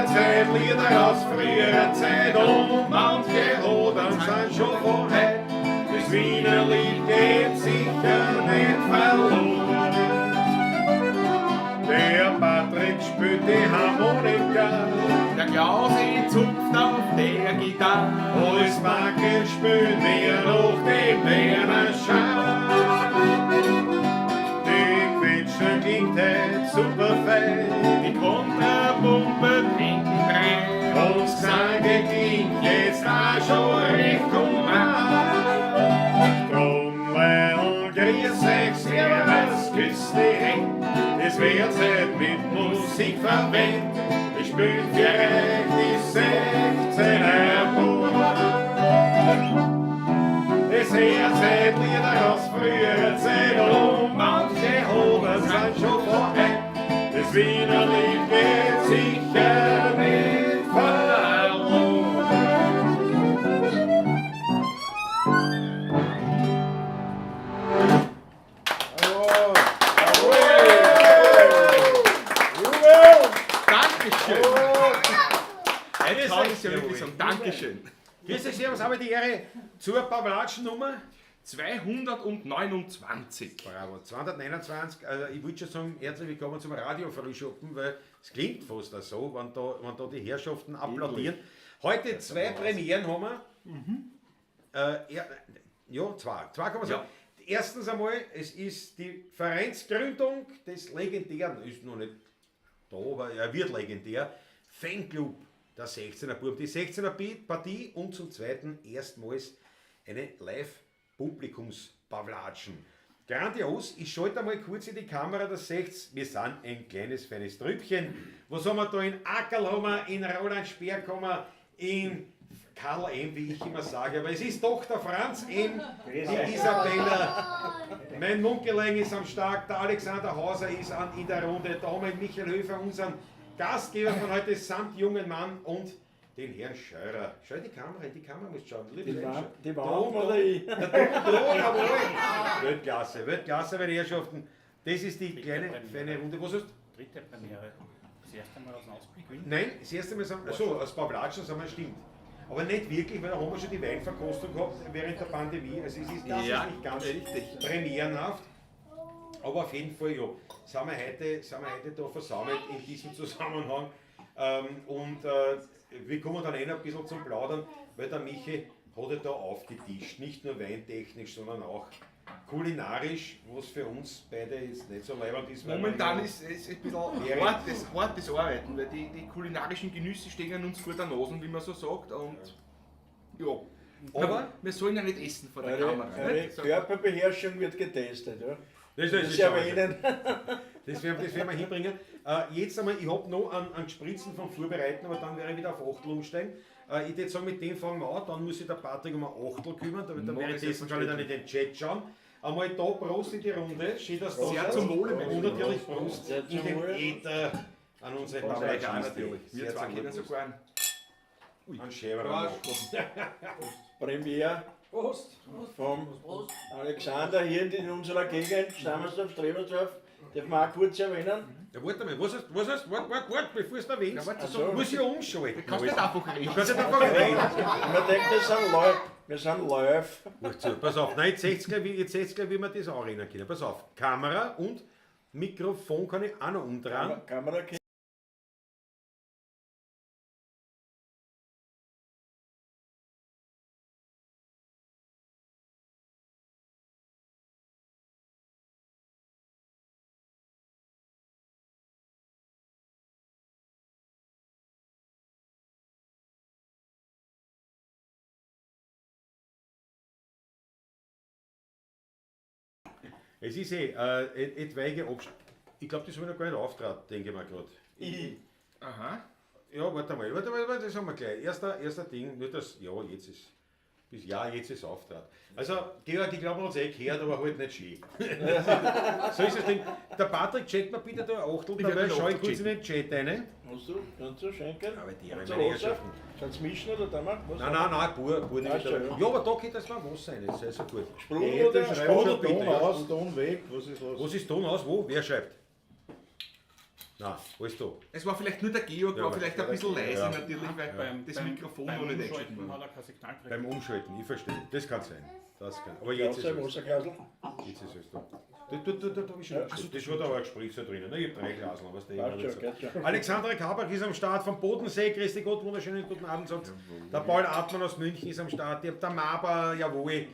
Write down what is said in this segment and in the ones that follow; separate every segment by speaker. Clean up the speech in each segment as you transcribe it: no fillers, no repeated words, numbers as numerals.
Speaker 1: Zeit, Lieder aus früherer Zeit und manche Odern sind schon von heute. Das Wiener Lied geht sicher nicht verloren. Der Patrick spielt die Harmonika,
Speaker 2: der Klausi zupft auf der Gitarre.
Speaker 1: alles Marke spielt wir noch den Berner Schau. Die Quetschen klingt heute super fein,
Speaker 2: Die Kontrapumpe hinten rein.
Speaker 1: und Gesage klingt jetzt auch schon recht human. Trommel und grüß euch, servus, küss die Hände, das wird halt mit Musik verwendet. Ich spiel für euch die 16er Bund. Das Herzeit Lieder aus früherer Zeit und manche Hoden sind schon vorbei. Das Wiener Lied geht sicher nicht verloren.
Speaker 2: Dankeschön. Jetzt kann ich ja wirklich sagen, Dankeschön.
Speaker 1: Grüß euch, servus, habe ich die Ehre zur Pavlatschen-Nummer.
Speaker 2: 229.
Speaker 1: Bravo, 229, also ich würde schon sagen, herzlich willkommen zum Radio Frühschoppen, weil es klingt fast auch so, wenn da die Herrschaften applaudieren. Heute zwei Premieren haben wir. Zwei kann man sagen. Erstens einmal, es ist die Vereinsgründung des legendären, ist noch nicht da, aber er wird legendär, Fanclub der 16er Burm. Die 16er Partie und zum zweiten erstmals eine Live-Publikums-Pavlatschen. Grandios, ich schalte einmal kurz in die Kamera, das seht wir sind ein kleines, feines Trüppchen. Was haben wir da in Ackerl, haben wir in Roland Speer, in Karl M., wie ich immer sage, aber es ist doch der Franz M., die Isabella, mein Munkelein ist am Start, der Alexander Hauser ist in der Runde, da haben wir Michael Höfer, unseren Gastgeber von heute, samt jungen Mann und den Herrn Scheurer. Schau in die Kamera musst du schauen.
Speaker 3: Die Warum oder ich?
Speaker 1: Weltklasse, meine Herrschaften. Das ist die kleine, feine Runde. Was hast du?
Speaker 4: Dritte Premiere. Das erste Mal aus dem Ausblick.
Speaker 1: Nein, das erste Mal sagen, also aus Pavlatschen sagen wir, stimmt. Aber nicht wirklich, weil da haben wir schon die Weinverkostung gehabt während der Pandemie. Also es ist, das ist nicht ganz
Speaker 2: richtig
Speaker 1: premierenhaft. Aber auf jeden Fall, ja, sind wir heute da versammelt in diesem Zusammenhang. Wir kommen dann ein bisschen zum Plaudern, weil der Michi hat ja da aufgetischt. Nicht nur weintechnisch, sondern auch kulinarisch, was für uns beide jetzt nicht so leibend ist.
Speaker 2: Momentan ist es ein bisschen hartes Arbeiten, weil die kulinarischen Genüsse stehen uns vor der Nase, wie man so sagt. Und ja, aber wir sollen ja nicht essen vor der Kamera.
Speaker 3: Eure Körperbeherrschung wird getestet. Ja?
Speaker 1: Das
Speaker 3: erwähnen.
Speaker 1: Das werden wir hinbringen. Jetzt einmal, ich habe noch einen Spritzen vom Vorbereiten, aber dann werde ich wieder auf Achtel umsteigen. Ich würde sagen, mit dem fangen wir an, dann muss sich der Patrick um ein Achtel kümmern, dann währenddessen kann ich dann in den Chat schauen. Einmal da Prost in die Runde, schön, dass du
Speaker 2: Sehr zum Wohle,
Speaker 1: und natürlich Prost in den Äther an unsere Pavlatschen natürlich.
Speaker 2: Wir zwei kennen sogar einen.
Speaker 1: An Schäfer.
Speaker 3: Premiere vom Alexander hier in unserer Gegend, Stammersdorf, Strebersdorf. Darf man auch kurz erwähnen?
Speaker 1: Ja, warte mal, was hast warte, bevor du es erwähnst,
Speaker 2: Ja,
Speaker 1: muss ich umschalten.
Speaker 2: Du kannst nicht einfach reden.
Speaker 1: Du kannst nicht einfach reden.
Speaker 3: Man denkt, wir sind live.
Speaker 1: Pass auf, nein, jetzt seht ihr gleich, wie wir das anreden können. Pass auf, Kamera und Mikrofon kann ich auch noch umdrehen.
Speaker 3: Kamera.
Speaker 1: Es ist etwaige ich glaube, das habe ich noch gar nicht auftragen, denke ich mir gerade.
Speaker 2: Aha.
Speaker 1: Ja, warte mal, das haben wir gleich. Erster Ding, nur das, ja, jetzt ist Auftrat. Also, Georg, ich glaube, man hat es gehört, aber halt nicht schön. So ist das Ding. Der Patrick, checkt mir bitte da Achtel, dabei schau ich kurz in den Chat rein.
Speaker 3: Kannst du schenken?
Speaker 1: Aber die
Speaker 3: Kannst
Speaker 1: meine
Speaker 3: du
Speaker 1: Herrschaften.
Speaker 3: Kannst du mischen oder da mal?
Speaker 1: Nein, pur nicht.
Speaker 3: Ja, schon,
Speaker 1: Ja, aber da geht das mal Wasser rein, das ist so gut.
Speaker 3: Sprudel oder?
Speaker 1: Sprudel,
Speaker 3: Sprudel,
Speaker 1: bitte.
Speaker 3: Ton aus, Ton weg. Was ist los?
Speaker 1: Was ist Ton aus? Wo? Wer schreibt? Nein, alles da.
Speaker 2: Es war vielleicht nur der Georg,
Speaker 1: Ja,
Speaker 2: war vielleicht ein bisschen leise
Speaker 1: ja.
Speaker 2: natürlich, weil das Mikrofon noch nicht eingeschaltet
Speaker 4: Umschalten
Speaker 2: war.
Speaker 4: hat er kein Signal gekriegt.
Speaker 1: Beim Umschalten, ich verstehe. Das kann sein. Das kann. Aber
Speaker 3: Ja,
Speaker 1: jetzt ist
Speaker 3: sein
Speaker 1: es.
Speaker 3: Wasserglasl.
Speaker 1: Jetzt ist es da. Da habe ich schon umgestellt. Das war da ein Gespräch so drinnen. Ich habe 3 Glaseln, was der
Speaker 3: Passt
Speaker 1: immer
Speaker 3: schon,
Speaker 1: sagt.
Speaker 3: geht schon.
Speaker 1: Alexandra Kabach ist am Start vom Bodensee. Grüß Gott, wunderschönen guten Abend. Sagt. Der Paul Artmann aus München ist am Start. Ich habe der Maber, jawohl.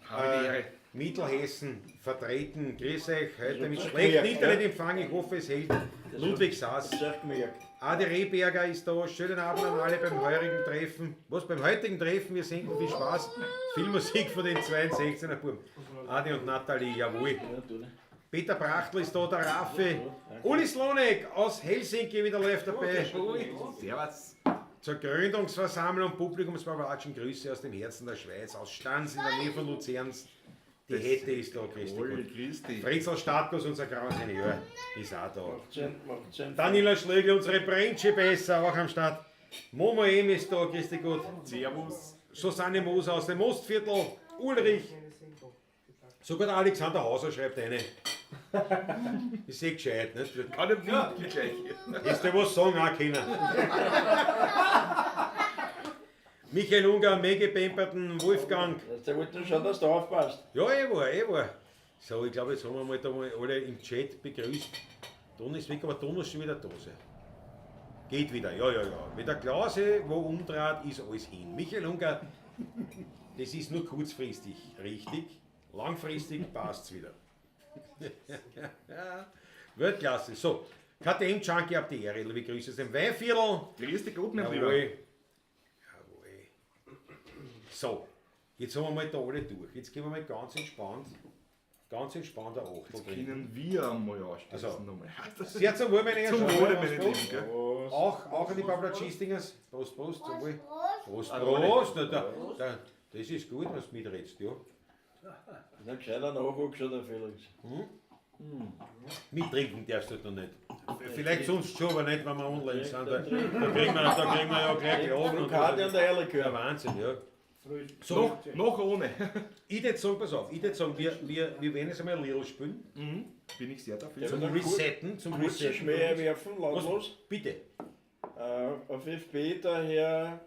Speaker 2: Habe die Ehre.
Speaker 1: Mittelhessen vertreten. Grüß euch. Heute mit
Speaker 3: das
Speaker 1: schlechtem
Speaker 3: gemerkt,
Speaker 1: Internetempfang. Ich hoffe, es hält. Ludwig Saas.
Speaker 3: Das hast du gemerkt.
Speaker 1: Adi Rehberger ist da. Schönen Abend an alle beim heurigen Treffen. Was beim heutigen Treffen? Wir senken viel Spaß. Viel Musik von den 62er Buben. Adi und Nathalie, jawohl.
Speaker 3: Ja, tu nicht.
Speaker 1: Peter Prachtl ist da, der Raffi. Uli Slonek aus Helsinki wieder live dabei.
Speaker 2: Servus.
Speaker 1: Zur Gründungsversammlung Publikumsbewatschen. Grüße aus dem Herzen der Schweiz, aus Stanz in der Nähe von Luzerns. Die Hette ist da, Christi.
Speaker 2: Oi, grüß dich.
Speaker 1: Fritzl Stadtkus, unser grauer Senior, ist auch da.
Speaker 3: Macht Sinn.
Speaker 1: Daniela Schlegel, unsere Brentsche besser, auch am Start. Momo Em ist da, Christi gut.
Speaker 2: Servus.
Speaker 1: Susanne Moser aus dem Ostviertel. Ulrich. Sogar der Alexander Hauser schreibt eine. Ich sehe gescheit, nicht?
Speaker 2: Kann ich nicht gleich.
Speaker 1: Hättest du was sagen auch können. Michael Unger, Mege Pemperton, Wolfgang.
Speaker 3: Der wollte schon, dass du aufpasst.
Speaker 1: Ja, ich war. So, ich glaube, jetzt haben wir mal da mal alle im Chat begrüßt. Ton ist weg, aber Ton ist schon wieder da. Geht wieder, ja. Mit der Klase, wo umdreht, ist alles hin. Michael Unger, das ist nur kurzfristig richtig. Langfristig passt es wieder. Weltklasse. So, KTM Junkie ab die Ehre, liebe Grüße aus dem Weinviertel.
Speaker 2: Grüß dich gut, mein
Speaker 1: Jawohl.
Speaker 2: Lieber.
Speaker 1: So, jetzt haben wir mal da alle durch. Jetzt gehen wir mal ganz entspannt ein Achtel
Speaker 2: Jetzt
Speaker 1: drin.
Speaker 2: können wir einmal aussteigen.
Speaker 1: Also,
Speaker 2: nochmal.
Speaker 1: Sehr zum Wohl, meine
Speaker 2: Zum
Speaker 1: Herren.
Speaker 2: Wohle,
Speaker 1: Prost,
Speaker 2: meine
Speaker 1: Prost.
Speaker 2: Lieben. Gell?
Speaker 1: Auch an die Paula-Cheestingers. Prost, zum Wohl. Prost.
Speaker 2: Alle.
Speaker 1: Das ist gut, was du mitredest, ja.
Speaker 3: Ein gescheiter Nachwuchs oder Felix.
Speaker 1: Mittrinken darfst du noch nicht. Vielleicht sonst schon, aber nicht, wenn wir online sind. Da kriegen wir ja gleich Klagen. und
Speaker 3: Karte und der
Speaker 1: Ja,
Speaker 3: Ehrlichkeit.
Speaker 1: Wahnsinn, ja. So,
Speaker 2: Noch ohne.
Speaker 1: ich würde sagen, pass auf, wir werden jetzt einmal ein Little spielen.
Speaker 2: Bin ich sehr dafür.
Speaker 1: Zum Resetten,
Speaker 3: Kurze Schmähe werfen, lautlos.
Speaker 1: Bitte.
Speaker 3: Auf FB daher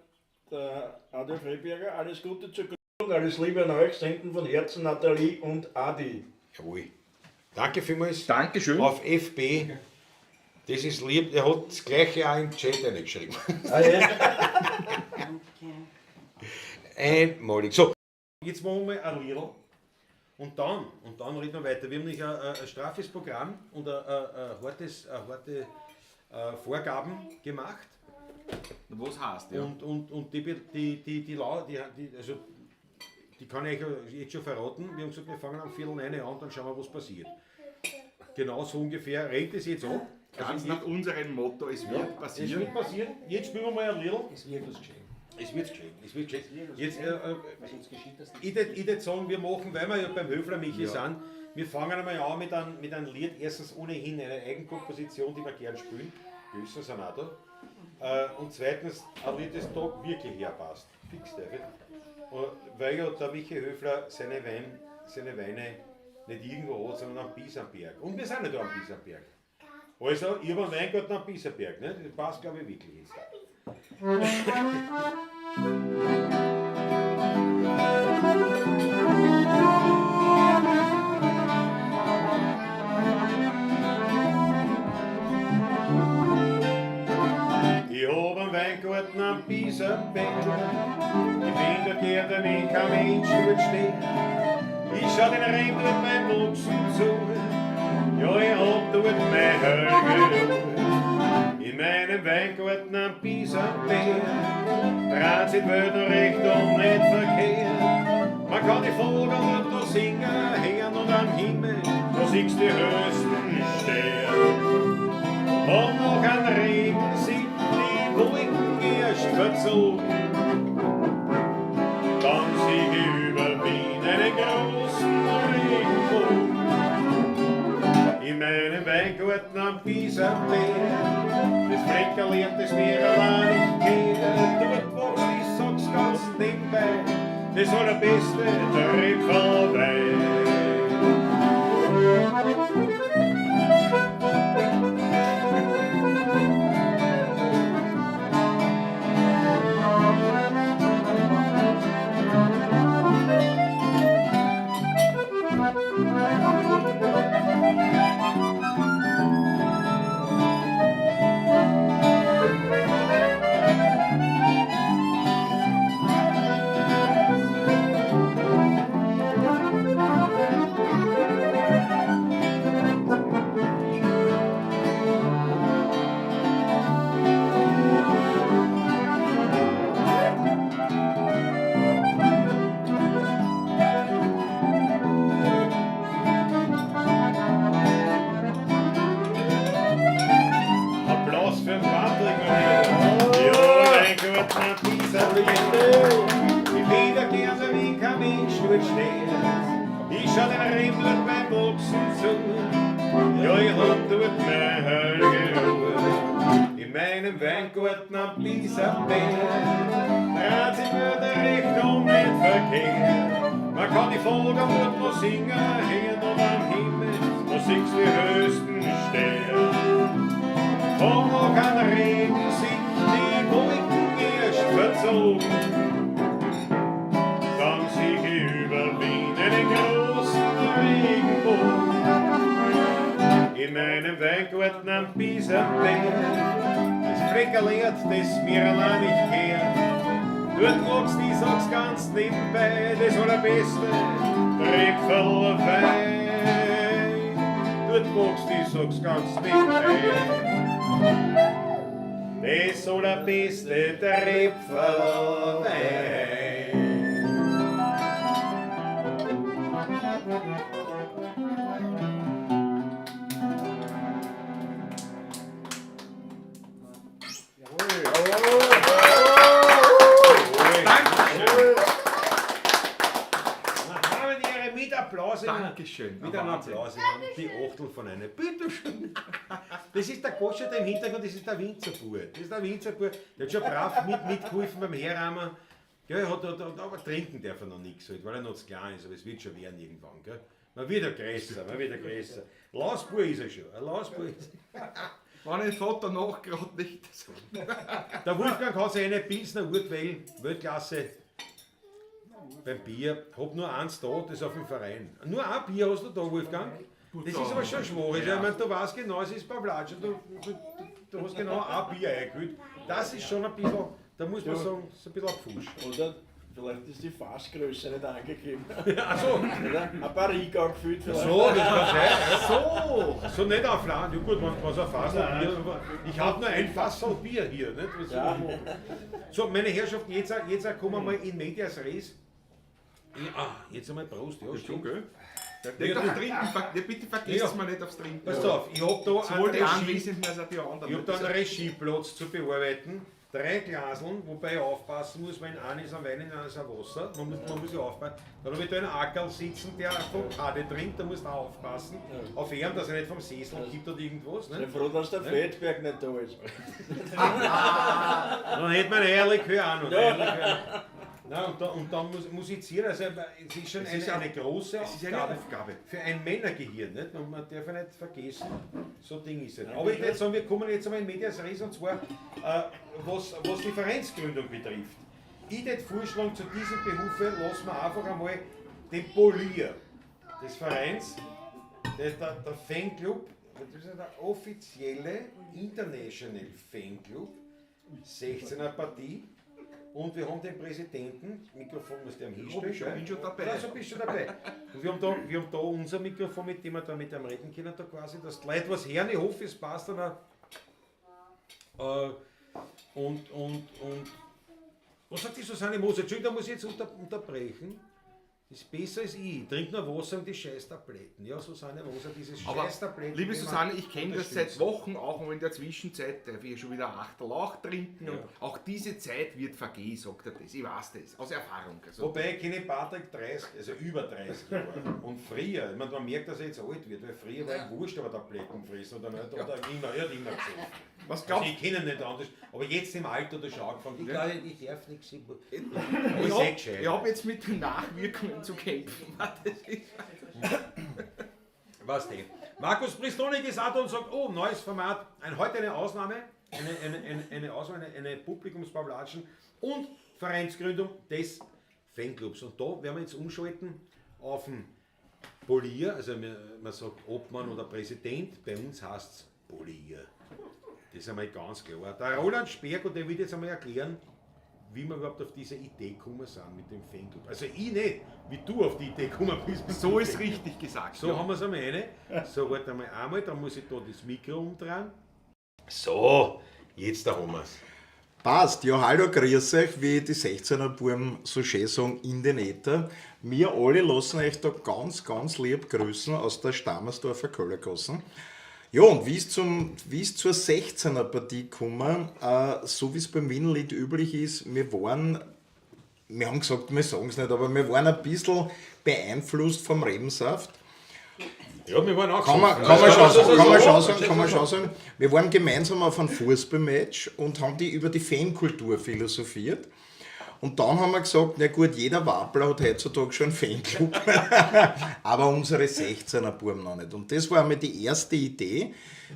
Speaker 3: der Adolf Rehberger. Alles Gute zur Gründung, alles Liebe an euch. Senden von Herzen Nathalie und Adi.
Speaker 1: Jawohl. Danke vielmals.
Speaker 2: Dankeschön.
Speaker 1: Auf FB. Das ist lieb. Er hat das gleiche auch im Chat eingeschrieben.
Speaker 3: Ah, ja.
Speaker 1: Einmalig. So, jetzt machen wir ein Lidl. Und dann reden wir weiter. Wir haben nämlich ein straffes Programm und harte Vorgaben gemacht.
Speaker 2: Was heißt, ja?
Speaker 1: Und die kann ich euch jetzt schon verraten. Wir haben gesagt, wir fangen am 8:45 an und dann schauen wir, was passiert. Genau so ungefähr rennt es jetzt ab.
Speaker 2: Ganz nach unserem Motto, es wird
Speaker 1: Es
Speaker 2: passieren.
Speaker 1: wird passieren. Jetzt spielen wir mal ein Lidl. Es wird geschehen. Jetzt, ich würde sagen, wir machen, weil wir ja beim Höfler Michi sind, wir fangen einmal an mit einem Lied. Erstens ohnehin eine Eigenkomposition, die wir gerne spielen. Grüße sind auch da. Und zweitens ein Lied, das da wirklich herpasst. Fix, David. Weil ja der Michi Höfler seine Weine nicht irgendwo hat, sondern am Biesenberg. Und wir sind nicht am Biesenberg. Also, ich habe einen Weingarten am Biesenberg. Ne? Das passt, glaube ich, wirklich jetzt. Ich hab einen Weingarten am Biesenberg. Ich bin der Gärtner, wenn kein Mensch dort steht. Ich schau den Rhein dort beim Wuchsen zu. Ja, ich hab dort meine Ruhe. In meinem Weingarten am Biesenberg dreht sich die Welt noch recht und nicht verkehrt. Man kann die Vogel dort noch singen hören und am Himmel, da siehst du die höchsten Sterne. Und noch ein Regen sind die Wolken erst verzogen. Dann sieh ich über Wien einen großen Regenbogen. In meinem Weingarten am Biesenberg, das Fleckerl das mir allein nicht geht. Dort wächst, ich sag's ganz nebenbei, das allerbeste Trüffelwein. gut nach dieser Legende. Die Feder gerne wie kein Mensch dort steht. Ich schau den Reblatt beim Boxen zu. Ja, ich hab dort meine heilige Ruhe. In meinem Weingarten am Pisabell. Dreht sich mir der Richtung nicht verkehrt. Man kann die Vogelmut noch singen, hängen und am Himmel, da siehst die höchsten Sterne. Komm noch ein Regen, sich die Wolken erst verzogen. Dann sieg ich über Wien einen großen Regenbogen. In meinem Weingarten am Pisabell, das Fleckerlehrt, das mir allein nicht kehrt. Dort magst du, ich sag's ganz nebenbei, das allerbeste Rebferl Wein. Dort magst du, ich sag's ganz nebenbei, das allerbeste Rebferl Wein. Applaus.
Speaker 2: Dankeschön.
Speaker 1: Wieder ein Applaus. Die Achtel von einer. Bitteschön. Das ist der Gosche, der im Hintergrund, das ist der Winzerbub. Das ist der Winzerbub. Der hat schon brav mitgeholfen beim Herrahmen. Gell, aber trinken darf er noch nichts, halt, weil er noch zu klein ist. Aber es wird schon werden irgendwann. Gell. Man wird ja größer, man wird ja größer. Lausbub ist er schon. Ein Lausbub ist er.
Speaker 2: Wenn ein Vater noch gerade nicht.
Speaker 1: Der Wolfgang hat sich eine Pilsner Urquell, Weltklasse. Beim Bier, hab nur eins da, das ist auf dem Verein. Nur ein Bier hast du da, Wolfgang? Das ist aber schon schwach. Ja. Ich meine, du weißt genau, es ist Pavlatsch. Du hast genau ein Bier eingefüllt. Das ist schon ein bisschen, da muss man sagen, so ein bisschen ein Pfusch.
Speaker 3: Oder vielleicht ist die Fassgröße nicht angegeben.
Speaker 1: Achso.
Speaker 3: Ein Barrique gefüllt.
Speaker 1: So, das kann sein. So nicht auf Land. Ja gut, was ein Fass Bier. Ich habe nur ein Fass Bier hier. Nicht? Was ja. So, meine Herrschaften, jetzt kommen wir mal in Medias Res. Jetzt einmal Prost, ja, stimmt.
Speaker 2: Okay. Nicht aufs Trinken, bitte vergesst es mir nicht aufs Trinken.
Speaker 1: Pass auf, ich habe da
Speaker 2: sowohl die Anwesenden als auch die anderen.
Speaker 1: Ich habe da einen Regieplatz zu bearbeiten. 3 Glaseln, wobei ich aufpassen muss, weil eines ist ein Wein, eines ein Wasser. Man muss ja aufpassen. Dann habe ich da einen Ackerl sitzen, der vom Kade trinkt, da musst du auch aufpassen. Ja. Auf ihn, dass er nicht vom Sessel gibt oder irgendwas.
Speaker 3: Ich bin froh, dass der Feldberg nicht da ist.
Speaker 1: Dann hätte man ehrlich auch noch. Nein, und dann musizieren, also es ist schon eine große Aufgabe für ein Männergehirn, nicht? Und man darf ja nicht vergessen, so Ding ist es. Aber ich würde sagen, wir kommen jetzt einmal in Medias Res, und zwar was die Vereinsgründung betrifft. Ich würde vorschlagen, zu diesem Behufe lassen wir einfach einmal den Polier des Vereins, der Fanclub, das ist der offizielle International Fanclub, 16er Partie. Und wir haben den Präsidenten, Mikrofon muss der am hinstellen.
Speaker 2: Ich bin schon dabei.
Speaker 1: Also bist du dabei. Und wir haben da unser Mikrofon, mit dem wir da mit dem reden können, da quasi, dass die Leute was hören. Ich hoffe, es passt dann auch. Was sagt die Susanne Moser? Entschuldigung, da muss ich jetzt unterbrechen. Ist besser als ich. Trink nur Wasser und die Scheißtabletten. Ja, Susanne Moser, dieses Scheißtabletten.
Speaker 2: Liebe Susanne, ich kenne das seit Wochen, auch in der Zwischenzeit darf ich schon wieder Achterlauch trinken. Ja. Und auch diese Zeit wird vergehen, sagt er das. Ich weiß das, aus Erfahrung. Also.
Speaker 1: Wobei ich kenne Patrick 30, also über 30 Jahre. Und früher, ich meine, man merkt, dass er jetzt alt wird, weil früher war er wurscht, aber Tabletten gefressen oder nicht. Oder er hat immer gesehen.
Speaker 2: Was glaubst
Speaker 1: also ich kenne ihn nicht anders, aber jetzt im Alter da schon angefangen. Ich glaube, ich darf nichts.
Speaker 2: Ich habe jetzt mit den Nachwirkungen zu kämpfen.
Speaker 1: Was denn? Markus Pristonik ist auch da und sagt, oh, neues Format, heute eine Ausnahme, eine Publikumspavlatschen und Vereinsgründung des Fanclubs. Und da werden wir jetzt umschalten auf den Polier, also man sagt Obmann oder Präsident, bei uns heißt es Polier. Das ist einmal ganz klar. Der Roland Sperg, und der wird jetzt einmal erklären, wie wir überhaupt auf diese Idee gekommen sind mit dem Fanclub. Also ich nicht, wie du auf die Idee gekommen bist.
Speaker 2: So ist richtig gesagt.
Speaker 1: So haben wir es einmal eine. So, warte einmal, dann muss ich da das Mikro umdrehen. So, jetzt da haben wir es.
Speaker 5: Passt, ja, hallo, grüß euch, wie die 16er Buben so schön sagen, in den Äther. Wir alle lassen euch da ganz, ganz lieb grüßen aus der Stammersdorfer Köllergassen. Ja, und wie es zur 16er Partie gekommen, so wie es beim Wienerlied üblich ist, wir haben gesagt, wir sagen es nicht, aber wir waren ein bisschen beeinflusst vom Rebensaft.
Speaker 1: Ja, wir waren auch
Speaker 5: Kann man schon sagen. Wir waren gemeinsam auf einem Fußballmatch und haben über die Fankultur philosophiert. Und dann haben wir gesagt, na gut, jeder Wappler hat heutzutage schon einen Fanclub, aber unsere 16er Buben noch nicht. Und das war einmal die erste Idee,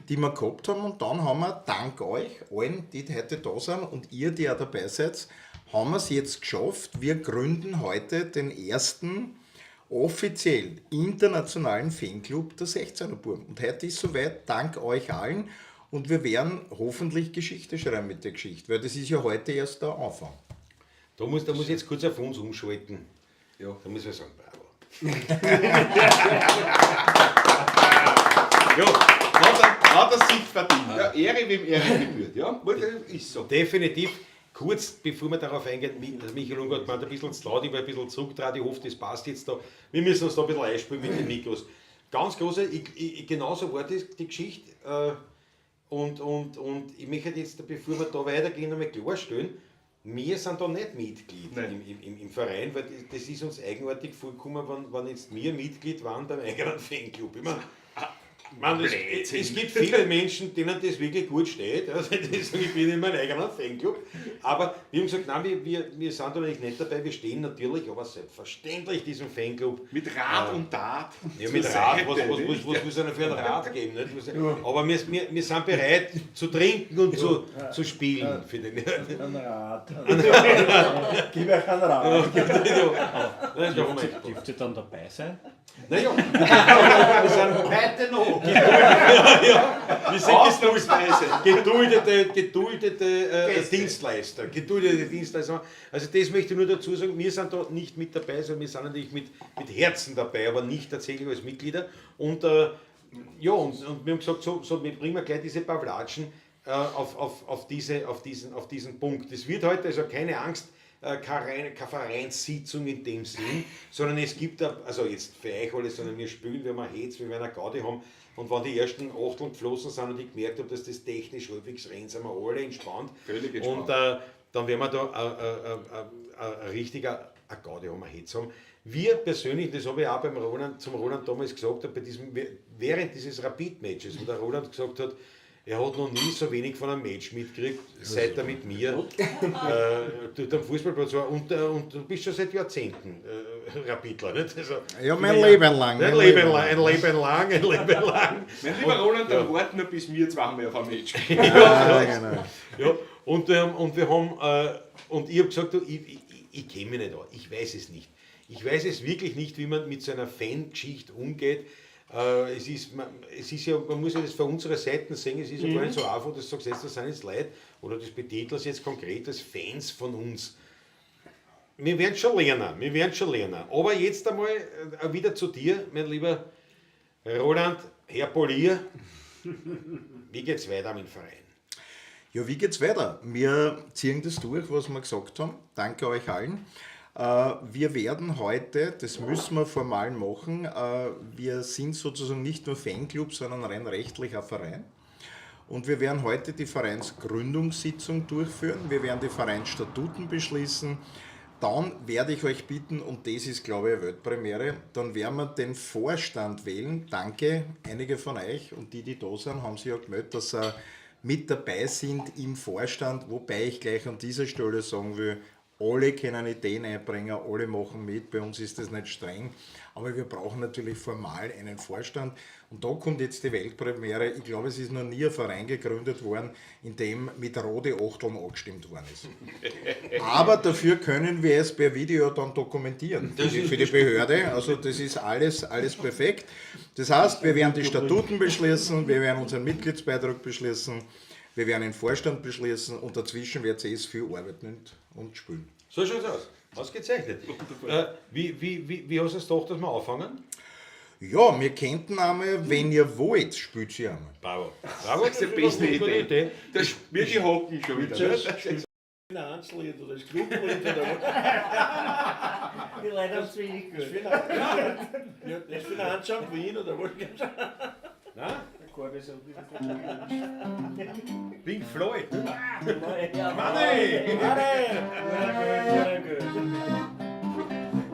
Speaker 5: die wir gehabt haben. Und dann haben wir, dank euch, allen, die heute da sind und ihr, die auch dabei seid, haben wir es jetzt geschafft. Wir gründen heute den ersten offiziell internationalen Fanclub der 16er Buben. Und heute ist soweit, dank euch allen. Und wir werden hoffentlich Geschichte schreiben mit der Geschichte, weil das ist ja heute erst der Anfang.
Speaker 1: Da muss ich jetzt kurz auf uns umschalten. Ja. Da muss ich sagen, bravo.
Speaker 2: Ja, hat er sich verdient. Ja, Ehre wem Ehre gebührt. Ja, ist so.
Speaker 1: Definitiv. Kurz, bevor wir darauf eingehen, Michael Ungart meint ein bisschen zu laut, ich war ein bisschen zurückgetragen, ich hoffe, das passt jetzt da. Wir müssen uns da ein bisschen einspielen mit den Mikros. Ganz große, genauso war das, die Geschichte. Und ich möchte jetzt, bevor wir da weitergehen, einmal klarstellen, wir sind da nicht Mitglied im Verein, weil das ist uns eigenartig vorgekommen, wenn jetzt wir Mitglied waren beim eigenen Fanclub. Es gibt viele Menschen, denen das wirklich gut steht. Also ich bin in meinem eigenen Fanclub. Aber wir haben gesagt, nein, wir sind da nicht dabei, wir stehen natürlich, aber selbstverständlich diesem Fanclub.
Speaker 2: Mit Rat und Tat.
Speaker 1: Ja, mit Rat, was muss es denn für einen Rat geben? Nicht? Aber wir sind bereit zu trinken und zu spielen. Für den
Speaker 3: Ein Rat. Gib euch einen Rat.
Speaker 4: Dürft ihr dann dabei sein?
Speaker 1: Naja, wir sind heute noch. Wir sind geduldete Dienstleister. Also das möchte ich nur dazu sagen, wir sind da nicht mit dabei, sondern wir sind natürlich mit Herzen dabei, aber nicht tatsächlich als Mitglieder. Und wir haben gesagt, so wir bringen gleich diese Pavlatschen auf diesen Punkt. Es wird heute also keine Angst, keine Vereinssitzung in dem Sinn, sondern es gibt, also jetzt für euch alle, sondern wir spielen, wir werden Hetz, wir werden eine Gaudi haben. Und wenn die ersten Achteln geflossen sind und ich gemerkt habe, dass das technisch halbwegs rennt, sind wir alle entspannt.
Speaker 2: Völlig entspannt.
Speaker 1: Und dann werden wir da ein richtiger Gaudi haben, ein Hetz haben. Wir persönlich, das habe ich auch zum Roland damals gesagt, während dieses Rapid-Matches, wo der Roland gesagt hat, er hat noch nie so wenig von einem Match mitgekriegt, seit er mit mir durch den Fußballplatz war. Und du bist schon seit Jahrzehnten Rapidler, nicht? Also,
Speaker 5: Ja, mein Leben lang.
Speaker 1: Ein Leben lang.
Speaker 2: Mein lieber Roland, dann warten wir, bis wir zweimal auf ein Match gehen.
Speaker 5: Ja, genau.
Speaker 1: Ja, und wir haben, und ich habe gesagt, du, ich kenne mich nicht aus, ich weiß es nicht. Ich weiß es wirklich nicht, wie man mit so einer Fangeschichte umgeht. Es ist ja, man muss ja das von unserer Seite sehen, es ist ja gar nicht so einfach, dass du sagst, das sind jetzt Leute, oder das betitelst jetzt konkret als Fans von uns. Wir werden schon lernen. Aber jetzt einmal wieder zu dir, mein lieber Roland, Herr Polier. Wie geht's weiter mit dem Verein?
Speaker 5: Ja, wie geht's weiter? Wir ziehen das durch, was wir gesagt haben. Danke euch allen. Wir werden heute, das müssen wir formal machen, wir sind sozusagen nicht nur Fanclub, sondern rein rechtlicher Verein. Und wir werden heute die Vereinsgründungssitzung durchführen, wir werden die Vereinsstatuten beschließen. Dann werde ich euch bitten, und das ist, glaube ich, eine Weltpremiere, dann werden wir den Vorstand wählen. Danke, einige von euch und die da sind, haben sich ja gemeldet, dass sie mit dabei sind im Vorstand, wobei ich gleich an dieser Stelle sagen will, alle können Ideen einbringen, alle machen mit, bei uns ist das nicht streng, aber wir brauchen natürlich formal einen Vorstand und da kommt jetzt die Weltpremiere. Ich glaube, es ist noch nie ein Verein gegründet worden, in dem mit rote Achteln angestimmt worden ist. Aber dafür können wir es per Video dann dokumentieren für die Behörde, also das ist alles perfekt. Das heißt, wir werden die Statuten beschließen, wir werden unseren Mitgliedsbeitrag beschließen, wir werden den Vorstand beschließen und dazwischen wird es viel arbeiten und spielen.
Speaker 1: So schaut es aus. Ausgezeichnet. Wie hast du es gedacht, dass wir anfangen?
Speaker 5: Ja, wir könnten einmal, wenn ihr wollt, spielt ihr einmal.
Speaker 1: Bravo.
Speaker 2: Das ist die beste Idee. Das wir die hocken schon wieder.
Speaker 3: Das Finanzlied oder das Clublied oder was?
Speaker 6: Die Leute haben es wenig
Speaker 3: Das
Speaker 6: gehört.
Speaker 3: Finanzamt Wien oder was?
Speaker 1: Nein?
Speaker 6: Akkorde so.
Speaker 1: Pink Floyd.
Speaker 6: Ja,
Speaker 1: Money!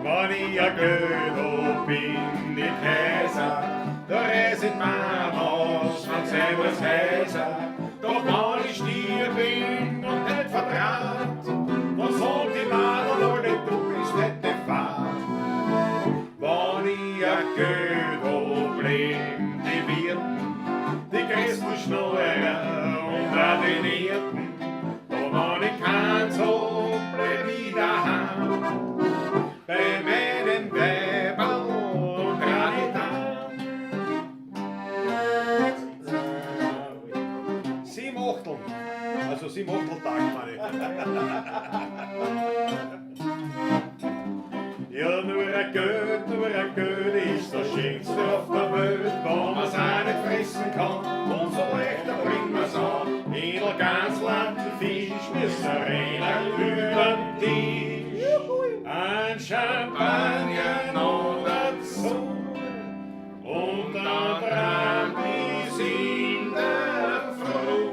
Speaker 1: Wenn ich ein Gödel bin, die Käser, da reiset man aus von Servus Häuser. Doch wenn ich Stier bin und nicht vertraut, dann sagt die Madel alle, du bist nicht die Fahrt. Wenn ich ein Gödel blieb, die Wirten, die größten Schnurrer und auch die Nierten, da wenn ich kein so bleib ich daheim. Bei meinem Weiberl und Granitan. Sie Achteln, also 7 Achteltag meine ich. Ja, nur ein Geld ist das Schönste auf der Welt, wenn man's auch nicht fressen kann. Und so leichter bringt man's an, in der ganz langen Fisch müssen rennen über den Tisch. Ein Champagner noch dazu und dann dran bis in der Früh.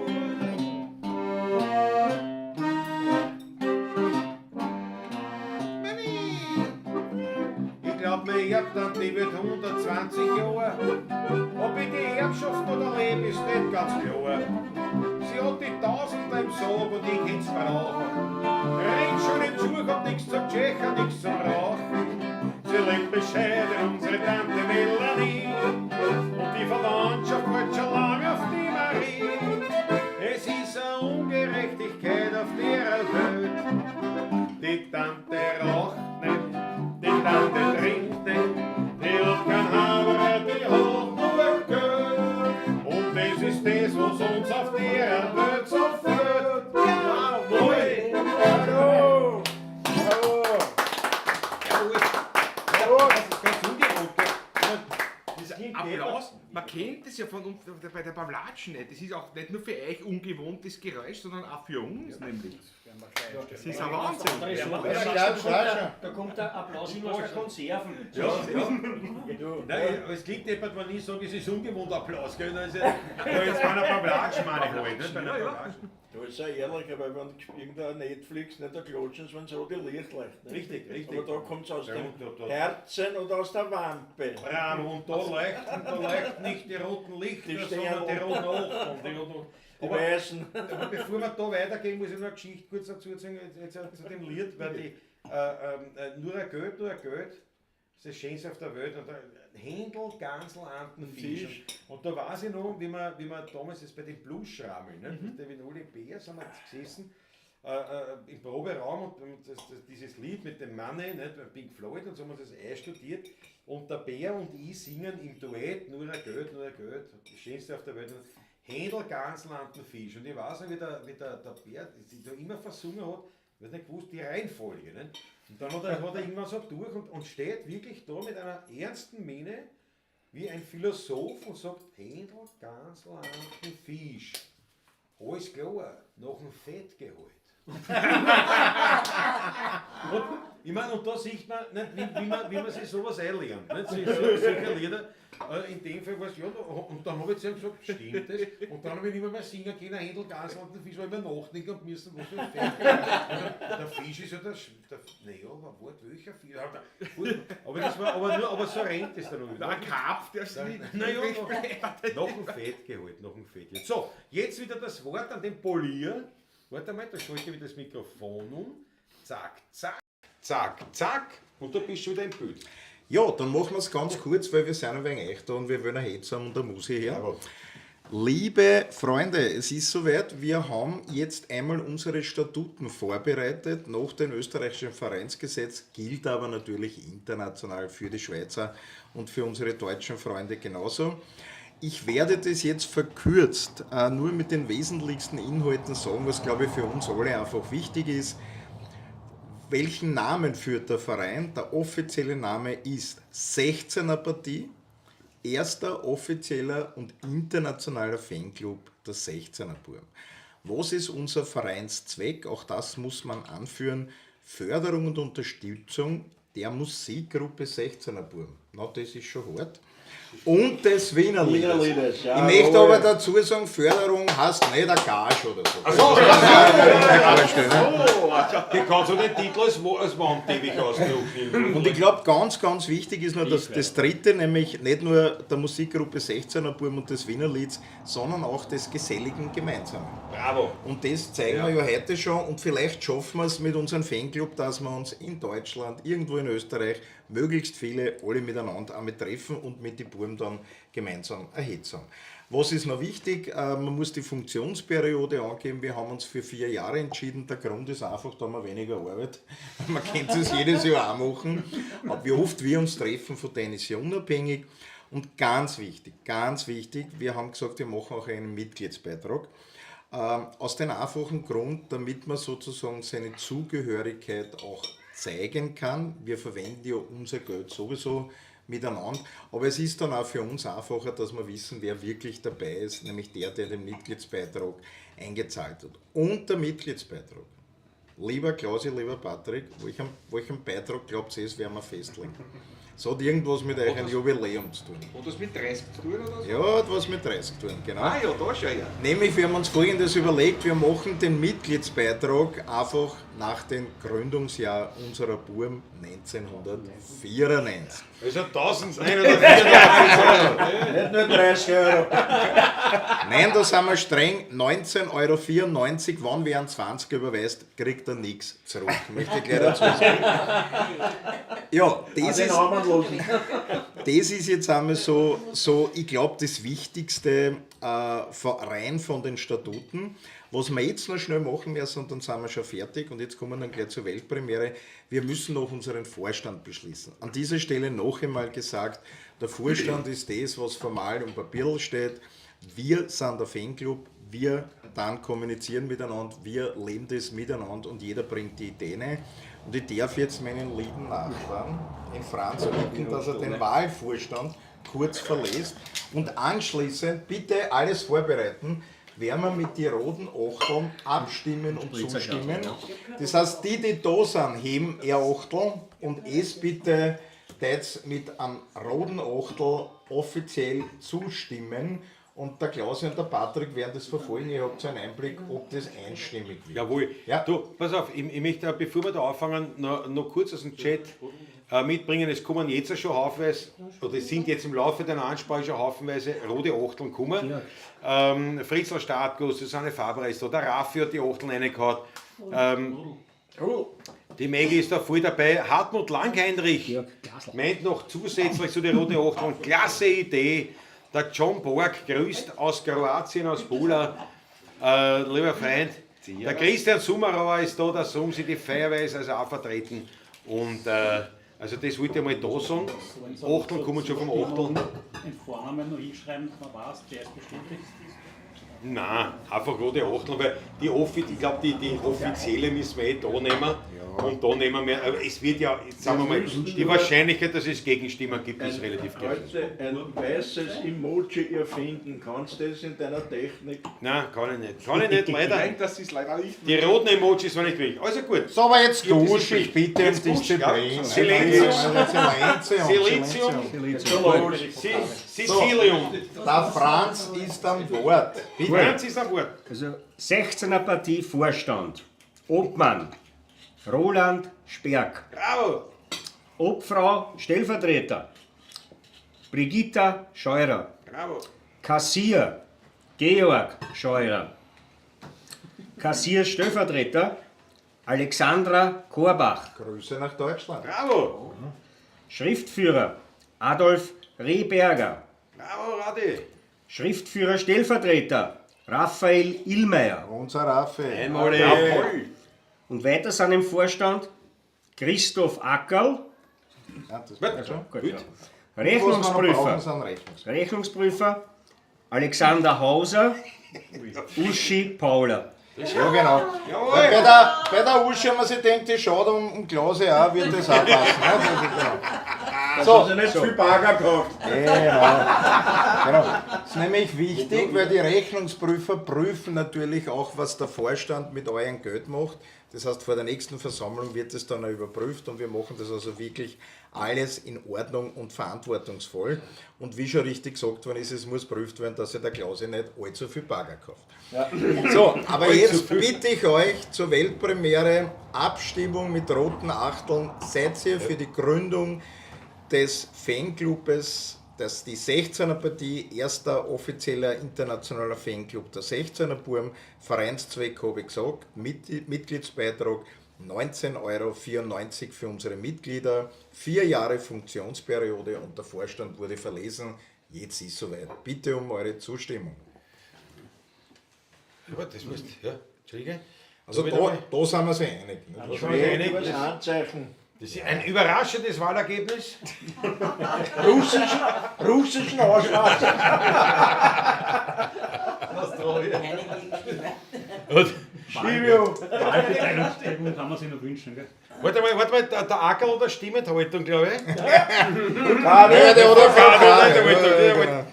Speaker 1: Ich glaub mir, ich hab dann die wird 120 Jahre. Ob ich die Erbschaft oder lebe, ist nicht ganz klar. Sie hat die Tausender im Sarg und ich kann's brauchen. Rennt schon im Zug, hab nix zum Tschechen, nix zum Rauchen. Sie lebt bescheiden, unsere Tante Melanie. Und die Verwandtschaft wird schon lange auf die Marie. Es ist eine Ungerechtigkeit auf der Welt. Die Tante raucht nicht, die Tante trinkt nicht, die hat kein Haber, die hat nur Geld. Und das ist das, was uns auf der Welt so fehlt. Jawohl!
Speaker 3: Bravo! Bravo!
Speaker 1: Jawohl! Das ist ganz ungewohnt.
Speaker 2: Dieser Applaus, man kennt das ja von uns bei der Pavlatschen nicht. Das ist auch nicht nur für euch ungewohntes Geräusch, sondern auch für uns nämlich. Das ist ein Wahnsinn.
Speaker 6: Da kommt der Applaus nur aus der Konserven.
Speaker 1: Nein, aber es klingt jemand, wenn ich sage, es ist ungewohnt Applaus. Gell? Da ist jetzt bei einer Pavlatsch, meine ich halt. Nicht? Bei einer Pavlatsch.
Speaker 3: Da ist ja ehrlich, weil wenn irgendein Netflix nicht klatschen, wenn so die Licht leuchten.
Speaker 1: Richtig, richtig.
Speaker 3: Aber da kommt es aus
Speaker 1: Ja,
Speaker 3: dem
Speaker 1: da-
Speaker 3: Herzen oder aus der Wampe.
Speaker 1: Bravo, und da leuchten nicht die roten Lichter,
Speaker 3: Die stehen
Speaker 1: sondern die
Speaker 3: oben.
Speaker 1: roten Augen.
Speaker 3: Die Weißen.
Speaker 1: Aber bevor wir da weitergehen, muss ich noch eine Geschichte kurz dazu erzählen, jetzt zu dem Lied, weil die nur ein Geld, das ist das Schönste auf der Welt. Und Händel, Gansel, Anten, Fisch. Und da weiß ich noch, wie wir damals jetzt bei den Blues-Schrammeln, mit der Vinoli Bär, sind wir gesessen, im Proberaum und dieses Lied mit dem Money, nicht, Pink Floyd, und so haben wir das einstudiert. Und der Bär und ich singen im Duett nur ein Geld, das Schönste auf der Welt. Händel, Gansel, Anten, Fisch. Und ich weiß noch, wie der Bär da immer versungen hat, ich weiß nicht gewusst, die Reihenfolge. Nicht? Und dann hat er irgendwann so durch und steht wirklich da mit einer ernsten Miene wie ein Philosoph und sagt: Händel, Gansel, Anten, Fisch. Alles klar, nach dem Fett geholt. Und, ich meine, und da sieht man, nicht, wie man sich sowas einlernt. Nicht? Solche Lieder. In dem Fall war es ja, und dann habe ich zu ihm gesagt, stimmt das? Und dann habe ich nicht mehr singen können, Händel, Gansel und den Fisch, weil wir nachdenken und müssen, was für ein Fett. Der Fisch ist ja naja, aber Wort welcher Fisch? Aber das war, aber so rennt es dann noch wieder.
Speaker 2: Ein Karpf, der ist nicht.
Speaker 1: Naja, noch ein Fett geholt, noch ein Fett. Jetzt. So, jetzt wieder das Wort an den Polier. Warte mal, da schalte ich wieder das Mikrofon um. Zack, zack, zack, zack. Und da bist du wieder im Bild.
Speaker 5: Ja, dann machen wir es ganz kurz, weil wir sind ein wenig echt da und wir wollen ein Hetz haben und da muss ich her.
Speaker 1: Jawohl.
Speaker 5: Liebe Freunde, es ist soweit, wir haben jetzt einmal unsere Statuten vorbereitet. Nach dem österreichischen Vereinsgesetz gilt aber natürlich international für die Schweizer und für unsere deutschen Freunde genauso. Ich werde das jetzt verkürzt nur mit den wesentlichsten Inhalten sagen, was glaube ich für uns alle einfach wichtig ist. Welchen Namen führt der Verein? Der offizielle Name ist 16er Partie, erster offizieller und internationaler Fanclub der 16er Burm. Was ist unser Vereinszweck? Auch das muss man anführen. Förderung und Unterstützung der Musikgruppe 16er Buben. Na, das ist schon hart. Und des Wiener Liedes. Ich möchte aber dazu sagen, Förderung heißt nicht eine Gage oder so.
Speaker 1: Die kannst du den Titel als Wandteppich ausdrucken.
Speaker 5: Und ich glaube, ganz, ganz wichtig ist noch das Dritte, nämlich nicht nur der Musikgruppe 16er Buben und des Wiener Lieds, sondern auch des geselligen Gemeinsamen.
Speaker 1: Bravo.
Speaker 5: Und das zeigen wir ja heute schon und vielleicht schaffen wir es mit unserem Fanclub, dass wir uns in Deutschland, irgendwo in Österreich, möglichst viele alle miteinander einmal treffen und mit den Buben dann gemeinsam erhitzen. Was ist noch wichtig? Man muss die Funktionsperiode angeben. Wir haben uns für 4 Jahre entschieden. Der Grund ist einfach, da haben wir weniger Arbeit. Man könnte es jedes Jahr auch machen. Aber wie oft wir uns treffen, von denen ist ja unabhängig. Und ganz wichtig, wir haben gesagt, wir machen auch einen Mitgliedsbeitrag. Aus dem einfachen Grund, damit man sozusagen seine Zugehörigkeit auch zeigen kann. Wir verwenden ja unser Geld sowieso miteinander, aber es ist dann auch für uns einfacher, dass wir wissen, wer wirklich dabei ist, nämlich der den Mitgliedsbeitrag eingezahlt hat. Und der Mitgliedsbeitrag. Lieber Klausi, lieber Patrick, welchen Beitrag glaubt ihr, es werden wir festlegen? Es hat irgendwas mit euch ein Jubiläum zu tun.
Speaker 2: Hat das mit 30 zu tun oder so?
Speaker 5: Ja, hat was mit 30 zu tun, genau.
Speaker 2: Ah ja, da schon ja.
Speaker 5: Nämlich, wir haben uns Folgendes überlegt, wir machen den Mitgliedsbeitrag einfach nach dem Gründungsjahr unserer Burm 1994.
Speaker 1: Also 1994
Speaker 3: Nicht nur 30 Euro.
Speaker 5: Nein, da sind wir streng, 19,94 €, wann wer einen 20 überweist, kriegt er nichts zurück. Möchte ich gleich dazu sagen. Ja, das ist jetzt einmal so ich glaube, das Wichtigste rein von den Statuten. Was wir jetzt noch schnell machen müssen, und dann sind wir schon fertig, und jetzt kommen wir dann gleich zur Weltpremiere, wir müssen noch unseren Vorstand beschließen. An dieser Stelle noch einmal gesagt, der Vorstand ist das, was formal im Papier steht. Wir sind der Fanclub, wir dann kommunizieren miteinander, wir leben das miteinander und jeder bringt die Ideen ein. Und ich darf jetzt meinen lieben Nachbarn, den Franz, bitten, dass er den Wahlvorstand kurz verlässt und anschließend bitte alles vorbereiten, werden wir mit den roten Achteln abstimmen und zustimmen. Das heißt, die da sind, heben ihr Achtel und es bitte jetzt mit einem roten Achtel offiziell zustimmen. Und der Klausi und der Patrick werden das verfolgen. Ihr habt so einen Einblick, ob das einstimmig wird.
Speaker 1: Jawohl.
Speaker 5: Ja.
Speaker 1: Du, pass auf, ich möchte, bevor wir da anfangen, noch kurz aus dem Chat mitbringen. Es kommen jetzt schon haufenweise, oder es sind jetzt im Laufe der Ansprache schon haufenweise rote Achteln gekommen. Fritzl Startguss, Susanne Faber ist da, der Raffi hat die Achteln reingehauen. Die Maggie ist da voll dabei. Hartmut Langheinrich meint noch zusätzlich zu den roten Achteln, klasse Idee. Der John Borg grüßt aus Kroatien, aus Pula. Lieber Freund, der Christian Summerauer ist da, der Sohn sie die Feuerweise also auch vertreten. Und also das wollte ich mal da sagen. Achtel kommen schon vom Achtel.
Speaker 4: Den Vornamen noch hinschreiben, man weiß, der ist bestätigt.
Speaker 1: Nein, einfach rote Achtel, weil ich glaube, die offizielle müssen wir da nehmen. Und da nehmen wir, aber es wird ja, sagen wir mal, die Wahrscheinlichkeit, dass es Gegenstimmen gibt, ist relativ gering.
Speaker 3: Ein weißes Emoji erfinden, kannst du das in deiner Technik?
Speaker 1: Nein, kann ich nicht. Kann ich nicht, leider.
Speaker 2: Nein, das ist leider nicht.
Speaker 1: Die roten Emojis waren nicht wirklich. Also gut.
Speaker 5: So, aber jetzt dusche ich bitte um
Speaker 1: Jetzt duscht, ja.
Speaker 5: Disziplin.
Speaker 1: Silenzium. Sicilium.
Speaker 5: Der Franz ist am Wort.
Speaker 1: Franz ist am Wort.
Speaker 6: Also 16er Partie Vorstand. Obmann Roland Sperg.
Speaker 1: Bravo.
Speaker 6: Obfrau Stellvertreter Brigitta Scheurer.
Speaker 1: Bravo.
Speaker 6: Kassier Georg Scheurer. Kassier Stellvertreter Alexandra Korbach.
Speaker 5: Grüße nach Deutschland.
Speaker 1: Bravo.
Speaker 6: Schriftführer Adolf Rehberger.
Speaker 1: Bravo, Radi.
Speaker 6: Schriftführer Stellvertreter Raphael Illmeier.
Speaker 5: Unser Raffi.
Speaker 1: Einmal.
Speaker 6: Und weiter sind im Vorstand Christoph Ackerl,
Speaker 5: Ja, das war schon.
Speaker 6: gut,
Speaker 1: Gut.
Speaker 6: ja.
Speaker 5: Was wir noch brauchen,
Speaker 6: Rechnungsprüfer,
Speaker 5: sind Rechnungsprüfer.
Speaker 6: Rechnungsprüfer Alexander Hauser, Uschi Paula.
Speaker 5: Ja, genau.
Speaker 1: Jawohl.
Speaker 5: Bei der Uschi haben wir sich gedacht, die schaut um Klase auch, wird das auch passen. Ne?
Speaker 3: So, nicht viel Bagger gehabt.
Speaker 5: Genau. Das ist nämlich wichtig, weil die Rechnungsprüfer prüfen natürlich auch, was der Vorstand mit eurem Geld macht. Das heißt, vor der nächsten Versammlung wird es dann auch überprüft und wir machen das also wirklich alles in Ordnung und verantwortungsvoll. Und wie schon richtig gesagt worden ist, es muss prüft werden, dass ihr der Klause nicht allzu viel Bagger kauft. Ja. So, aber jetzt bitte ich euch zur Weltpremiere Abstimmung mit roten Achteln. Seid ihr für die Gründung des Fanclubes, dass die 16er Partie, erster offizieller internationaler Fanclub der 16er Burm, Vereinszweck habe ich gesagt, Mitgliedsbeitrag 19,94 € für unsere Mitglieder, 4 Jahre Funktionsperiode und der Vorstand wurde verlesen. Jetzt ist soweit. Bitte um eure Zustimmung.
Speaker 1: Ja, das musst ja, Entschuldige.
Speaker 5: Also da sind wir uns einig. Ne?
Speaker 1: Da sind wir uns einig.
Speaker 3: Das Handzeichen.
Speaker 1: Das ist ein überraschendes Wahlergebnis.
Speaker 3: Russischen Ausschlag.
Speaker 4: Wahlbeteiligungsstimmung kann man sich noch wünschen. Gell?
Speaker 1: Warte mal, der Ackerl oder Stimmenthaltung, glaube ich.
Speaker 5: Der oder
Speaker 1: Vorkarte.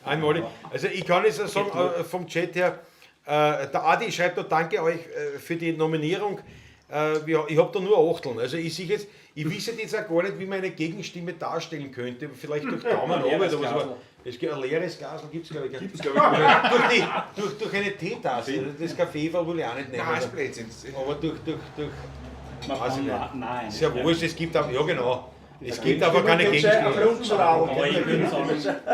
Speaker 1: Einmalig. Also ich kann jetzt sagen, vom Chat her, der Adi schreibt da, danke euch für die Nominierung. Ich habe da nur Achteln. Also ich sehe jetzt, ich weiß jetzt auch gar nicht, wie man eine Gegenstimme darstellen könnte. Vielleicht durch Daumen runter oder was. Es gibt ein leeres Glas, gibt es glaube ich gar nicht. Durch eine Teetasse. Das Kaffee will ich auch nicht nehmen. Aber durch
Speaker 4: Man
Speaker 1: weiß ich nicht.
Speaker 4: Nein.
Speaker 1: Ist ja wurscht, es gibt auch, ja genau. Es gibt aber keine Gegenstimme.
Speaker 4: Aber ich würde sagen,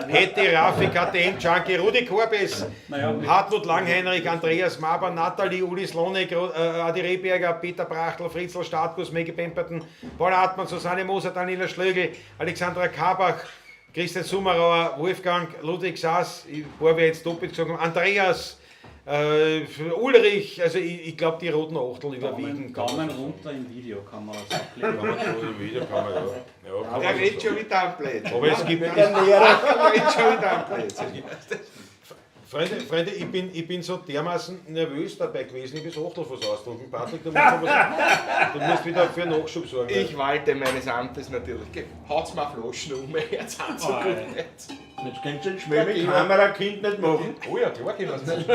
Speaker 1: Hätte Rafi, KTM, Junkie, Rudi Korbes,
Speaker 4: naja,
Speaker 1: Hartmut Langheinrich, Andreas Maber, Nathalie, Uli Slonek, Adi Rehberger, Peter Brachtl, Fritzl Stadtbus, Maggie Pemperton, Paul Hartmann, Susanne Moser, Daniela Schlögl, Alexandra Kabach, Christian Summerauer, Wolfgang, Ludwig Saas, ein paar wir jetzt doppelt gesagt haben, Andreas, Ulrich, also ich glaube die roten Achtel überwiegen.
Speaker 4: Daumen runter im Video kann man das ablehnen.
Speaker 1: Im Video kann man ja.
Speaker 2: Der redet schon wieder am Blöd.
Speaker 1: Aber es gibt.
Speaker 2: Der redet schon wieder am Blöd.
Speaker 1: Freunde, ich bin so dermaßen nervös dabei gewesen, ich bin Achtelfuß ausdrücken. Patrick, du musst wieder für Nachschub sorgen.
Speaker 2: Ich walte meines Amtes natürlich. Haut's mal Flaschen um, jetzt hat so gut nicht.
Speaker 3: Jetzt könnt ihr den Schmäh mit Kamerakind nicht machen.
Speaker 1: Oh ja, klar geht das nicht.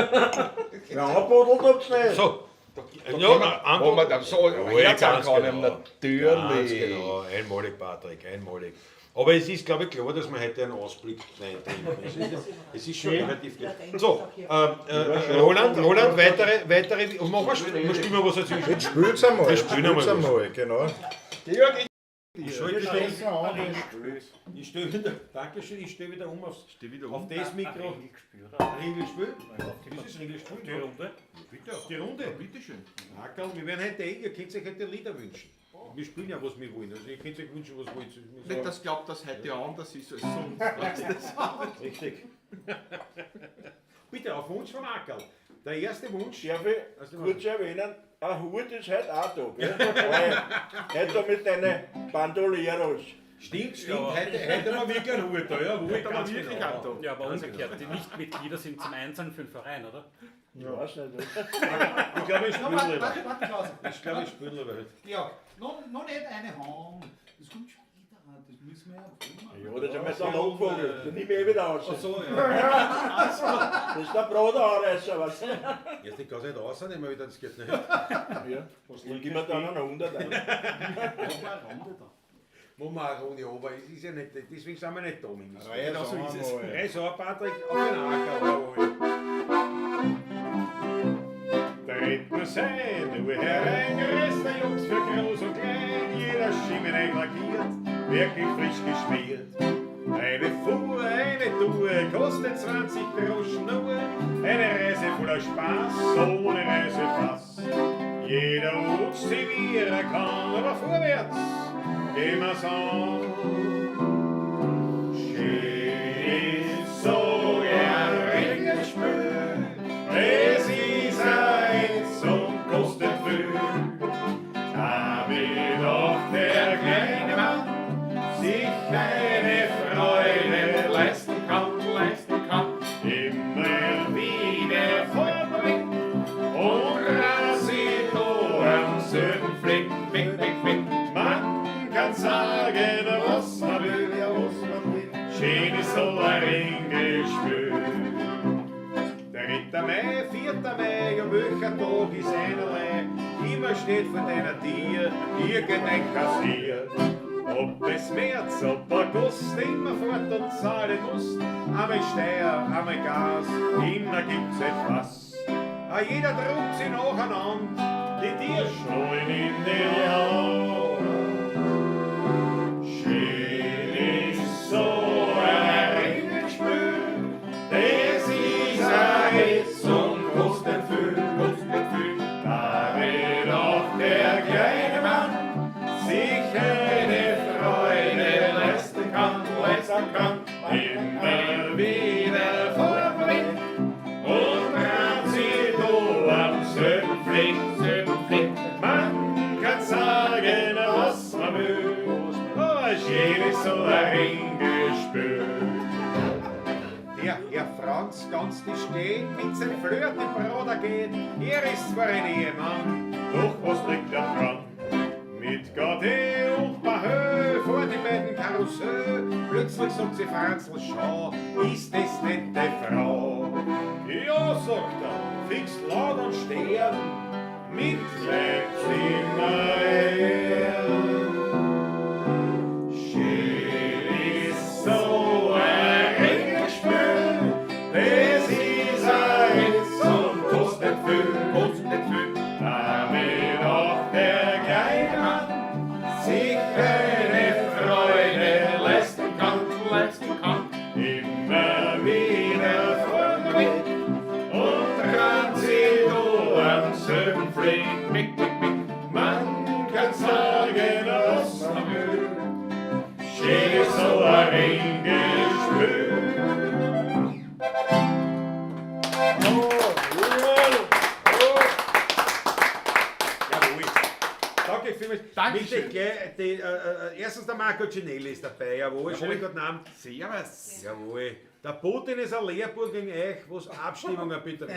Speaker 3: Ja, anbodelt hab's nicht.
Speaker 1: So.
Speaker 2: Wo man dann so Herz
Speaker 1: ganz
Speaker 2: kann,
Speaker 1: genau. Ganz
Speaker 2: natürlich.
Speaker 1: genau, einmalig Patrick, einmalig. Aber es ist, glaube ich, klar, dass wir heute einen Ausblick neintrinken. Es ist schon relativ klar. So, Roland, weitere, machen wir spielen wir was dazwischen.
Speaker 5: Jetzt spielt's einmal.
Speaker 1: Jetzt spielen wir mal was.
Speaker 5: einmal, genau.
Speaker 1: Ich stelle wieder, Dankeschön, ich stelle wieder um auf das Mikro. Ringelspiel? Das ist Ringelspiel. Die Runde? Bitte, auf die Runde. Bitte schön. Ackerl, wir werden heute ihr könnt euch heute Lieder wünschen. Wir spielen ja, was wir wollen. Also ihr könnt euch wünschen, was wollt ihr.
Speaker 2: Nicht, dass glaubt, dass heute anders ist als sonst.
Speaker 1: Richtig. Bitte, auf Wunsch von Ackerl. Der erste Wunsch.
Speaker 3: Darf ich kurz erwähnen, ein Hut ist heute auch da. Gell? Heute da mit deinen Bandoleros.
Speaker 1: Stimmt. Heute haben wir wirklich einen Hut da, ja.
Speaker 2: Heute haben wir wirklich
Speaker 1: genau.
Speaker 2: einen da.
Speaker 4: Ja, aber umgekehrt, die Nichtmitglieder sind zum Einsatz für den Verein, oder?
Speaker 3: Ich weiß nicht.
Speaker 1: Ich glaube, ich spiele lieber. Ich glaube, ich spiele lieber heute.
Speaker 6: Ja, noch nicht eine Hand. Das kommt schon wieder an. Das müssen wir ja machen.
Speaker 3: Ja, das haben wir dann angeflogen. Dann nehme ich wieder raus.
Speaker 1: Ach so, ja.
Speaker 3: Das ist der Brotanreißer, was?
Speaker 1: Jetzt nicht ganz nicht rausnehmen, wieder, das geht nicht.
Speaker 3: Ja, dann gib mir dann einen 100 ein.
Speaker 1: Machen wir eine Runde, aber es ist ja nicht, deswegen sind wir nicht da.
Speaker 3: Genau so ist es.
Speaker 1: Reis Patrick, auf den Acker. Treten sein, du hereingerissene Jungs für groß und klein, jeder Schimmel lackiert, wirklich frisch geschmiert. Eine Fuhr, eine Tour, kostet 20 Groschen nur, eine Reise voller Spaß, ohne Reisepass. Jeder rutscht sie wie er kann, aber vorwärts gehen wir's an. Schön ist so ein Ringelspiel, es ist eins und kostet viel. Da will doch der kleine Mann sich eine Freude leisten kann, immer wieder vorbringt und rasiert am selben Fleck, weg. Man kann sagen, was man Martha May, ja welcher Tag ist einerlei, immer steht vor deiner Tier irgendein Kassier. Ob es März, ob August, immer fort und zahlen musst, einmal Steuer, einmal Gas, immer gibt's etwas. A jeder druckt sie nacheinander, die Tier schnallen in die Hand. Schön ist so ein Regenspiel, das ist ein Hitz und kostet viel. Da wird auch der kleine Mann sich eine Freude leisten kann, immer wieder vorwärts und dran sie do am selben Fleck. Man kann sagen, was man will, aber schön ist so ein Ringespül. Der Herr Franz ganz die steht, mit seinem Flirt im Bruder geht, er ist zwar ein Ehemann, doch was liegt da dran? Mit Gardé und Bahö vor die beiden Karussell, plötzlich sagt sie Franzl, schau, ist das nicht die Frau? Ja, sagt er, fix laut und stehen, mit Zimmer her. Schön ist so ein Regenspiel, das ist ein Hitz und kostet viel. Damit auch der kleine Mann sich eine Freude leisten kann, immer wieder vorwärts und dran sie do am selben Fleck. Man kann sagen, was man will, schön ist so ein Ringespül. Jawohl. Danke vielmals.
Speaker 2: Dankeschön.
Speaker 1: Bitte gleich, erstens der Marco Ginelli ist dabei, jawohl, schönen guten Abend.
Speaker 2: Servus.
Speaker 1: Jawohl. Der Putin ist ein Lehrbuch gegen euch, was Abstimmungen betrifft.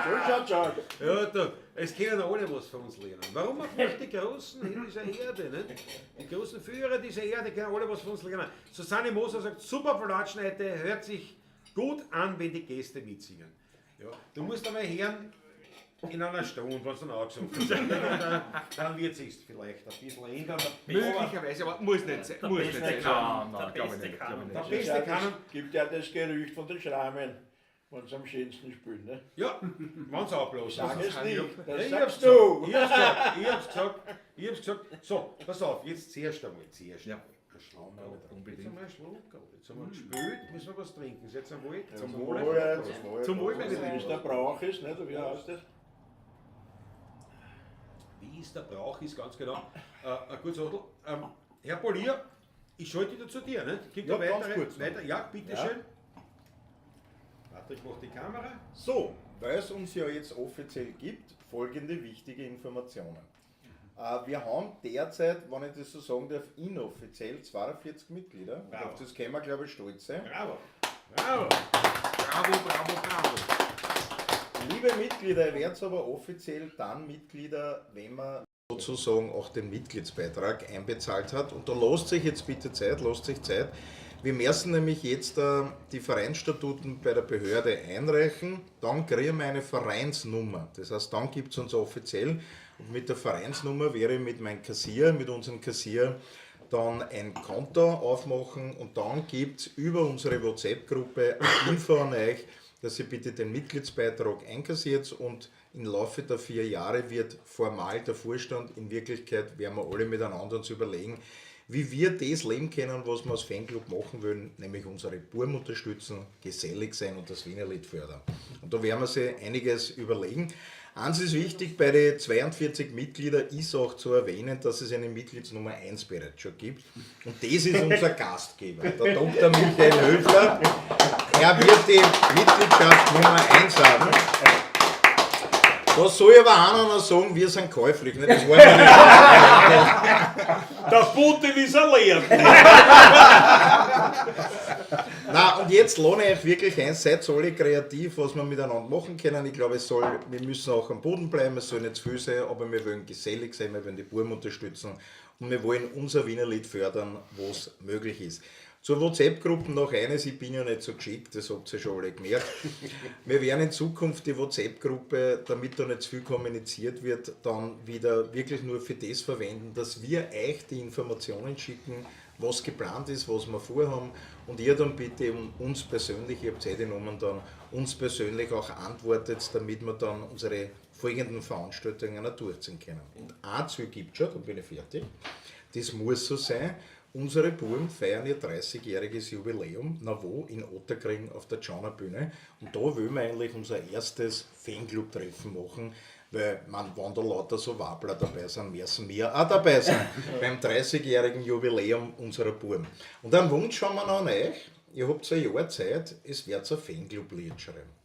Speaker 3: So schaut's aus.
Speaker 1: Ja, da, es können alle was von uns lernen. Warum auch nicht die Großen in dieser Erde, nicht? Die großen Führer dieser Erde können alle was von uns lernen. Susanne Moser sagt, super Platschneite, hört sich gut an, wenn die Gäste mitsingen. Ja, du musst einmal hören, in einer Stunde, wenn es dann angesungen ist. Dann wird es sich vielleicht ein bisschen ändern.
Speaker 2: Möglicherweise, aber muss nicht sein. Muss nicht sein. Nein, glaube ich nicht.
Speaker 1: Der
Speaker 3: Es
Speaker 1: beste kann.
Speaker 3: gibt ja das Gerücht von den Schrammen, wenn sie am schönsten spielen. Ne?
Speaker 1: Ja, wenn es abblasen.
Speaker 3: Sag es nicht,
Speaker 1: Ja,
Speaker 3: das
Speaker 1: ich hab's
Speaker 3: sagst du.
Speaker 1: Ich hab's gesagt. So, pass auf, jetzt zuerst einmal.
Speaker 2: Ja.
Speaker 1: Ein Schlauch.
Speaker 2: Unbedingt.
Speaker 1: Jetzt haben wir einen Schluck, jetzt haben wir gespielt, müssen wir was trinken. Jetzt am Wohl.
Speaker 3: Zum Wohle.
Speaker 2: Zum Wohl, meine
Speaker 3: Wie
Speaker 2: Lieben.
Speaker 3: es der Brauch ist, nicht? Wie heißt das?
Speaker 1: Wie ist der Brauch, ist ganz genau. Ein kurzer Odel. Herr Polier, ich schalte wieder zu dir, ne? Gibt
Speaker 3: Ja,
Speaker 1: da
Speaker 3: ganz
Speaker 1: weitere?
Speaker 3: kurz noch.
Speaker 1: Weiter? Ja, bitteschön. Patrick macht die Kamera.
Speaker 5: So, weil es uns ja jetzt offiziell gibt, folgende wichtige Informationen. Wir haben derzeit, wenn ich das so sagen darf, inoffiziell 42 Mitglieder. Und
Speaker 1: Bravo.
Speaker 5: auf das können wir, glaube ich, stolz sein.
Speaker 1: Bravo. Bravo.
Speaker 2: Bravo.
Speaker 5: Liebe Mitglieder, ihr werdet aber offiziell dann Mitglieder, wenn man sozusagen auch den Mitgliedsbeitrag einbezahlt hat. Und da lasst euch jetzt bitte Zeit, Wir müssen nämlich jetzt die Vereinsstatuten bei der Behörde einreichen, dann kriegen wir eine Vereinsnummer. Das heißt, dann gibt es uns offiziell und mit der Vereinsnummer wäre ich mit meinem Kassier, mit unserem Kassier, dann ein Konto aufmachen und dann gibt es über unsere WhatsApp-Gruppe eine Info an euch, dass ihr bitte den Mitgliedsbeitrag einkassiert und im Laufe der 4 Jahre wird formal der Vorstand, in Wirklichkeit werden wir alle miteinander uns überlegen, wie wir das leben können, was wir als Fanclub machen wollen, nämlich unsere Buben unterstützen, gesellig sein und das Wienerlied fördern. Und da werden wir sich einiges überlegen. Eins ist wichtig, bei den 42 Mitgliedern ist auch zu erwähnen, dass es eine Mitgliedsnummer 1 bereits schon gibt. Und das ist unser Gastgeber, der Dr. Michael Höfler. Er wird die Mitgliedschaft Nummer 1 haben. Da soll aber einer noch sagen, wir sind käuflich. Nicht? Das war nicht.
Speaker 1: Der Putin ist ein Lehr.
Speaker 5: Na und jetzt lohne ich euch wirklich ein, seid alle kreativ, was wir miteinander machen können. Ich glaube, wir müssen auch am Boden bleiben, es soll nicht zu viel sein, aber wir wollen gesellig sein, wir wollen die Buben unterstützen und wir wollen unser Wienerlied fördern, wo es möglich ist. Zur WhatsApp-Gruppe noch eines, ich bin ja nicht so geschickt, das habt ihr schon alle gemerkt. Wir werden in Zukunft die WhatsApp-Gruppe, damit da nicht zu viel kommuniziert wird, dann wieder wirklich nur für das verwenden, dass wir euch die Informationen schicken, was geplant ist, was wir vorhaben und ihr dann bitte uns persönlich, ihr habt Zeit genommen, dann uns persönlich auch antwortet, damit wir dann unsere folgenden Veranstaltungen auch durchziehen können. Und ein Ziel gibt es schon, dann bin ich fertig, das muss so sein. Unsere Buben feiern ihr 30-jähriges Jubiläum, na wo, in Otterkring auf der Tschauner Bühne. Und da wollen wir eigentlich unser erstes Fanclub-Treffen machen, weil wenn da lauter so Wabler dabei sind, müssen wir auch dabei sein beim 30-jährigen Jubiläum unserer Buben. Und einen Wunsch haben wir noch an euch, ihr habt 2 Jahre Zeit, es wird ein Fanclub-Lied schreiben.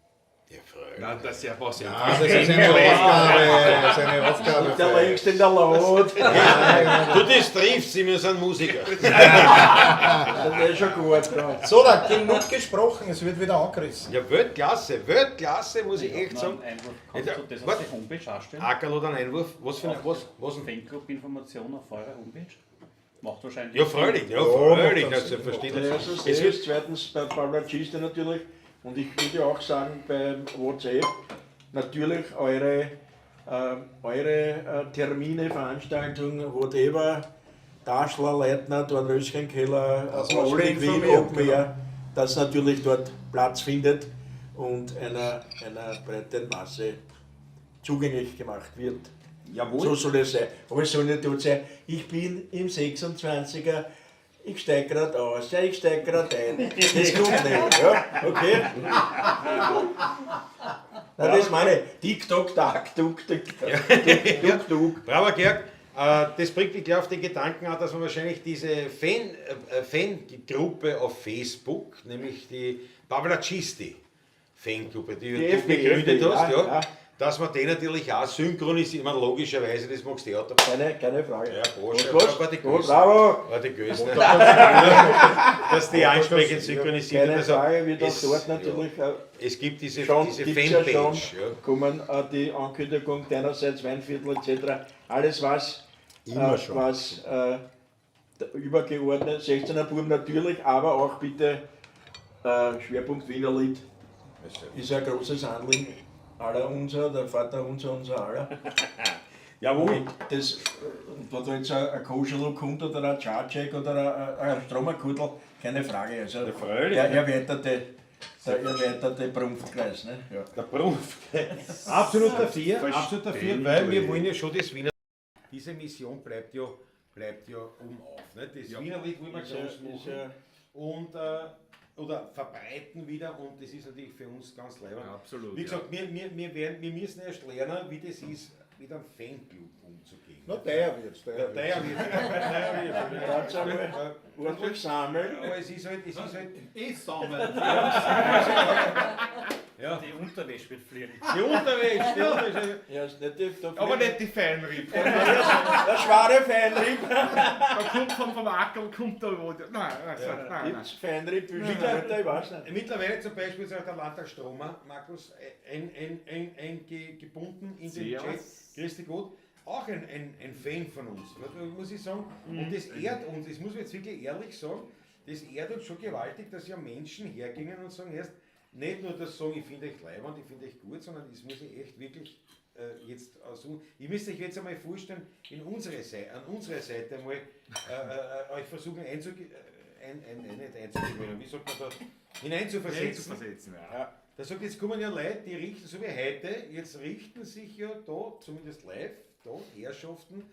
Speaker 5: Ja, freilich.
Speaker 2: Nein, das ist ja was.
Speaker 5: Ja, das ist eine Aufgabe, das ist eine Aufgabe.
Speaker 3: Der längst in der Laut.
Speaker 1: Du, das triffst, wir sind Musiker.
Speaker 3: Das ist schon gut. Ja.
Speaker 5: So, da genug gesprochen, es wird wieder angerissen.
Speaker 1: Ja, Weltklasse, muss ich echt sagen.
Speaker 4: Kannst du das auf die Homepage anstellen?
Speaker 1: Ackerl oder ein Einwurf, was für ein, was ein
Speaker 4: Fanclub-Information auf eurer Homepage? Macht wahrscheinlich.
Speaker 1: Ja, freilich, das versteht
Speaker 3: Erstens
Speaker 1: es.
Speaker 3: das, zweitens bei Paulaciste natürlich und ich würde auch sagen bei WhatsApp natürlich eure Termine, Veranstaltungen, whatever, Daschler, Leitner, Dornröschenkeller, alle in Wien, Open Air, dass natürlich dort Platz findet und einer breiten Masse zugänglich gemacht wird.
Speaker 1: Jawohl.
Speaker 3: So soll es sein. Aber es soll nicht dort sein, ich bin im 26er, ich steige gerade aus, ja, ich steige gerade ein. Das kommt nicht, ja? Okay? Na, das meine ich. Tick-Tock, Tack, Tuck, Tuck, Tuck, Tuck.
Speaker 1: Bravo, Georg. Das bringt mich gleich auf den Gedanken an, dass man wahrscheinlich diese Fangruppe auf Facebook, nämlich die Pavlacisti Fangruppe, die du
Speaker 3: FB,
Speaker 1: gegründet hast,
Speaker 3: ja.
Speaker 1: dass man den natürlich auch synchronisiert, man logischerweise, das magst du ja auch.
Speaker 3: Keine Frage.
Speaker 1: Ja, Bosch,
Speaker 3: Was?
Speaker 1: war die
Speaker 3: Gut,
Speaker 1: Größte.
Speaker 3: bravo!
Speaker 1: War die Größte. Dass die ansprechend synchronisiert
Speaker 3: Keine
Speaker 1: also,
Speaker 3: Frage, wird auch
Speaker 1: es-
Speaker 3: dort natürlich
Speaker 1: Es gibt diese
Speaker 3: gibt's
Speaker 1: Fanpage.
Speaker 3: ja schon,
Speaker 1: Ja.
Speaker 3: kommen die Ankündigung deinerseits, Weinviertel etc. Alles was,
Speaker 5: Immer schon.
Speaker 3: was übergeordnet, 16er Buben natürlich, aber auch bitte Schwerpunkt Wienerlied ist ein großes Anliegen aller unser, der Vater unser aller.
Speaker 1: Jawohl.
Speaker 3: Und das, wenn da jetzt ein Koschelo kommt oder ein Charcek oder ein Stromerkudel, keine Frage. Also der erweiterte Prumpfkreis. Ne? Ja.
Speaker 1: Der Beruf. Absolut dafür, weil wir wollen ja schon das Wiener. Diese Mission bleibt ja auf. Ne? Das Wiener Lied wollen wir groß machen und oder verbreiten wieder und das ist natürlich für uns ganz leibend.
Speaker 2: Ja, absolut.
Speaker 1: Wie gesagt, wir müssen erst lernen, wie das ist, mit einem Fanclub umzugehen.
Speaker 5: Na, der wird's.
Speaker 1: Der wird.
Speaker 3: Kannst einmal ordentlich sammeln.
Speaker 1: Aber es ist halt.
Speaker 6: Ich sammle.
Speaker 1: Ja.
Speaker 4: Die Unterwäsche wird fliegen.
Speaker 1: Die Unterwäsche.
Speaker 3: Ja, ist nicht die,
Speaker 2: Aber nicht die Fanrieb.
Speaker 3: der schwere Feinrieb.
Speaker 2: Der kommt vom Ackerl, kommt da wo. Nein.
Speaker 3: Gibt's Feinrieb, Büschelhalter, ich weiß nicht.
Speaker 1: Mittlerweile zum Beispiel sagt der Landtag Stromer, Markus, gebunden in den Chat, Christi gut, auch ein Fan von uns, muss ich sagen. Und das ehrt uns, das muss man jetzt wirklich ehrlich sagen, das ehrt uns schon gewaltig, dass ja Menschen hergingen und sagen erst, nicht nur das sagen, ich finde euch leibend, ich finde euch gut, sondern das muss ich echt wirklich jetzt so. Ich müsste euch jetzt einmal vorstellen, an unsere Seite mal euch versuchen hineinzuversetzen.
Speaker 2: Ja.
Speaker 1: Da sagt, jetzt kommen ja Leute, die richten, so wie heute, jetzt richten sich ja da, zumindest live, da, Herrschaften,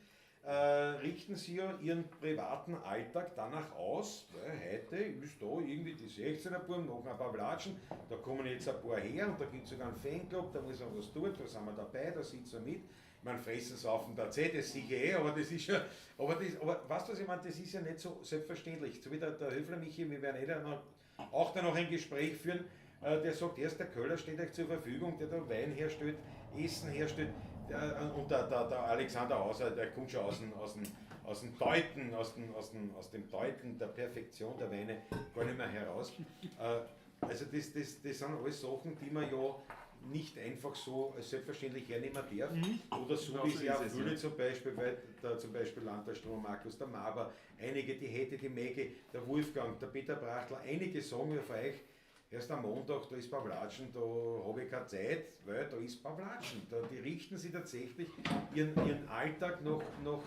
Speaker 1: richten sie ja ihren privaten Alltag danach aus, weil heute ist da irgendwie die 16er-Buben, noch ein paar Latschen, da kommen jetzt ein paar her und da gibt es sogar einen Fanclub, da muss man was tun, da sind wir dabei, da sitzen wir mit. Man fressen, saufen, das sicher aber das ist ja, aber weißt du, was ich meine, das ist ja nicht so selbstverständlich. So wie der Höfler Michi, wir werden auch dann noch ein Gespräch führen, der sagt, erst der Köller steht euch zur Verfügung, der da Wein herstellt, Essen herstellt, und der Alexander Außer, der kommt schon aus dem Deuten, aus dem Deuten der Perfektion der Weine gar nicht mehr heraus. Also das sind alles Sachen, die man ja nicht einfach so als selbstverständlich hernehmen darf. Oder so
Speaker 2: Genau
Speaker 1: wie
Speaker 2: so
Speaker 1: sie auch
Speaker 2: ist es,
Speaker 1: viele
Speaker 2: ja.
Speaker 1: zum Beispiel, weil da zum Beispiel Landtagsstrom Markus der Maber, einige die Hette, die Megge, der Wolfgang, der Peter Brachtler, einige sagen ja für euch, erst am Montag, da ist Pavlatschen, da habe ich keine Zeit, weil da ist Pavlatschen. Die richten sich tatsächlich ihren Alltag nach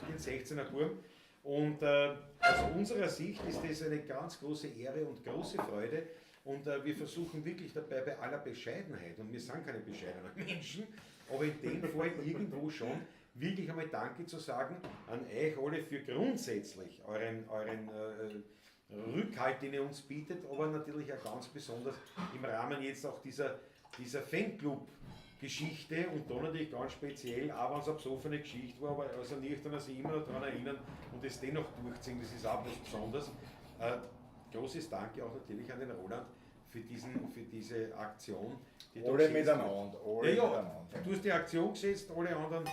Speaker 1: den 16er Buben. Und aus unserer Sicht ist das eine ganz große Ehre und große Freude. Und wir versuchen wirklich dabei bei aller Bescheidenheit, und wir sind keine bescheidenen Menschen, aber in dem Fall irgendwo schon wirklich einmal Danke zu sagen an euch alle für grundsätzlich euren Rückhalt, den ihr uns bietet, aber natürlich auch ganz besonders im Rahmen jetzt auch dieser Fanclub-Geschichte und da natürlich ganz speziell, auch wenn es eine besoffene Geschichte war, aber also nicht, dass sich immer noch daran erinnern und es dennoch durchziehen, das ist auch was Besonderes. Großes Danke auch natürlich an den Roland für diese Aktion. Die du
Speaker 3: Alle
Speaker 1: gesetzt
Speaker 3: miteinander,
Speaker 1: hast.
Speaker 3: alle
Speaker 1: Ja,
Speaker 3: miteinander.
Speaker 1: du hast die Aktion gesetzt, alle anderen.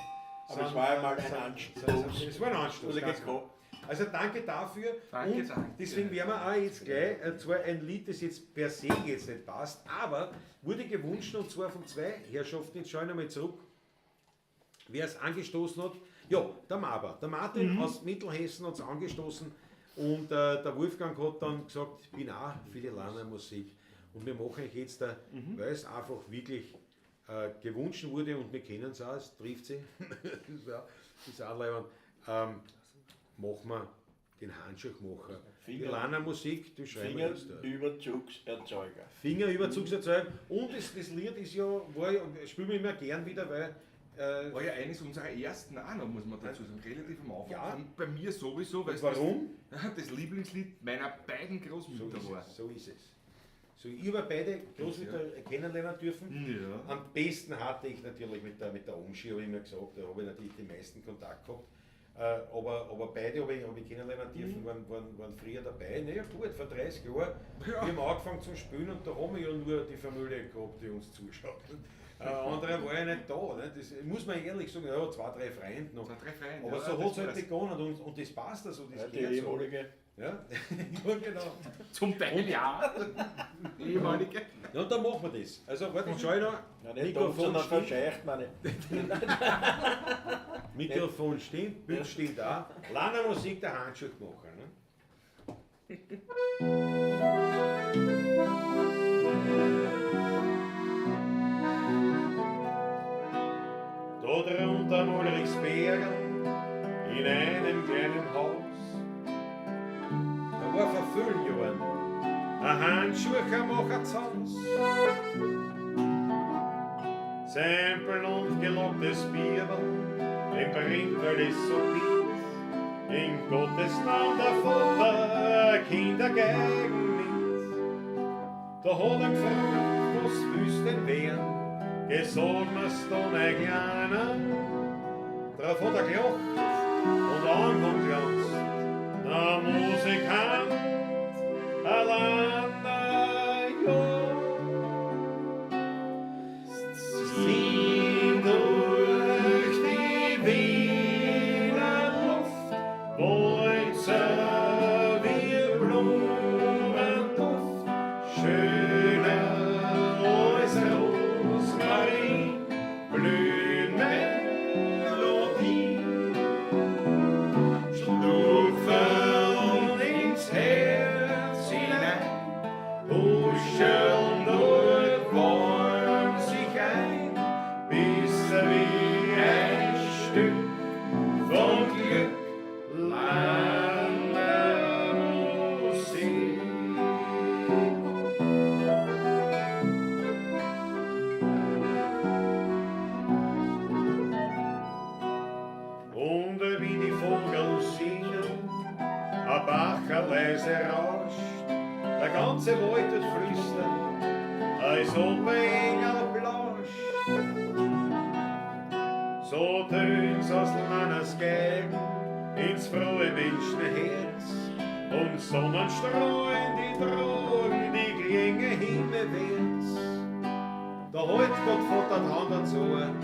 Speaker 3: Aber es war einmal ein Anstoß.
Speaker 1: Es war ein Anstoß. Ganz genau. Also danke dafür.
Speaker 2: Danke,
Speaker 1: und
Speaker 2: danke.
Speaker 1: deswegen werden wir auch jetzt gleich, zwar ein Lied, das jetzt per se jetzt nicht passt, aber wurde gewünscht, und zwar von zwei Herrschaften, jetzt schaue ich nochmal zurück, wer es angestoßen hat. Ja, der Maber. Der Martin aus Mittelhessen hat es angestoßen und der Wolfgang hat dann gesagt, ich bin auch für die Lana Musik. Und wir machen euch jetzt, weil es einfach wirklich gewünscht wurde und wir kennen es auch, es trifft sie, das ist auch leibend, machen wir den Handschuhmacher. Die Lana Musik, du schreibst mir jetzt da.
Speaker 3: Fingerüberzugserzeuger.
Speaker 1: Fingerüberzugserzeuger. Und das Lied ist ja, spielen wir immer gern wieder, weil
Speaker 2: War ja eines unserer ersten auch noch, muss man dazu sagen, relativ am Anfang.
Speaker 1: Ja.
Speaker 2: Und bei mir sowieso, weil es
Speaker 1: warum?
Speaker 2: das Lieblingslied meiner beiden Großmütter war.
Speaker 1: So ist es. So, ich habe beide Großmütter kennenlernen dürfen.
Speaker 2: Ja.
Speaker 1: Am besten hatte ich natürlich mit der Umschi, habe ich immer gesagt, da habe ich natürlich den meisten Kontakt gehabt. Aber beide habe ich kennenlernen dürfen, waren früher dabei. Naja gut, vor 30 Jahren, wir haben angefangen zu spielen und da haben wir ja nur die Familie gehabt, die uns zuschaut. Andere war ja nicht da. Ne? Das muss man ehrlich sagen, ja, 2, 3 Freunde noch.
Speaker 2: 2, 3 Freunde.
Speaker 1: Aber
Speaker 2: ja,
Speaker 1: so
Speaker 2: das
Speaker 1: hat es halt
Speaker 2: war's.
Speaker 1: begonnen und das passt also. Das
Speaker 3: Ja, die
Speaker 1: gehört so.
Speaker 3: ehemalige.
Speaker 1: Ja? Ja, genau.
Speaker 2: Zum Teil ja. Ehemalige.
Speaker 1: Ja, und dann machen wir das. Also, warte, schau ich noch.
Speaker 3: Ja, nicht tot, sondern
Speaker 1: steht,
Speaker 3: verscheucht, meine.
Speaker 1: Mikrofon steht, Bild steht da. Lana Musik, der Handschuhmacher. Ne? Da drunter am Ulrichsberg in einem kleinen Haus. Da war vor vielen Jahren ein Handschuhmacher zu Haus. Sempeln und gelocktes Bierl, im Brinkel ist so dicht. In Gottes Namen der Vater, Kinder gegen mit. Da hat er gefragt, was willst denn werden? Gesagt mir's dann ein Kleiner. Drauf hat er gelacht und angeglanzt. Der Musikant, allein ja. Zieh durch die Wiener Luft, Bolzer wie Blumenduft, schöner als Rosmarin, blühen Melodie, Schnupfen ins Herz hinein, huscheln dort warm sich ein, bis wie ein Stück von Glück, Lana Musik. Und wie die Vogel singen, ein Bacher leise rauscht, der ganze Wald wird flüstern, als ob ein Engel blauscht. So tönt's aus Lanas Geigen ins frohe Menschenherz und Sonnenstrahlen die Drogen, die Klänge himmelwärts. Da hält Gott Vater dran dazu und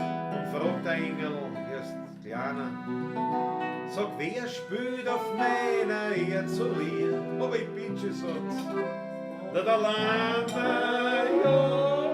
Speaker 1: fragt der Engel erst kleiner. Sag, wer spielt auf meiner Erde so Lied? Aber ich bin schon satt. Der Lana, ja.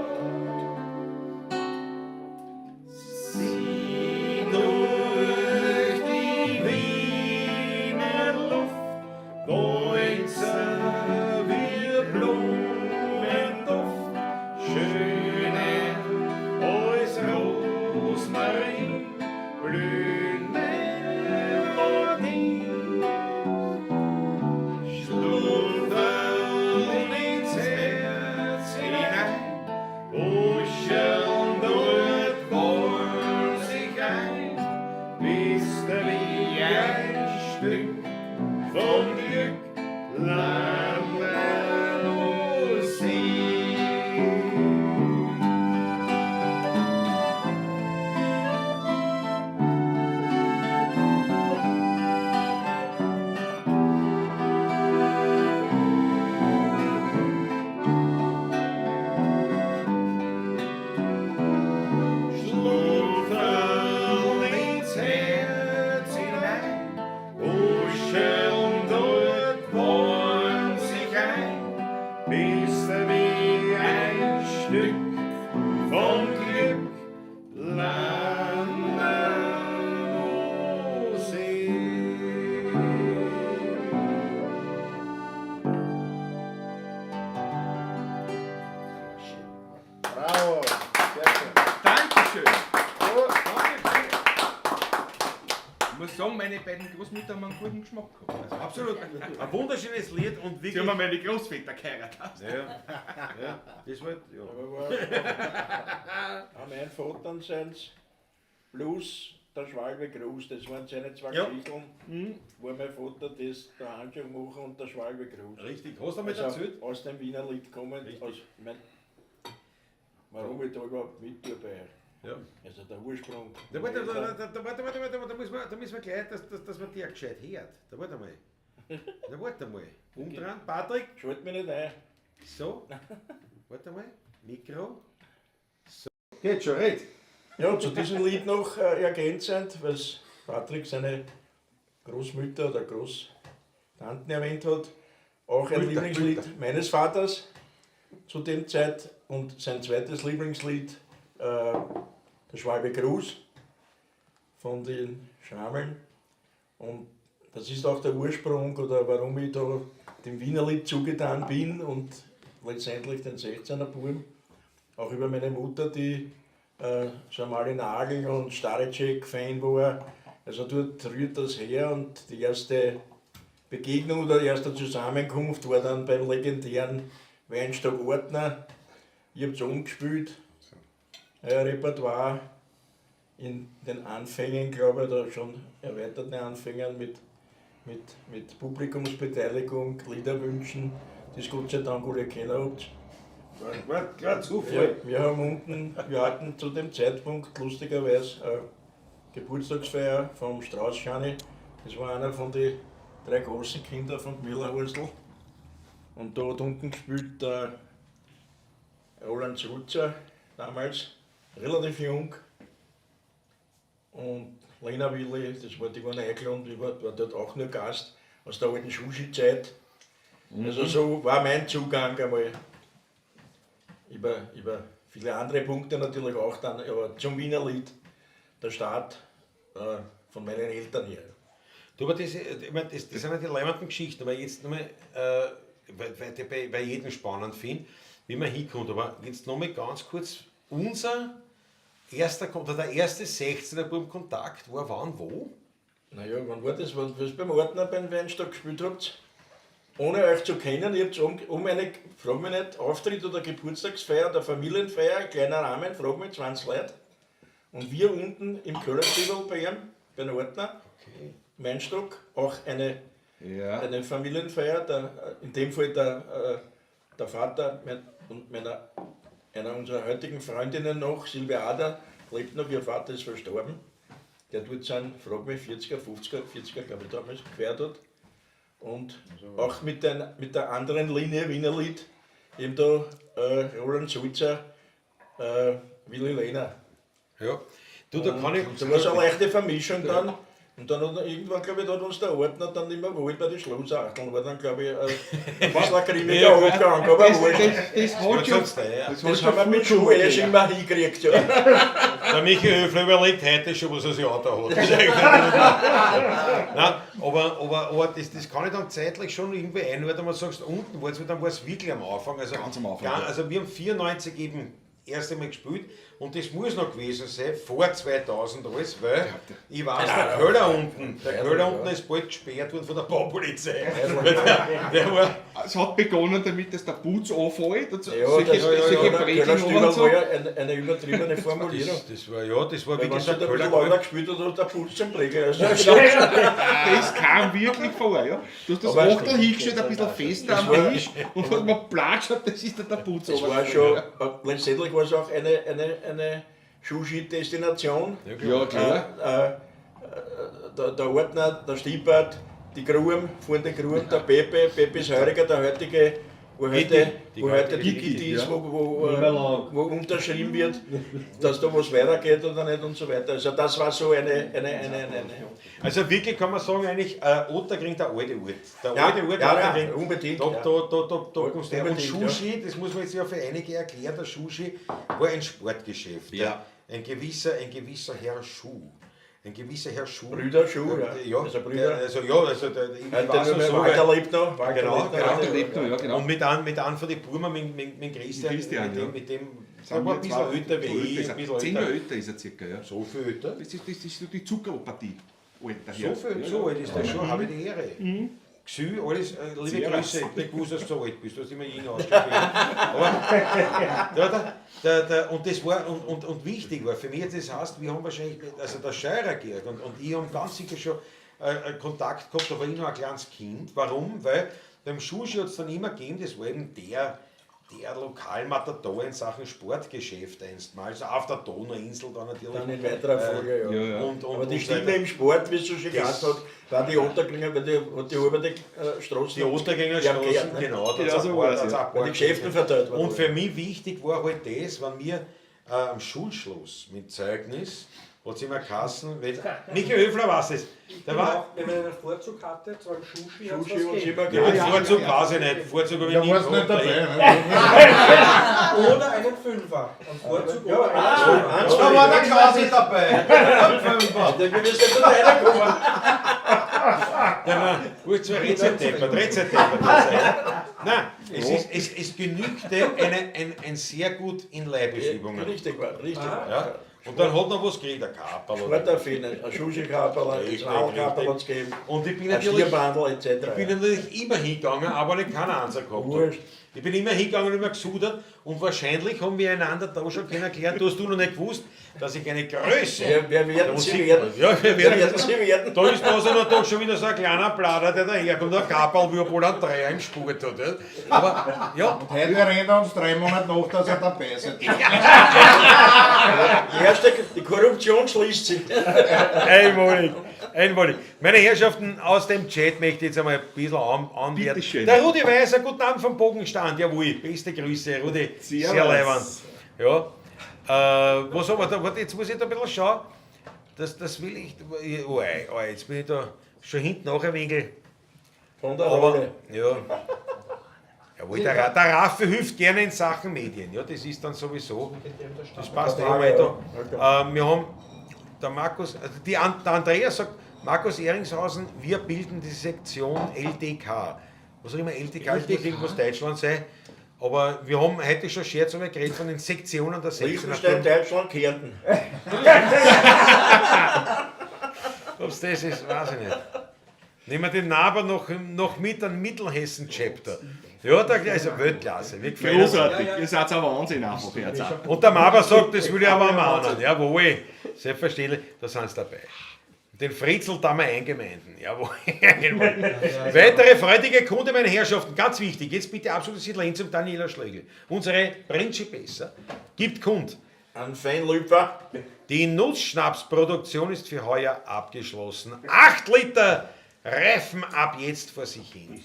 Speaker 1: Stück vom Glück bist du wie ein Stück vom Glück landen muss ich.
Speaker 3: Bravo! Sehr schön.
Speaker 2: Dankeschön.
Speaker 1: Oh, danke.
Speaker 2: Ich muss sagen, meine beiden Großmütter haben einen guten Geschmack gehabt. Also,
Speaker 1: Absolut. Ein wunderschönes Lied und
Speaker 2: sie
Speaker 1: wirklich.
Speaker 2: haben meine Großväter geheiratet.
Speaker 1: Ja, das war, ja.
Speaker 3: Aber war an meinen Vater seins plus der Schwalbe Gruß, das waren seine zwei
Speaker 1: Ja.
Speaker 3: Geschichten, wo mein Vater das der Anschlag machen und der Schwalbe Gruß.
Speaker 1: Richtig. Hast du mal
Speaker 3: Also
Speaker 1: erzählt?
Speaker 3: aus dem Wiener Lied kommen,
Speaker 1: Richtig.
Speaker 3: warum ich da überhaupt mit dabei?
Speaker 1: Ja.
Speaker 3: Also der Ursprung.
Speaker 1: Da müssen wir gleich, dass man die auch gescheit hört. Da warte mal. Da warte mal. Umdrehen, Patrick.
Speaker 3: Schalt mich nicht ein.
Speaker 1: So. Warte mal. Mikro. So. Geht schon, red.
Speaker 3: Ja, zu diesem Lied noch ergänzend, was Patrick seine Großmütter oder Großtanten erwähnt hat, auch ein Lieblingslied meines Vaters zu dem Zeit und sein zweites Lieblingslied, der Schwalbe Gruß von den Schrameln. Und das ist auch der Ursprung oder warum ich da dem Wienerlied zugetan bin und letztendlich den 16er Buben, auch über meine Mutter, die schon mal in Nagel und Stareczek-Fan war. Also dort rührt das her und die erste Begegnung oder erste Zusammenkunft war dann beim legendären Weinstock Ortner. Ich habe es umgespielt, Repertoire in den Anfängen, glaube ich, oder schon erweiterten Anfängen mit Publikumsbeteiligung, Liederwünschen, das Gott sei Dank alle kennen habt.
Speaker 1: Klar, Zufall.
Speaker 3: Wir hatten zu dem Zeitpunkt lustigerweise eine Geburtstagsfeier vom Straußschani. Das war einer von den 3 großen Kindern von Müller-Hurstel. Und da hat unten gespielt der Roland Sulzer, damals relativ jung. Und Lena Willi, die waren eingeladen, ich war dort auch nur Gast aus der alten Schuschi-Zeit. Also so war mein Zugang einmal. Über viele andere Punkte natürlich auch dann, aber zum Wienerlied, der Start von meinen Eltern her.
Speaker 1: Du, aber das sind ja die leibenden Geschichten, aber jetzt nochmal, weil ich bei jedem spannend finde, wie man hinkommt. Aber jetzt nochmal ganz kurz, unser erster oder der erste 16er Buben-Kontakt war wann, wo?
Speaker 3: Naja, wann war das, wenn ihr beim Ordner beim Weinstock gespielt habt? Ohne euch zu kennen, ihr habt um eine, frag mich nicht, Auftritt oder Geburtstagsfeier oder Familienfeier, kleiner Rahmen, frag mich 20 Leute. Und wir unten im Kellerstübel bei ihm, bei den Ordner,
Speaker 1: Okay.
Speaker 3: Weinstock, auch eine Familienfeier, in dem Fall der Vater einer unserer heutigen Freundinnen noch, Silvia Ader, lebt noch, ihr Vater ist verstorben. Der tut sein, frag mich, 40er, 40er, glaube ich, damals quer dort. Und auch mit der anderen Linie, Wienerlied, eben da Roland Sulzer, Willi Lehner.
Speaker 1: Ja. Du, da kann ich.
Speaker 3: Da war so eine leichte Vermischung dann. Und dann hat irgendwann, glaube ich, da hat uns der Ordner dann immer wohl bei den Schlussachteln, war dann, glaube ich, ein bisschen ein grimmiger Abgang, aber wurscht.
Speaker 2: Das hat schon.
Speaker 3: Das haben wir mit Schuhe eh schon mal hingekriegt, ja.
Speaker 1: Der Michi Höfler überlegt heute schon, was er sich hat. Nein, aber das kann ich dann zeitlich schon irgendwie einordnen, wenn man sagst, unten war es, dann war es wirklich am Anfang. Also,
Speaker 2: Ganz am Anfang,
Speaker 1: Ja,
Speaker 2: ja.
Speaker 1: also wir haben 94 eben das erste Mal gespielt Und das muss noch gewesen sein, vor 2000 alles, weil ich weiß, der Keller unten ist bald gesperrt worden von der Baupolizei. Der war,
Speaker 2: Es hat begonnen damit, dass der Putz anfällt und
Speaker 3: der
Speaker 2: Brechen und so.
Speaker 3: war ja eine übertriebene Formulierung.
Speaker 1: das war
Speaker 3: Wenn
Speaker 1: wie
Speaker 3: man sich
Speaker 1: gesagt
Speaker 3: ein bisschen
Speaker 1: Keller.
Speaker 3: Lager gespielt hat, hat der Puls zum Pfleger. Also,
Speaker 2: Das kam wirklich vor. Ja. Du hast das
Speaker 3: Aber
Speaker 2: Achtel hingestellt, ein bisschen fester am Tisch und hat man platschert, das ist dann der Putz.
Speaker 3: das war schon, letztendlich war es auch eine Sushi-Destination.
Speaker 2: Ja, klar.
Speaker 3: Der Ordner, der Stiebert, die Gruben, vorne die Gruben, der Pepe Heuriger, der heutige, wo heute die Gitti ist, wo unterschrieben wird, dass da was weitergeht oder nicht und so weiter. Also das war so eine.
Speaker 1: Also wirklich kann man sagen, eigentlich Otterkring der alte Ort. Der
Speaker 3: Ja,
Speaker 1: alte Ort,
Speaker 3: ja,
Speaker 1: Otterkring,
Speaker 3: unbedingt.
Speaker 1: Da kommst du her. Und
Speaker 3: Unbedingt,
Speaker 1: Sushi, das muss man jetzt ja für einige erklären, der Sushi war ein Sportgeschäft.
Speaker 2: Ja.
Speaker 1: Ein gewisser Herr Schuh. Ein gewisser Herr Schuh.
Speaker 3: Brüder Schuh, ja.
Speaker 1: Also
Speaker 3: Brüder.
Speaker 1: ich weiß noch so,
Speaker 3: Walter lebt noch.
Speaker 1: Genau,
Speaker 2: Der lebt noch, ja, genau.
Speaker 1: und mit einem von den Burmen, mit Christian, mit dem der war ein bisschen älter wie ich, ein bisschen
Speaker 2: 10 Jahre
Speaker 1: älter.
Speaker 2: älter ist er circa, ja.
Speaker 1: So viel älter?
Speaker 2: Das ist so die Zuckerpartie. Alter
Speaker 1: So viel, so alt ist der schon, habe ich die Ehre. Xü, alles, liebe Grüße, ich hab nicht gewusst, dass du so alt bist, du hast immer ihn ausgespielt. Aber und das war, und wichtig war für mich, das heißt, wir haben wahrscheinlich, also der Scheurer Georg und ich haben ganz sicher schon Kontakt gehabt, da war ich noch ein kleines Kind. Warum? Weil beim Sushi hat es dann immer gegeben, das war eben der Lokalmatador in Sachen Sportgeschäft einstmals, auf der Donauinsel dann natürlich.
Speaker 3: Dann in weiterer Folge, ja.
Speaker 2: Ja.
Speaker 3: Aber die Stimme im Sport, wie es so schön gesagt hat, war die Otterklinger, weil die halbe Straße.
Speaker 1: Die Ottergängerstraßen, genau,
Speaker 2: Ja, so war's,
Speaker 3: weil die Geschäfte verteilt waren.
Speaker 1: Und für mich wichtig war halt das, wenn wir am Schulschluss mit Zeugnis, hat es immer geheißen, Michael Höfler weiß es, der war,
Speaker 7: Wenn man einen Vorzug hatte, zu einem Sushi, hat es
Speaker 3: Sushi
Speaker 7: was
Speaker 3: und
Speaker 7: gegeben.
Speaker 3: immer
Speaker 1: ja, Vorzug weiß ich nicht, Vorzug habe ich nie
Speaker 6: warst nicht
Speaker 1: gehabt.
Speaker 6: dabei.
Speaker 7: Oder einen Fünfer. Ein Vorzug
Speaker 3: Ja,
Speaker 7: oder einen
Speaker 3: eins,
Speaker 7: Fünfer.
Speaker 6: Da war der Klausi dabei.
Speaker 3: Da bin ich nicht von reingekommen.
Speaker 1: Der war gut so Rezeptdeppert. Nein, es genügte ein sehr gut Inleihbeschiebungen.
Speaker 3: Richtig war, richtig war.
Speaker 1: Ja? Und dann hat noch was gekriegt, ein Kaperl.
Speaker 3: Sportaffin, ein Sushi-Kaperl, ein
Speaker 1: Richtig,
Speaker 3: Knallkaperl
Speaker 1: richtig.
Speaker 3: hat es gegeben,
Speaker 1: Und ich bin
Speaker 3: ein
Speaker 1: natürlich
Speaker 3: Stierbandel etc.
Speaker 1: Ich bin natürlich immer hingegangen, aber nicht keinen Ansatz gehabt.
Speaker 3: Wurscht.
Speaker 1: Ich bin immer hingegangen und immer gesudert und wahrscheinlich haben wir einander da schon kennengelernt. Du hast du noch nicht gewusst, dass ich eine Größe.
Speaker 3: Wer werden
Speaker 1: Und
Speaker 3: sie werden?
Speaker 1: Ja, wir werden.
Speaker 3: Sie werden.
Speaker 1: Da ist also noch doch schon wieder so ein kleiner Blader, der daherkommt, ein Kapperl, wie obwohl er 3 eingespurt hat. Ja. Aber ja,
Speaker 6: Heute rennt er uns 3 Monate nach, dass er dabei ist.
Speaker 3: Die Korruption schließt sich.
Speaker 1: einmalig. Meine Herrschaften, aus dem Chat möchte ich jetzt einmal ein bisschen anwerten.
Speaker 2: Bitteschön.
Speaker 1: Der Rudi Weiser, guten Abend vom Bogenstand, jawohl, beste Grüße, Rudi, sehr leibend. Ja, was haben wir da, warte, jetzt muss ich da ein bisschen schauen, das will ich, jetzt bin ich da schon hinten nach ein wenig,
Speaker 3: Von der
Speaker 1: aber,
Speaker 3: Rolle.
Speaker 1: ja. Jawohl, der Raffi hilft gerne in Sachen Medien, ja, das ist dann sowieso, das passt ja immer da. Wir haben, der Markus, also der Andreas sagt, Markus Ehringshausen, wir bilden die Sektion LDK. Was auch immer LDK ist, muss irgendwas Deutschland sein. Aber wir haben heute schon Scherz geredet von den Sektionen der 16.
Speaker 3: Liechtenstein, Deutschland, Kärnten.
Speaker 1: Ob es das ist, weiß ich nicht. Nehmen wir den Naber noch mit an Mittelhessen-Chapter. Ja, da ist er Weltklasse. Wir gefällt uns.
Speaker 2: Großartig, ihr seid ein Wahnsinn einfach jetzt.
Speaker 1: Und der Maber sagt, das will ich aber mal anderen. Jawohl, selbstverständlich, da sind sie dabei. Den Fritzl da mal eingemeinden. Jawohl. Weitere freudige Kunde, meine Herrschaften, ganz wichtig. Jetzt bitte absolut Siedler zum Daniela Schlegel. Unsere Principessa gibt Kund.
Speaker 3: Ein Feinlüpfer.
Speaker 1: Die Nussschnapsproduktion ist für heuer abgeschlossen. 8 Liter reifen ab jetzt vor sich hin.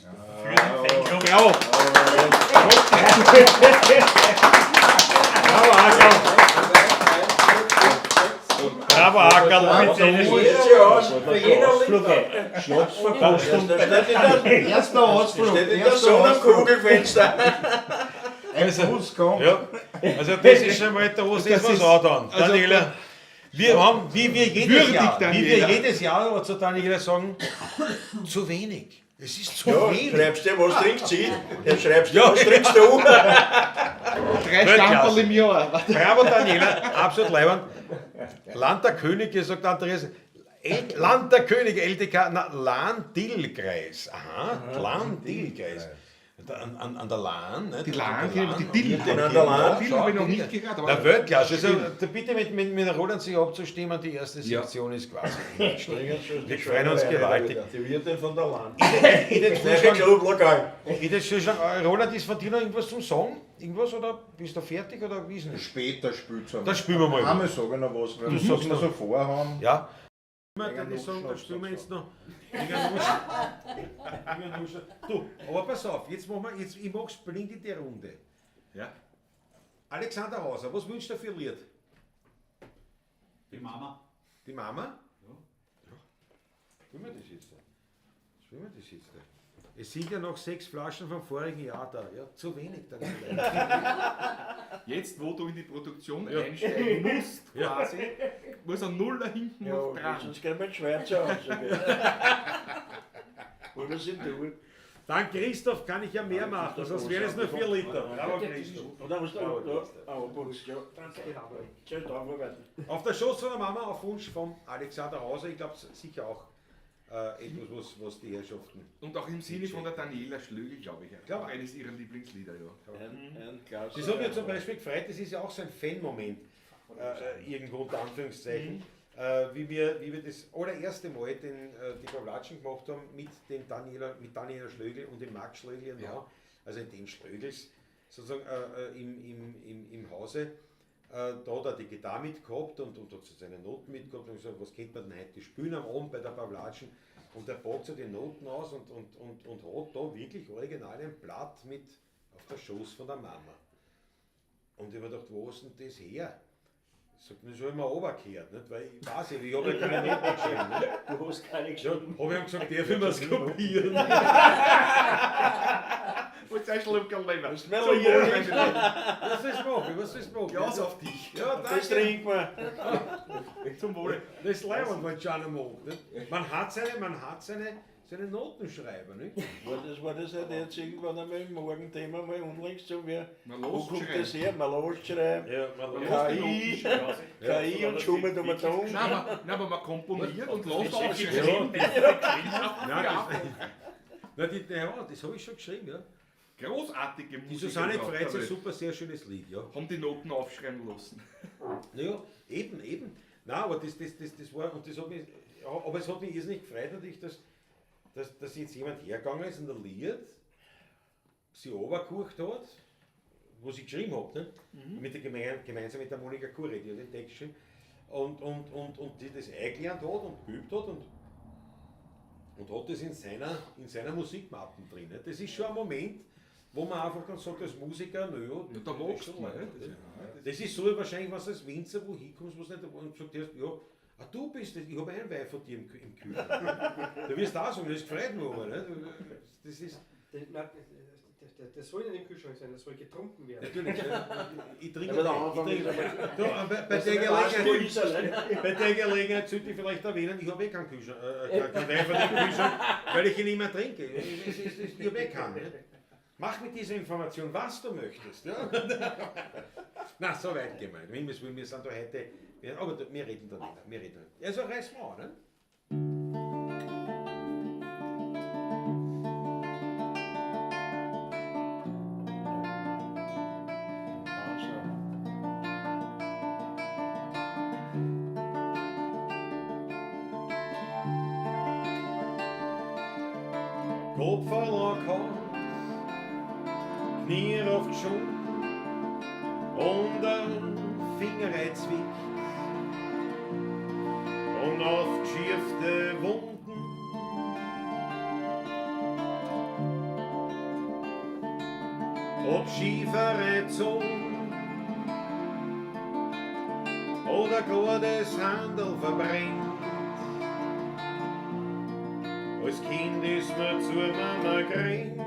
Speaker 2: Bravo!
Speaker 1: Bravo, Ackerl.
Speaker 7: Für jeder
Speaker 6: Erster Ausflug.
Speaker 3: Steht in der Sonnenkugelfenster.
Speaker 6: Ein Fuß kommt.
Speaker 1: Ja, also das ist schon mal da, was ist was auch dann.
Speaker 2: Also,
Speaker 1: Daniela, wir haben, wie wir
Speaker 2: würdig,
Speaker 1: jedes
Speaker 2: Daniela.
Speaker 1: Jahr zu Daniela sagen, zu wenig. Es ist zu
Speaker 3: Ja,
Speaker 1: wenig.
Speaker 3: schreibst du, was trinkst du? Ja, schreibst du, was trinkst du?
Speaker 2: 3 Stamperl im Jahr.
Speaker 1: Bravo, Daniela, absolut leibend. Land der Könige, sagt Andreas. Land der Könige, LDK, na, Lahn-Dill-Kreis. Aha, Lahn-Dill-Kreis. An der Lahn, ne?
Speaker 2: Die Lahn, die
Speaker 1: Lahn.
Speaker 2: Dill.
Speaker 3: Den an der Lahn.
Speaker 2: Dill habe ich noch nicht gehört.
Speaker 1: Na, Weltklasse. Also, da bitte mit Roland sich abzustimmen, die erste Sektion ist quasi. Wir freuen uns gewaltig.
Speaker 3: Die Wirtin von der Land.
Speaker 1: Ich
Speaker 3: Der
Speaker 1: schon,
Speaker 3: Clublokal.
Speaker 1: Roland, ist von dir noch irgendwas zum Sagen? Irgendwas oder bist du fertig oder wie ist denn?
Speaker 5: Später spielt es
Speaker 1: Dann spielen wir mal.
Speaker 5: Einmal sagen noch was, weil
Speaker 1: Du
Speaker 5: wir
Speaker 1: sagst
Speaker 5: müssen wir
Speaker 1: noch.
Speaker 5: so vorhaben.
Speaker 1: Ja. Ich sagen, da spielen wir jetzt noch. Du, aber pass auf, jetzt machen wir, ich mach's blind in die Runde.
Speaker 2: Ja.
Speaker 1: Alexander Hauser, was wünschst du für ein Lied?
Speaker 6: Die Mama.
Speaker 1: Die Mama? Ja. Spielen wir das jetzt? Spielen wir das jetzt? Es sind ja noch 6 Flaschen vom vorigen Jahr da. Ja, zu wenig dann.
Speaker 2: Jetzt, wo du in die Produktion einsteigen musst, quasi, muss ein Nuller hinten noch
Speaker 3: Ja,
Speaker 2: dran.
Speaker 3: sonst gehen wir in die Schweiz aus. Wollen wir sie tun?
Speaker 1: Dank Christoph kann ich ja mehr machen, sonst wären es nur 4 Liter. Bravo, Christoph.
Speaker 3: Oder was da? Ja, danke. Schön arbeiten.
Speaker 1: Auf der Schoß von der Mama auf Wunsch von Alexander Hauser, ich glaube sicher auch etwas, was die Herrschaften.
Speaker 2: Und auch im Sinne von der Daniela Schlögl, glaube ich.
Speaker 1: Klar.
Speaker 2: Eines ihrer Lieblingslieder, ja.
Speaker 3: Ein Glas.
Speaker 1: Das hat mir zum Beispiel gefreut, das ist ja auch so ein Fan-Moment, irgendwo unter Anführungszeichen, wie wir das allererste Mal die Pawlatschen gemacht haben mit Daniela Schlögl und dem Max Schlögl, also den Schlögls, sozusagen im Hause. Da hat er die Gitarre mitgehabt und hat seine Noten mitgehabt und gesagt, was könnte man denn heute spielen am Abend bei der Pawlatschen, und er packt so die Noten aus und hat da wirklich original ein Blatt mit auf der Schoß von der Mama. Und ich habe mir gedacht, wo ist denn das her? Sagt mir, schon immer runtergehört, nicht? Weil ich weiß ja, ich habe ja keine Noten geschrieben. Nicht?
Speaker 3: Du hast keine
Speaker 1: Ja,
Speaker 3: geschrieben.
Speaker 1: habe ich ihm gesagt, darf ich mir das kopieren?
Speaker 2: Und ein Schluckerl lieber.
Speaker 3: Das Mellow Year.
Speaker 1: Was soll ich machen? Was soll ich machen?
Speaker 2: Glas auf dich.
Speaker 1: Ja,
Speaker 3: Das
Speaker 1: danke.
Speaker 3: trinken wir.
Speaker 2: Zum Wohle.
Speaker 1: Das ist leibend, was Gianna macht. Nicht? Man hat seine Notenschreiber. Nicht?
Speaker 3: War das halt jetzt irgendwann einmal im Morgenthema mal unlängst so wie,
Speaker 2: Man
Speaker 3: wo kommt
Speaker 2: losschreiben.
Speaker 3: das her? Mal losschreiben.
Speaker 1: Ja,
Speaker 3: KI und Schummet um den Ton.
Speaker 2: Nein, aber man komponiert und lässt
Speaker 1: Ja.
Speaker 2: aufschreiben.
Speaker 1: Das habe ich schon geschrieben. Ja.
Speaker 2: Großartige
Speaker 1: Die
Speaker 2: Musik.
Speaker 1: Susanne freut sich, super, sehr schönes Lied. Ja.
Speaker 2: Haben die Noten aufschreiben lassen.
Speaker 1: Ja, eben. Nein, aber das war, und das hat mich, ja, aber es hat mich irrsinnig gefreut natürlich, dass jetzt jemand hergegangen ist und ein Lied, sie runtergekocht hat, was ich geschrieben habe, ne? Gemeinsam mit der Monika Kure, die hat den Text geschrieben, und die das eingelernt hat und geübt hat und hat das in seiner Musikmappen drin. Ne? Das ist schon ein Moment, wo man einfach dann sagt, als Musiker, naja,
Speaker 2: Ja, da wächst man.
Speaker 1: das ist so wahrscheinlich, was als Winzer wo hinkommst, was nicht, und gesagt hast, ja, du bist das, ich habe einen Wein von dir im Kühlschrank. Da wirst du auch sagen, das freut mich aber, ne? Das ist,
Speaker 8: Das soll nicht im Kühlschrank sein, das soll getrunken werden.
Speaker 1: natürlich, ich trinke
Speaker 3: Aber der
Speaker 1: nicht.
Speaker 3: Anfang ist einmal.
Speaker 1: Du, bei der Gelegenheit sollte ich vielleicht erwähnen, ich habe eh keinen Kühlschrank, keinen Wein von dem Kühlschrank, weil ich ihn nicht mehr trinke. Ich habe eh keinen. Ne? Mach mit dieser Information, was du möchtest. Ja? Na, so weit gehen wir. Wir sind da heute, aber wir reden da nicht. Also reiß mal an, ne? Kopf verlag Hand, Knie auf die Schulter und ein Finger zwickt und auf geschiefte Wunden ob schiefere Zungen oder gar das Handel verbrennt. Als Kind ist mir zur Mama gerannt,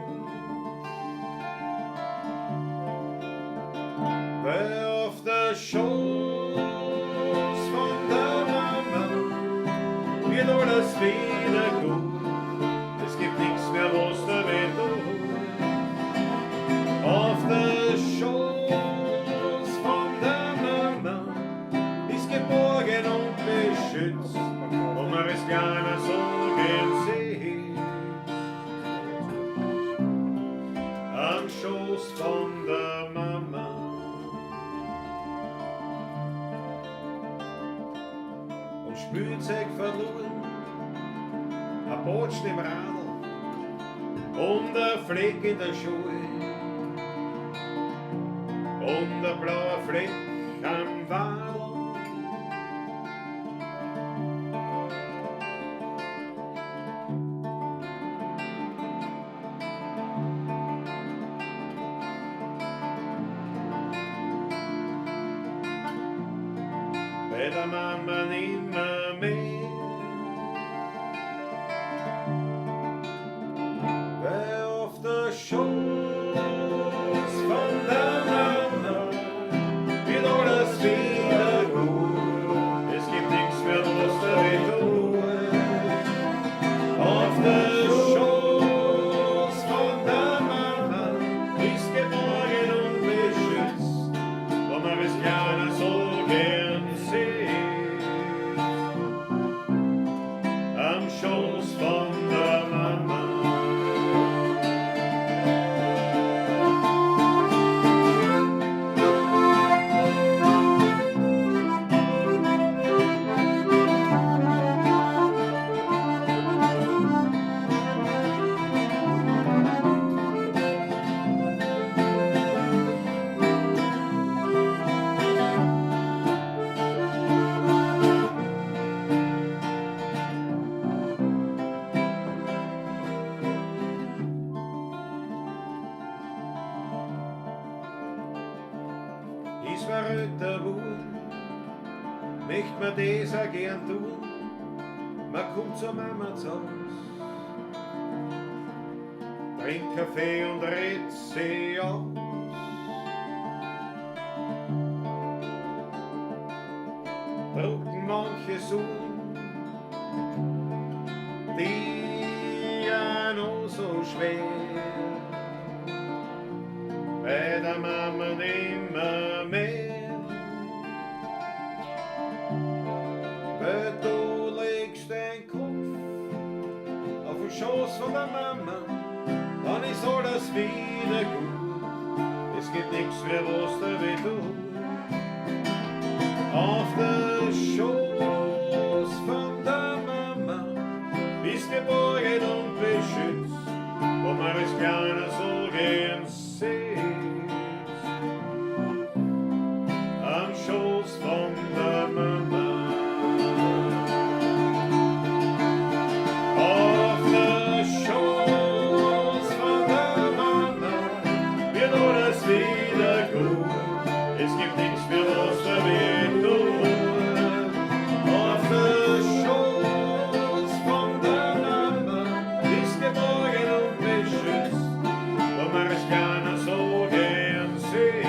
Speaker 1: weil auf der Schoß von der Mama wird alles wieder gut. Es gibt nichts mehr man es gerne so gern sieht. Am Schoß von der Mama. Und Spielzeug verloren, ein Botsch im Radl und ein Fleck in der Schuhe und ein blauer Fleck am Wal. Bei der Mama nimmer mehr, weil auf der Schoß von der Mama wird alles wieder gut. Es gibt nichts mehr, was der Welt tut. Auf der Schoß von der Mama ist geborgen und beschützt, wo man es gerne so gern sieht. Am Schoß von der Mama. Ist verrückter Wurm, möcht man das auch gern tun, man kommt zur Mama zu Haus, trinkt Kaffee und redet sie aus. Drucken manches die ja noch so schwer, bei der Mama nimmer mehr. Weil du legst dein Kopf auf den Schoß von der Mama, dann ist alles wieder gut. Es gibt nichts mehr, was der weh tut. Auf der Schoß von der Mama bist geborgen und beschützt, wo man es gerne so gern sieht. Am Schoß von der Mama. Auf der Schoß von der Mama wird alles wieder gut. Es gibt nichts mehr, was der Weg tut. Auf der Schoß von der Mama ist geborgen und beschützt, wo man es gerne so gern sieht.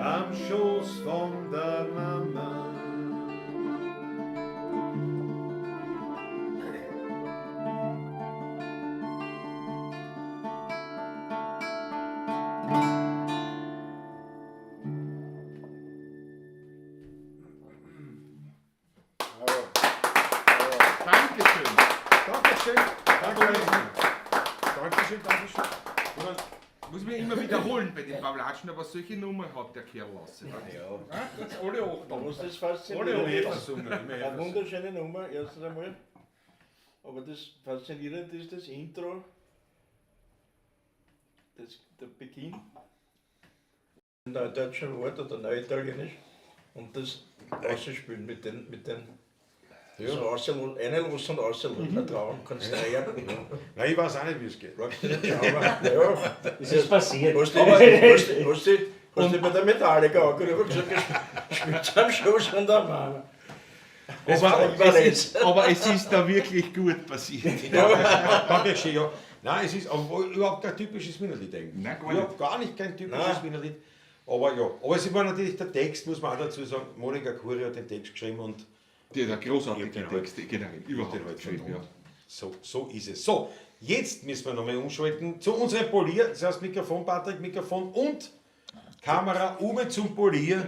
Speaker 1: Am Schoß von der Mama.
Speaker 2: Dankeschön.
Speaker 1: Dankeschön. Dankeschön. Dankeschön, Dankeschön.
Speaker 2: Muss man immer wiederholen bei den Pavlatschen, aber solche Nummern hat der Kerl lassen.
Speaker 3: Ja.
Speaker 2: Alle acht.
Speaker 3: Da muss das
Speaker 1: Alle
Speaker 3: faszinierend
Speaker 1: versungen.
Speaker 3: Eine wunderschöne Nummer, erst einmal. Aber das Faszinierende ist das Intro, der Beginn. Neudeutschen Wort oder Neuitalienisch. Und das Ausspielen mit den so reinlassen und rauslassen. Da drauf kannst du reden.
Speaker 1: Nein, ich weiß auch nicht, wie es geht.
Speaker 3: Ja,
Speaker 4: Es ist passiert.
Speaker 3: hast du bei der Metallica angerufen und gesagt, spielt am Schluss von der Mama.
Speaker 2: Aber es ist da wirklich gut passiert.
Speaker 1: Dankeschön, ja. Nein, es ist aber überhaupt kein typisches Wienerlied eigentlich.
Speaker 2: Nein, gar
Speaker 1: Überhaupt gar nicht kein typisches Wienerlied. Aber ja, aber es war natürlich der Text, muss man auch dazu sagen. Monika Kuri hat den Text geschrieben und
Speaker 2: Der großartige
Speaker 1: Ja, genau.
Speaker 2: Text, generell, überhaupt
Speaker 1: den halt
Speaker 2: geschrieben, ja.
Speaker 1: so ist es. So, jetzt müssen wir nochmal umschalten zu unserem Polier. Zuerst Mikrofon, Patrick, Mikrofon und Kamera zum Polier.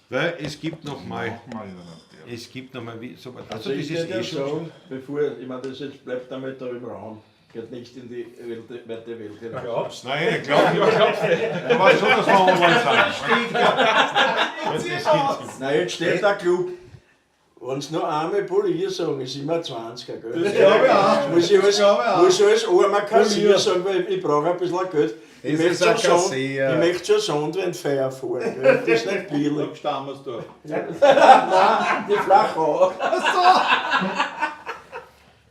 Speaker 1: Weil es gibt noch mal,
Speaker 2: Mal,
Speaker 1: so,
Speaker 3: Also
Speaker 1: das
Speaker 3: ich
Speaker 1: ist
Speaker 3: würde ja
Speaker 1: schon.
Speaker 3: sagen, bevor, ich meine, das jetzt bleibt einmal da im Raum, geht nicht in die weite Welt hinaus.
Speaker 1: Glaubst du? Nein, ich glaube nicht. Du weißt schon, dass wir online sind.
Speaker 3: Nein, jetzt steht der Club. Wenn sie noch einmal Polier sagen, ist immer 20er, gell?
Speaker 6: Das glaube ich auch.
Speaker 3: Muss ich als armer Kassier
Speaker 6: Polier.
Speaker 3: sagen, weil ich brauche ein bisschen Geld. Ich
Speaker 5: Das
Speaker 3: möchte
Speaker 5: ist ein
Speaker 3: schon
Speaker 5: Kassier.
Speaker 3: ich möchte schon Sonnenwindfeier fahren, gell? Das ist nicht billig.
Speaker 6: Stammersdorf.
Speaker 3: Nein, die Flachau.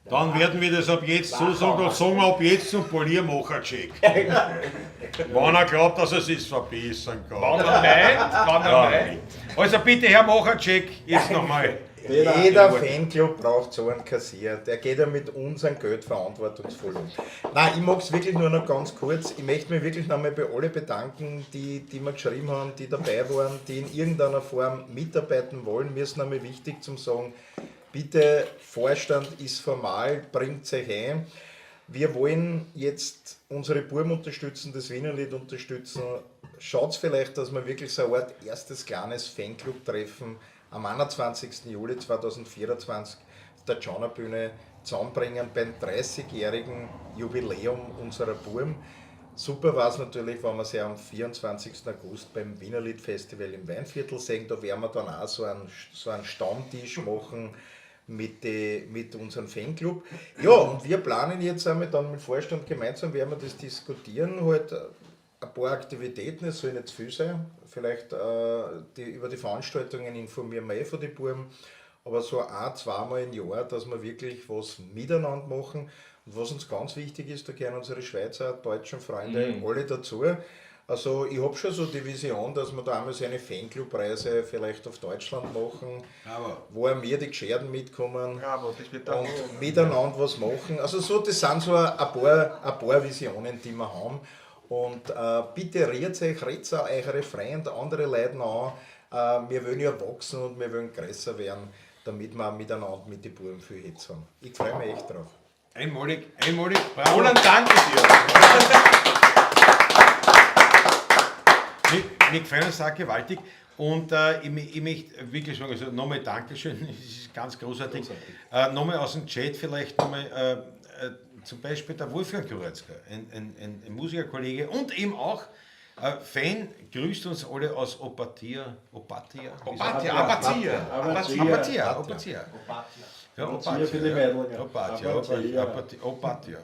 Speaker 1: Dann werden wir das ab jetzt so sagen, dann sagen wir ab jetzt zum Poliermacher-Check. Wenn er glaubt, dass er es sich verbessern kann.
Speaker 2: Wann er meint.
Speaker 1: Also bitte, Herr Macher-Check, jetzt nochmal.
Speaker 5: Jeder Fanclub braucht so einen Kassier. Der geht ja mit unserem Geld verantwortungsvoll um. Nein, ich mag es wirklich nur noch ganz kurz. Ich möchte mich wirklich nochmal bei allen bedanken, die mir geschrieben haben, die dabei waren, die in irgendeiner Form mitarbeiten wollen. Mir ist nochmal wichtig zu sagen, bitte, Vorstand ist formal, bringt euch ein. Wir wollen jetzt unsere Buben unterstützen, das Wienerlied unterstützen. Schaut vielleicht, dass wir wirklich so eine Art erstes kleines Fanclub-Treffen am 21. Juli 2024 auf der Johnner-Bühne zusammenbringen beim 30-jährigen Jubiläum unserer Buben. Super war es natürlich, wenn wir sie am 24. August beim Wienerlied-Festival im Weinviertel sehen. Da werden wir dann auch so einen Stammtisch machen mit unserem Fanclub. Ja, und wir planen jetzt einmal dann mit dem Vorstand gemeinsam, werden wir das diskutieren, halt ein paar Aktivitäten, es soll nicht zu viel sein. Vielleicht über die Veranstaltungen informieren wir von den Buben, aber so ein-, zweimal im Jahr, dass wir wirklich was miteinander machen. Und was uns ganz wichtig ist, da gehören unsere Schweizer, deutschen Freunde alle dazu. Also ich habe schon so die Vision, dass wir da einmal so eine Fanclub-Reise vielleicht auf Deutschland machen, wo auch wir die Gescherden mitkommen und miteinander was machen. Also so, das sind so ein paar Visionen, die wir haben. Und bitte redet auch eure Freunde, andere Leute an. Wir wollen ja wachsen und wir wollen größer werden, damit wir auch miteinander mit den Buben viel Hitze haben. Ich freue mich echt drauf.
Speaker 1: Einmalig, bravo.
Speaker 2: Roland, danke dir.
Speaker 1: Mir gefällt das auch gewaltig. Und ich möchte wirklich sagen, also nochmal Dankeschön, das ist ganz großartig. Nochmal aus dem Chat vielleicht nochmal zum Beispiel der Wolfgang Kuretzka, ein Musikerkollege und eben auch Fan, grüßt uns alle aus Opatia. Ja,
Speaker 3: Opatia für die Mädel.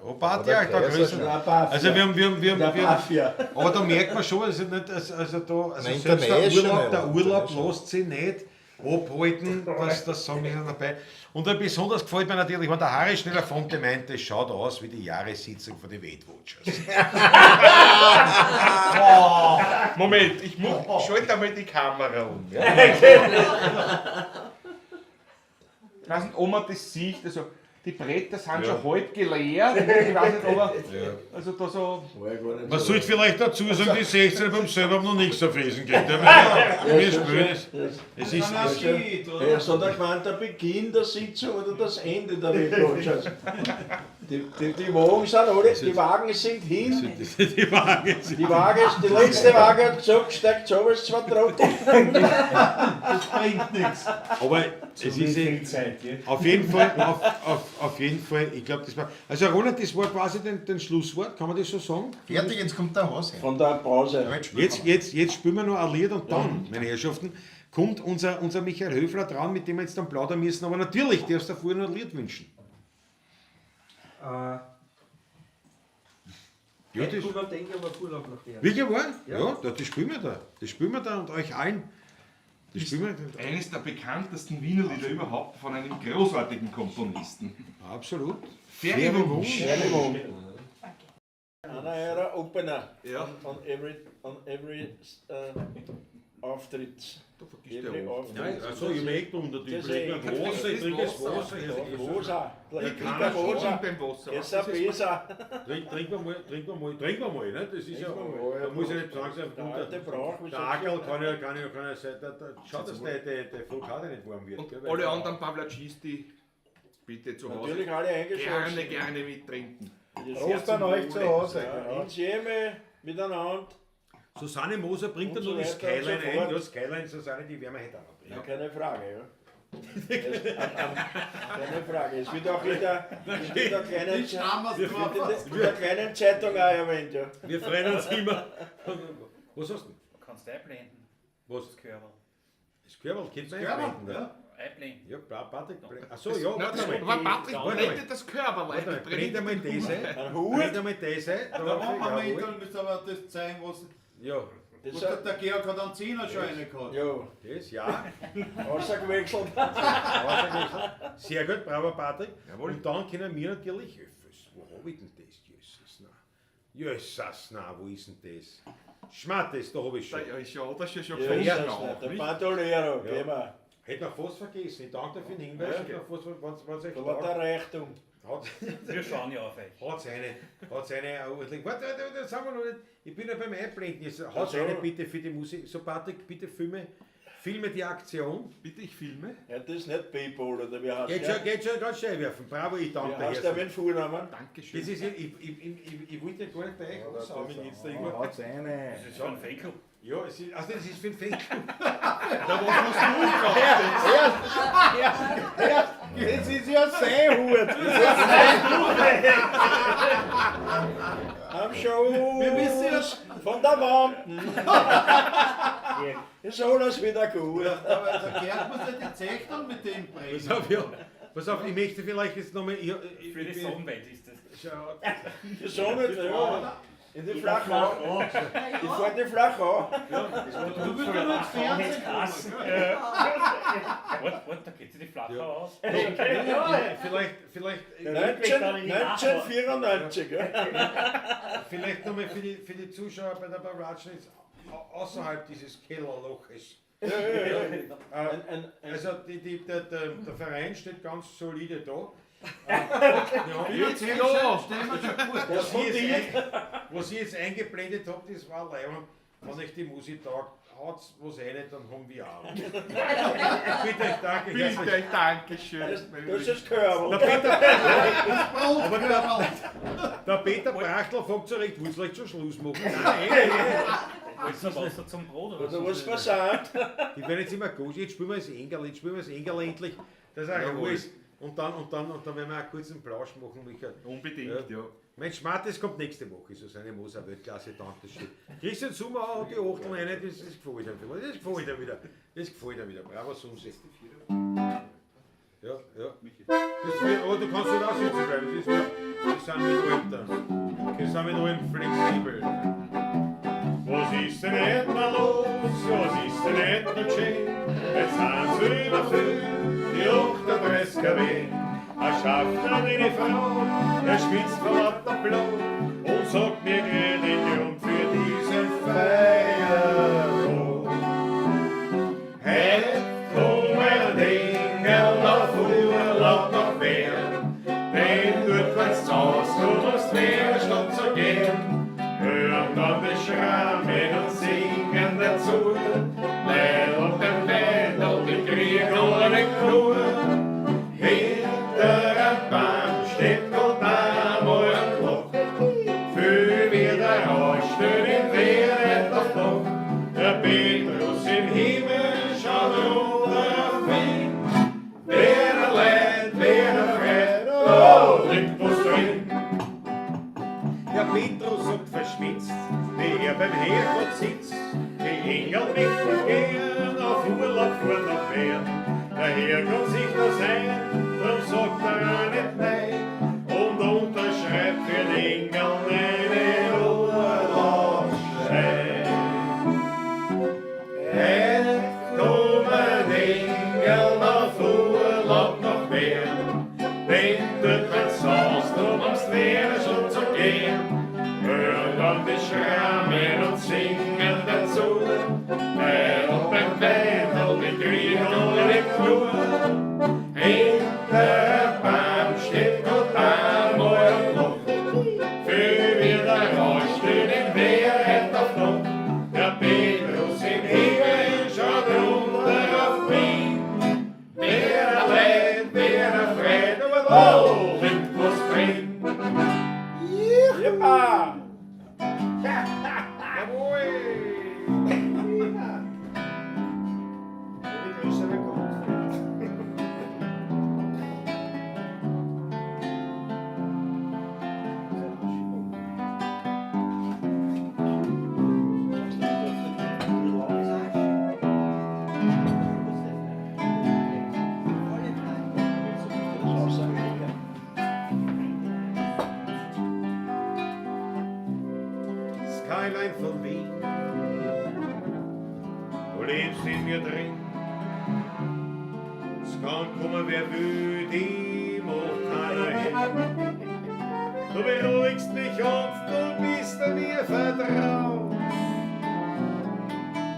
Speaker 1: Opatia, da grüßen. Also wir aber da merkt man schon, also nicht, also selbst der Urlaub lässt sich nicht abhalten, das sagen wir dabei. Und besonders gefällt mir natürlich, wenn der Harry Schneller-Fonte meint, das schaut aus wie die Jahressitzung von den Weight Watchers.
Speaker 2: Moment, ich schalte einmal die Kamera um. Ja? Ich weiß nicht, ob man das sieht, also die Bretter sind schon halb geleert. Ich weiß nicht, aber also da so.
Speaker 1: Man sollte vielleicht dazu sagen, die 16 beim selber haben noch nichts auf Riesen gekriegt. Wir spielen es. Es ist
Speaker 3: So der gemeint, der Beginn der Sitzung oder das Ende der Weltwatchers. Die Wagen sind alle, die Wagen sind hin. Die letzte Waage hat gesagt, steigt so, weil es zwar trocken.
Speaker 6: Das bringt nichts.
Speaker 1: aber es ist auf jeden Fall, ich glaube, das war. Also Roland, das war quasi den Schlusswort, kann man das so sagen?
Speaker 5: Fertig, jetzt kommt der Hase.
Speaker 3: Von der Pause.
Speaker 1: Jetzt spielen wir noch ein Lied und dann, meine Herrschaften, kommt unser Michael Höfler dran, mit dem wir jetzt dann plaudern müssen. Aber natürlich darfst du vorher noch ein Lied wünschen. Ja, das
Speaker 8: denke ich aber Urlaub nach der.
Speaker 1: wirklich wahr? Ja, das spielen wir da. Das spielen wir da und euch allen. Das spielen wir da.
Speaker 2: Eines der bekanntesten Wienerlieder überhaupt von einem großartigen Komponisten.
Speaker 1: Absolut.
Speaker 2: Ferienwunsch.
Speaker 3: Einer ihrer Opener
Speaker 2: Ja.
Speaker 3: on every Auftritt. Every Auftritt.
Speaker 1: Also ich merke unter die
Speaker 3: Das ist
Speaker 1: Wasser, ich trinke das Wasser.
Speaker 3: Rosa.
Speaker 2: Beim Wasser.
Speaker 3: Ist er besser.
Speaker 1: Trinken wir mal, ne? Das ist ja, da muss ich nicht sagen,
Speaker 3: Der alte Brauch.
Speaker 1: der Ackerl kann ja sein, schau, dass der Flughafen nicht warm wird.
Speaker 2: Und
Speaker 1: gell?
Speaker 2: alle anderen Pavlacisti bitte zu Hause.
Speaker 3: Natürlich alle eingeschlossen.
Speaker 2: Gerne mittrinken.
Speaker 3: Prost an euch zu Hause. Ins Jeme, miteinander.
Speaker 1: Susanne Moser bringt dann
Speaker 3: Und
Speaker 1: noch die
Speaker 3: so weiter und so
Speaker 1: Skyline ein.
Speaker 3: fort.
Speaker 1: Ja, Skyline, Susanne, die werden wir heute auch noch
Speaker 3: Ja,
Speaker 1: bringen.
Speaker 3: keine Frage, ja. Keine Frage. Es wird auch in der kleinen,
Speaker 6: Die Stammers drauf.
Speaker 3: in der kleinen Zeitung auch erwähnt, ja.
Speaker 1: Wir freuen uns immer. Was hast du?
Speaker 4: Kannst du einblenden,
Speaker 1: Was?
Speaker 4: das Körper.
Speaker 1: Das Körperl, kannst du
Speaker 6: Ja,
Speaker 1: einblenden, ne?
Speaker 6: ja.
Speaker 4: Einblenden.
Speaker 1: Ja, Patrick. Achso, ja,
Speaker 2: Na,
Speaker 1: warte
Speaker 2: das
Speaker 1: mal.
Speaker 2: war Patrick
Speaker 4: Warte
Speaker 2: blendet das Körper,
Speaker 1: Warte mal, brennt einmal diese.
Speaker 3: Ein Hut.
Speaker 1: Brennt einmal diese.
Speaker 6: Da machen wir mal, dann müssen wir aber das zeigen, was
Speaker 1: Ja,
Speaker 3: Das
Speaker 6: was
Speaker 3: hat,
Speaker 6: der Georg hat einen Zehnerscheine gehabt.
Speaker 3: ja,
Speaker 1: das, ja.
Speaker 3: ausgewechselt.
Speaker 1: Sehr gut, bravo Patrick.
Speaker 2: Jawohl.
Speaker 1: Und dann können wir natürlich, wo hab ich denn das? Jesus, na, wo ist denn das? Schmattes, da hab ich schon.
Speaker 2: Ja, ist ja, das ist ja schon
Speaker 3: Ja,
Speaker 2: gefällt.
Speaker 3: ist das nicht. Der Bandolero,
Speaker 1: Ja.
Speaker 3: gehen wir.
Speaker 1: Hätte noch fast vergessen. Ich danke dir für den Hinweis.
Speaker 3: Ja.
Speaker 1: Hätte noch fast, was euch
Speaker 3: Da war der Reichtum.
Speaker 4: Wir schauen ja auf euch.
Speaker 1: Hat's eine ordentlich. Warte, das sagen wir noch nicht. Ich bin ja beim Einblenden. Jetzt hat's
Speaker 3: Ach so.
Speaker 1: eine bitte für die Musik. So, Patrick, bitte filme die Aktion.
Speaker 2: Bitte, ich filme.
Speaker 3: Ja, das ist nicht Paypal, oder wie heißt
Speaker 1: Geht schon ganz schnell werfen. Bravo, ich
Speaker 3: Wie
Speaker 1: danke dir.
Speaker 3: heißt der mit dem Vornamen?
Speaker 2: Dankeschön.
Speaker 1: Das ist, ich wollte ja gar nicht bei euch aussagen jetzt da irgendwo.
Speaker 5: Haut's eine.
Speaker 4: Das ist schon ein Fanclub.
Speaker 1: Ja, es ist, also das ist für den Fanclub.
Speaker 3: Das ist ja sein Hut. Am Show.
Speaker 6: Wir wissen ja,
Speaker 3: Von der Wand. Ist alles wieder gut.
Speaker 6: aber der Georg muss ja die Zeichnung mit dem
Speaker 1: Pass
Speaker 6: bringen.
Speaker 1: auf, ja. Pass auf, ich möchte vielleicht jetzt nochmal.
Speaker 4: Für die Sonnenwelt ist das.
Speaker 1: Schau.
Speaker 3: Die Sonne, ja. In die Flache an. Ich fahr die Flache an.
Speaker 6: Du willst ja nur ins Fernsehen
Speaker 4: Kassen.
Speaker 6: kommen.
Speaker 4: Warte, da geht sie die Flache
Speaker 1: Ja.
Speaker 4: aus.
Speaker 1: Vielleicht
Speaker 3: 1994, ja.
Speaker 1: Vielleicht nochmal für die Zuschauer bei der Baratschen jetzt außerhalb dieses Kellerloches. Also der Verein steht ganz solide da.
Speaker 6: Finanziell stellen wir schon gut.
Speaker 1: Was ich jetzt eingeblendet habe, das war leibend. Wenn euch die Musik taugt, haut was rein, dann haben wir auch. Bitte, ich danke herzlich.
Speaker 2: Bitte, Dankeschön.
Speaker 3: Das ist das Körper.
Speaker 1: Der Peter Brachtl fängt so recht, willst du vielleicht schon Schluss machen? Nein,
Speaker 4: Willst du Wasser zum Brot oder
Speaker 3: Oder
Speaker 4: so?
Speaker 3: was versandt.
Speaker 1: die werden jetzt immer gut. Jetzt spielen wir das Engel endlich, dass er
Speaker 2: Jawohl.
Speaker 1: Ruhe ist. Und dann werden wir einen kurzen Plausch machen, Michael.
Speaker 2: Unbedingt, ja.
Speaker 1: Mein Schmattes kommt nächste Woche, so seine Moser Weltklasse Dankeschön. Christian Summer hat die Achtel rein, das gefällt ihm wieder. Das gefällt ihm wieder. Das gefällt ihm wieder. Bravo, Sumsi. Ja. Aber du kannst nicht auch sitzen bleiben. Wir sind mit Alter. Wir sind mit allem flexibel. Was ist denn etwa los? Was ist denn etwa geschehen? Jetzt sind sie überfüllt, die 38 kW. Er schafft an eine Frau, er schwitzt vor lauter Blau und sagt mir gnädig und für diese Feier. Hey, komm ein Engel auf Urlaub nach Bern, denn dort wenn's zaust, du musst mehr statt zu gehen. Hören dann das Schrammen und Singen dazu, Leid und den Weidel, die Krieg und die Kur. Hinter der Bahn steht Gott einmal ein Klock, für wieder rauscht den Wert auf Loch. Der Petrus im Himmel schaut runter auf ihn, wer leid, wer freit, oh, liegt was drin. Der Petrus sagt verschmitzt, wie er beim Herrgott sitzt, die Engel nicht gehen auf Urlaub vor nach Bern. Der Herrgott sich das ein, drum sagt er nicht nein und unterschreibt für den Engel einen Urlaubsschein. Kommen Engel auf Urlaub nach Bern, denn dort wenn's sonst ums Meer schon zu gehen. Hören dann die Schrammen und singen dazu, und beim Weidel die Grün und die Flur. Hinter der Bahn Skyline von Wien. Du lebst in mir drin. Es kann kommen, wer will, die macht keiner hin. Du beruhigst mich und du bist mir vertraut.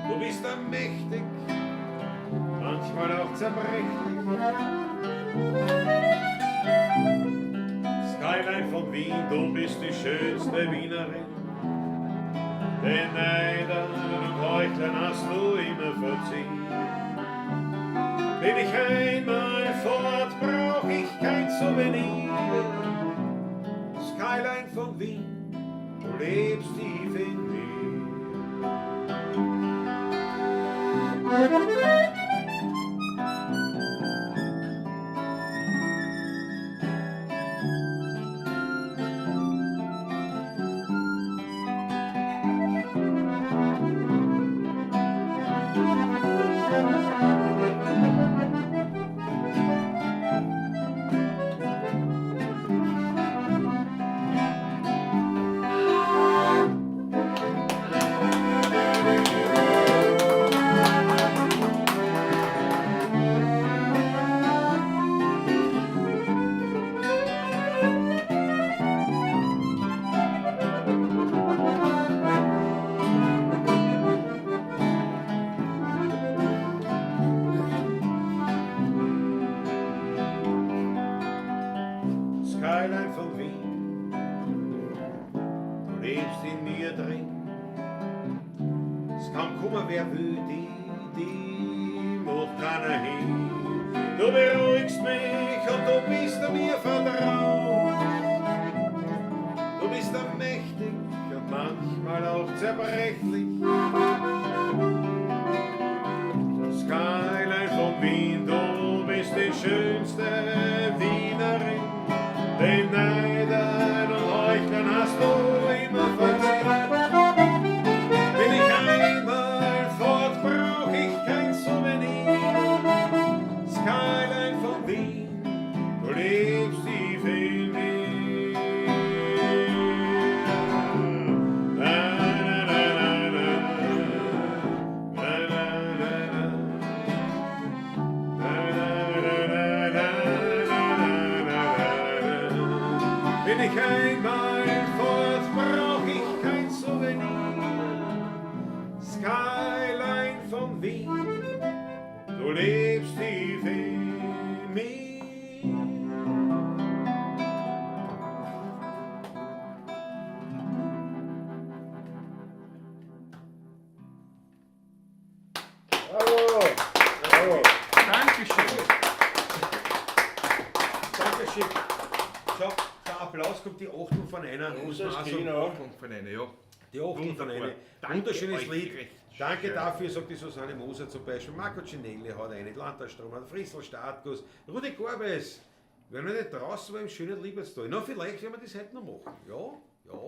Speaker 1: Du bist mächtig, manchmal auch zerbrechlich. Skyline von Wien, du bist die schönste Wienerin. Den Neidern und Heuchlern hast du immer verziehen. Bin ich einmal fort, brauch ich kein Souvenir. Skyline von Wien, du lebst tief in mir. Skyline von Wien, du lebst in mir drin. Es kann kommen, wer will, die macht keiner hin. Du beruhigst mich und du bist mir vertraut. Du bist mächtig und manchmal auch zerbrechlich. Skyline von Wien, du bist die schönste Wienerin. Den Neidern und Heuchlern hast du immer verziehen. Bin ich einmal fort, brauch ich kein Souvenir. Skyline von Wien, du lebst tief in mir. Na, na, na, na, na. Na, na, na, na. Bin ich einmal fort, brauch ich kein Souvenir. Skyline von Wien, du lebst tief in mir.
Speaker 3: Bravo! Bravo!
Speaker 2: Dankeschön.
Speaker 1: Dankeschön. Schau, der Applaus kommt die Achtel von einer.
Speaker 3: Unser
Speaker 1: Also,
Speaker 3: Kino.
Speaker 2: Und von einer, ja.
Speaker 1: die Achtel von einer.
Speaker 2: Danke
Speaker 1: Wunderschönes
Speaker 2: euch
Speaker 1: Lied.
Speaker 2: recht
Speaker 1: Danke
Speaker 2: schön.
Speaker 1: dafür, sagt die Susanne Moser zum Beispiel. Marco Cinelli hat eine, Landtagsstrom, hat Friesel Startguss, Rudi Gorbes. Wenn wir nicht draußen war im schönen Lieberstal. Na, vielleicht werden wir das heute noch machen. Ja, ja.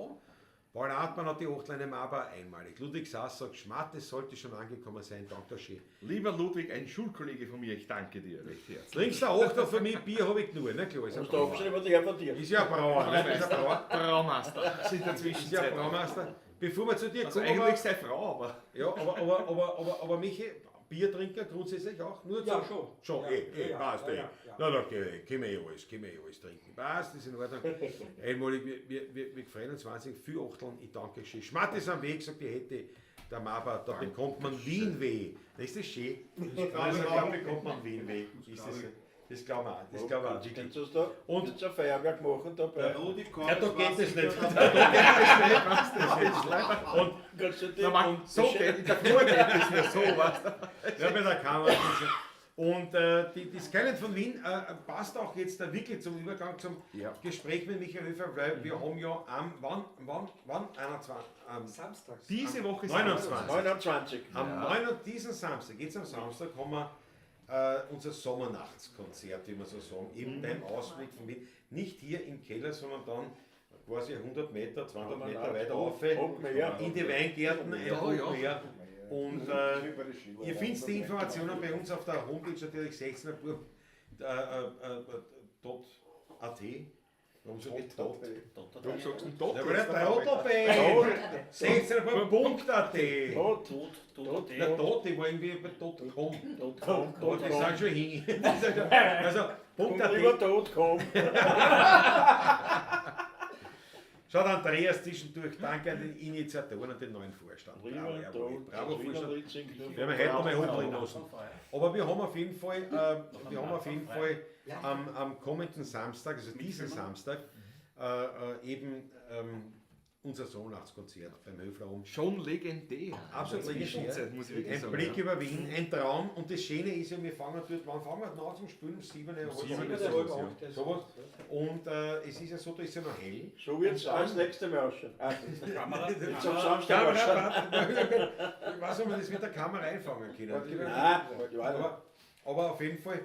Speaker 1: Paul Hartmann hat die Achtleine aber einmalig. Ludwig Sass sagt, Schmattes sollte schon angekommen sein. Danke, schön.
Speaker 2: Lieber Ludwig, ein Schulkollege von mir, ich danke dir recht herzlich.
Speaker 1: Trinkst du auch noch für mich? Bier habe ich genug, ne? Klar, ist ein
Speaker 3: Hast du
Speaker 1: Brauer.
Speaker 3: abgeschrieben, der von dir?
Speaker 1: Ist ja ein Brauer, ne? Ist ein Brauer.
Speaker 2: Braumeister. Sind
Speaker 1: Ist ja
Speaker 2: dazwischen
Speaker 1: ein Braumeister. Bevor wir zu dir
Speaker 2: Also
Speaker 1: kommen,
Speaker 2: eigentlich seine Frau, aber.
Speaker 1: ja, aber Michi, Biertrinker grundsätzlich auch? Nur
Speaker 8: Ja,
Speaker 1: zu-
Speaker 8: schon.
Speaker 1: Schon,
Speaker 8: Ja, ja,
Speaker 1: passt,
Speaker 8: ja,
Speaker 1: eh.
Speaker 8: ja.
Speaker 1: Na, da können wir alles trinken. Passt, ist in Ordnung. Einmalig, wir freuen uns wahnsinnig, viel Achteln, ich danke schön. Schmatt ist am Weg, sagt die hätte der Maba, da bekommt man Wien-Weh. Das ist das schön. Also, da bekommt man Wien-Weh. Das glauben wir auch, das glauben wir auch. wirklich.
Speaker 3: Jetzt hast du
Speaker 1: Und-
Speaker 3: jetzt ein Feuerwerk machen dabei.
Speaker 1: Ja, da geht es nicht. Und
Speaker 3: Kannst du
Speaker 2: Na, man, so geht in der Früh geht es nicht so, weißt du?
Speaker 1: ja, bei der Kamera. Und die Skyline von Wien passt auch jetzt wirklich zum Übergang zum
Speaker 2: Ja.
Speaker 1: Gespräch mit Michael Höfer, weil wir haben ja am, wann? 21,
Speaker 8: Samstags.
Speaker 2: Diese Woche
Speaker 1: 29.
Speaker 3: 29.
Speaker 1: Diesen Samstag, jetzt am Samstag, haben wir unser Sommernachtskonzert, wie wir so sagen, eben beim Ausblick von Wien. Nicht hier im Keller, sondern dann quasi 100 Meter, 200 Meter weiter rauf in die Weingärten, ein
Speaker 2: Ja,
Speaker 1: Hoch
Speaker 2: ja.
Speaker 1: mehr. Und ihr findet die Informationen bei uns auf der Homepage natürlich 16er.at. Warum sag ich tot?
Speaker 2: Warum sagst du denn tot?
Speaker 1: Ja, aber der Trottelband! 16.punkt.at! Der Tote war irgendwie bei tot.com. Aber die sind schon hin. Also,
Speaker 3: Lieber
Speaker 1: .at.
Speaker 3: tot, komm.
Speaker 1: Schaut Andreas zwischendurch, danke an den Initiatoren und den neuen Vorstand. Bravo Vorstand. Wir haben heute nochmal hochbringen lassen. Aber wir haben auf jeden Fall, am kommenden Samstag, also diesen Samstag, eben unser Sohnachtskonzert beim Höfraum.
Speaker 2: Schon legendär.
Speaker 1: Absolut
Speaker 2: Zwischenzeit, muss ich wirklich
Speaker 1: Ein
Speaker 2: sagen.
Speaker 1: Blick über Wien, ein Traum. Und das Schöne ist ja, wir fangen dort, wann fangen wir denn an zum Spielen? 7 Uhr. Sowas. Und es ist ja so, da ist ja noch hell.
Speaker 3: So wird es alles nächste Mal ausschauen.
Speaker 4: Kamera.
Speaker 3: Jetzt am Samstag ausschauen.
Speaker 1: Ich weiß, ob wir das mit der Kamera einfangen können.
Speaker 3: Nein,
Speaker 1: Aber auf jeden Fall,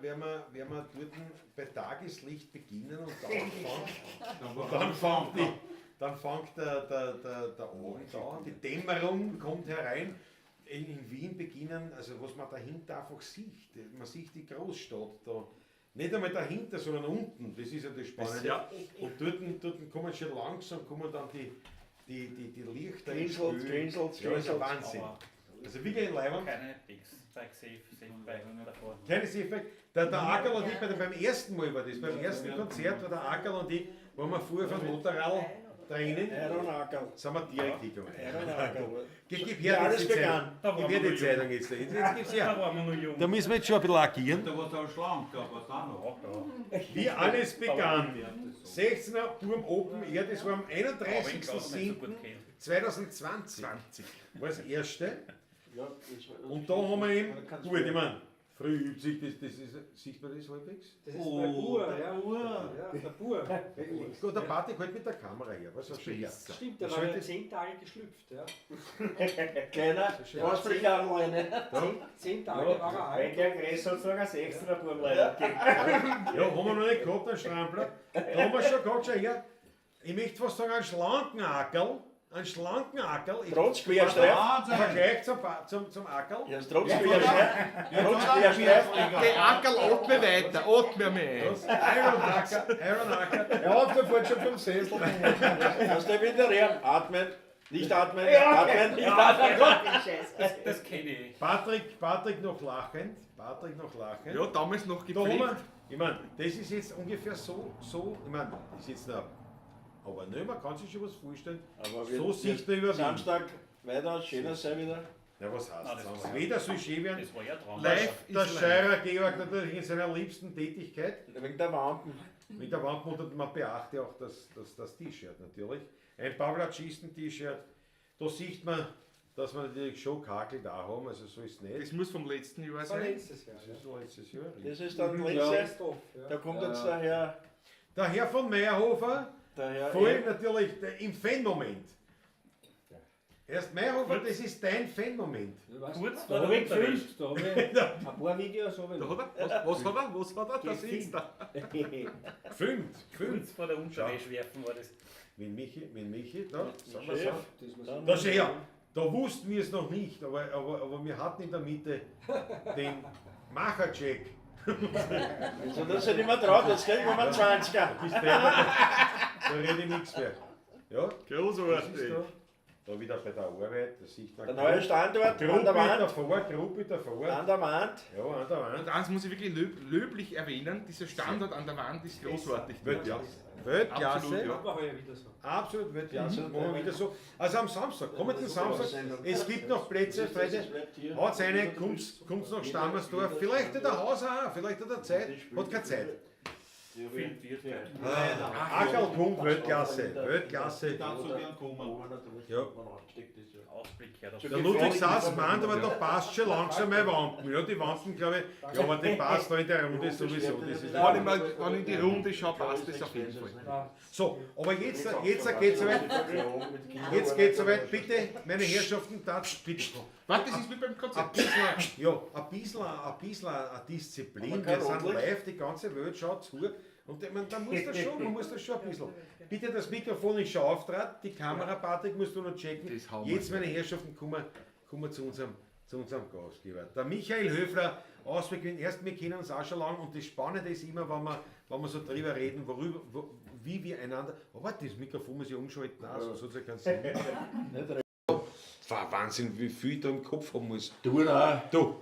Speaker 1: werden wir dort bei Tageslicht beginnen und dann fängt der Abend an, die Dämmerung kommt herein. In Wien beginnen, also was man dahinter einfach sieht, man sieht die Großstadt da. Nicht einmal dahinter, sondern unten, das ist ja das Spannende.
Speaker 2: Ja.
Speaker 1: Und dort kommen schon langsam kommen dann die Lichter
Speaker 3: Grinselt.
Speaker 1: Ja, das ist ein Wahnsinn. Also wie gehen Leibern?
Speaker 4: Keine Safe-Beigungen davor.
Speaker 1: Keine Safe. Der Ackerl und ich, beim ersten Mal war das, beim ersten Konzert war der Ackerl und ich, wo wir vorher von Motorrad drinnen,
Speaker 3: Aeronackerl.
Speaker 1: sind wir direkt hingegangen.
Speaker 3: Aeronackerl.
Speaker 1: Gib
Speaker 3: Ja,
Speaker 1: her
Speaker 3: alles
Speaker 1: jetzt die
Speaker 3: begann.
Speaker 1: Zeitung.
Speaker 4: Da
Speaker 1: Gib
Speaker 4: waren
Speaker 1: her
Speaker 4: wir
Speaker 1: die
Speaker 4: noch
Speaker 1: Zeitung jetzt. Jetzt gib's
Speaker 4: Da
Speaker 1: her.
Speaker 4: waren wir noch jung.
Speaker 1: Da müssen wir jetzt schon ein bisschen agieren.
Speaker 6: Da war es auch schlank, aber dann noch.
Speaker 1: Wie alles begann. 16er Burm Open Air, das war am 31.07.2020. War das erste. Und da haben wir eben, gut, ich meine, früh übt sich, sieht man das halbwegs?
Speaker 8: Das ist bei Bur, ja. Ja, der Bur.
Speaker 1: Gut, der Patrick halt mit der Kamera her, was hast du her?
Speaker 8: Stimmt, der war ja 10 Tage geschlüpft. Ja.
Speaker 3: Kleiner Ausbrecherleine.
Speaker 8: 10 Tage war er alt.
Speaker 7: der Größe hat sogar 16er Burm leider gegeben.
Speaker 1: Ja, haben wir noch nicht gehabt, einen Strampler. Da haben wir schon gehabt, schau her. Ich möchte fast sagen, einen schlanken Ackerl. Einen schlanken Ackerl.
Speaker 3: Trotz Querstreif.
Speaker 1: Im Vergleich zum Ackerl.
Speaker 3: Ja, trotz Querstreif. Trotz Querstreif.
Speaker 2: Der Ackerl atme weiter, atme mehr.
Speaker 1: Das Iron Acker.
Speaker 3: Er hat sofort schon vom Sessel. Lass dich wieder rein. Atmen. Nicht atmen. Atmen. Nicht atmen.
Speaker 4: Das kenne ich.
Speaker 1: Patrick noch lachend.
Speaker 2: Ja, damals noch
Speaker 1: Da haben wir,
Speaker 2: gepflegt.
Speaker 1: ich meine, das ist jetzt ungefähr so, ich meine, das ist jetzt noch, aber ne, man kann sich schon was vorstellen.
Speaker 3: Aber
Speaker 1: So sieht er über Wien.
Speaker 3: Samstag weiter, schöner sein wieder.
Speaker 1: Ja, was heißt
Speaker 4: Nein, das
Speaker 1: das?
Speaker 4: war-
Speaker 1: Weder soll schön werden.
Speaker 4: Das war ja Traum.
Speaker 2: Live
Speaker 1: Der
Speaker 2: ist live.
Speaker 1: Scheurer Georg natürlich in seiner liebsten Tätigkeit.
Speaker 3: Wegen der Wampen.
Speaker 1: Mit der Wandmutter, man beachte auch das T-Shirt natürlich. Ein Pavlacisten-T-Shirt. Da sieht man, dass wir natürlich schon Kakel da haben, also so ist es nicht.
Speaker 2: Das muss vom letzten Jahr
Speaker 8: Das war
Speaker 2: sein.
Speaker 8: letztes Jahr.
Speaker 1: Das ist so letztes Jahr.
Speaker 3: Das ist dann
Speaker 8: Ja.
Speaker 3: letzte.
Speaker 8: Best of, ja.
Speaker 3: Da kommt jetzt der
Speaker 1: Der Herr von Meyerhofer,
Speaker 3: Herr.
Speaker 1: voll natürlich im Fan-Moment. Erst Meyerhofer, das ist dein Fan-Moment.
Speaker 4: Kurz
Speaker 7: Da
Speaker 4: vor
Speaker 7: habe
Speaker 4: der
Speaker 7: ich gefilmt,
Speaker 4: Unterricht.
Speaker 7: da habe ich ein paar Videos.
Speaker 2: Da hat er, was hat er? Da sitzt er.
Speaker 1: Fünf.
Speaker 4: Kurz vor der Unterwäsche werfen war das.
Speaker 1: Mit Michi, da, sagen wir
Speaker 3: Chef.
Speaker 1: so. Da schau her, da wussten wir es noch nicht, aber wir hatten in der Mitte den Machercheck.
Speaker 3: Also das ist nicht mehr traut, jetzt kriegen wir mal 20er.
Speaker 1: Bis da rede ich nichts mehr. Ja, das ist
Speaker 2: Großartig.
Speaker 1: da wieder bei der Arbeit, das sieht man.
Speaker 3: Der neue Standort an
Speaker 1: Gruppe
Speaker 3: der Wand.
Speaker 1: davor.
Speaker 3: An der Wand.
Speaker 1: Ja, an der Wand.
Speaker 2: Und eins muss ich wirklich löblich erwähnen, dieser Standort an der Wand ist großartig.
Speaker 1: Weltklasse.
Speaker 2: Absolut, ja.
Speaker 8: War heuer wieder so.
Speaker 1: Absolut Weltklasse. Machen wir wieder so. Also am Samstag, kommenden Samstag, es gibt noch Plätze, Freunde. Haut's rein, kommt's nach Stammersdorf. Vielleicht hat der Haus auch, vielleicht hat er Zeit. Hat keine Zeit.
Speaker 4: Filmt wird.
Speaker 1: Ackerl kommt, Weltklasse. Weltklasse.
Speaker 6: Dazu gern kommen.
Speaker 1: Ja.
Speaker 4: Ausblick her.
Speaker 1: Der Ludwig saß meint, aber da passt schon langsam meine Wampen. Ja, die Wampen, glaube ich, ja, aber die passt da in der Runde sowieso. Das ist
Speaker 2: Wenn ich in die Runde schaue, passt das auf jeden Fall.
Speaker 1: so, aber jetzt geht's soweit. Jetzt geht's soweit. Bitte, meine Herrschaften, bitte.
Speaker 2: Warte, das ist wie beim
Speaker 1: Ein
Speaker 2: Konzert.
Speaker 1: bisschen, ja, ein bisschen eine Disziplin. Wir sind live, die ganze Welt schaut zu. Und man muss das schon ein bisschen. Bitte das Mikrofon ist schon auftrat, die Kamera, Patrick, musst du noch checken.
Speaker 2: Das hauen wir.
Speaker 1: Jetzt, meine Herrschaften, kommen wir zu unserem zu unserem Gastgeber. Der Michael Höfler, Ausweg, erst wir kennen uns auch schon lange und das Spannende ist immer, wenn wir so drüber reden, wie wir einander. Aber das Mikrofon muss ich umschalten, so soll es ja keinen Sinn. Wahnsinn, wie viel ich da im Kopf haben muss.
Speaker 3: Du auch.
Speaker 1: Du,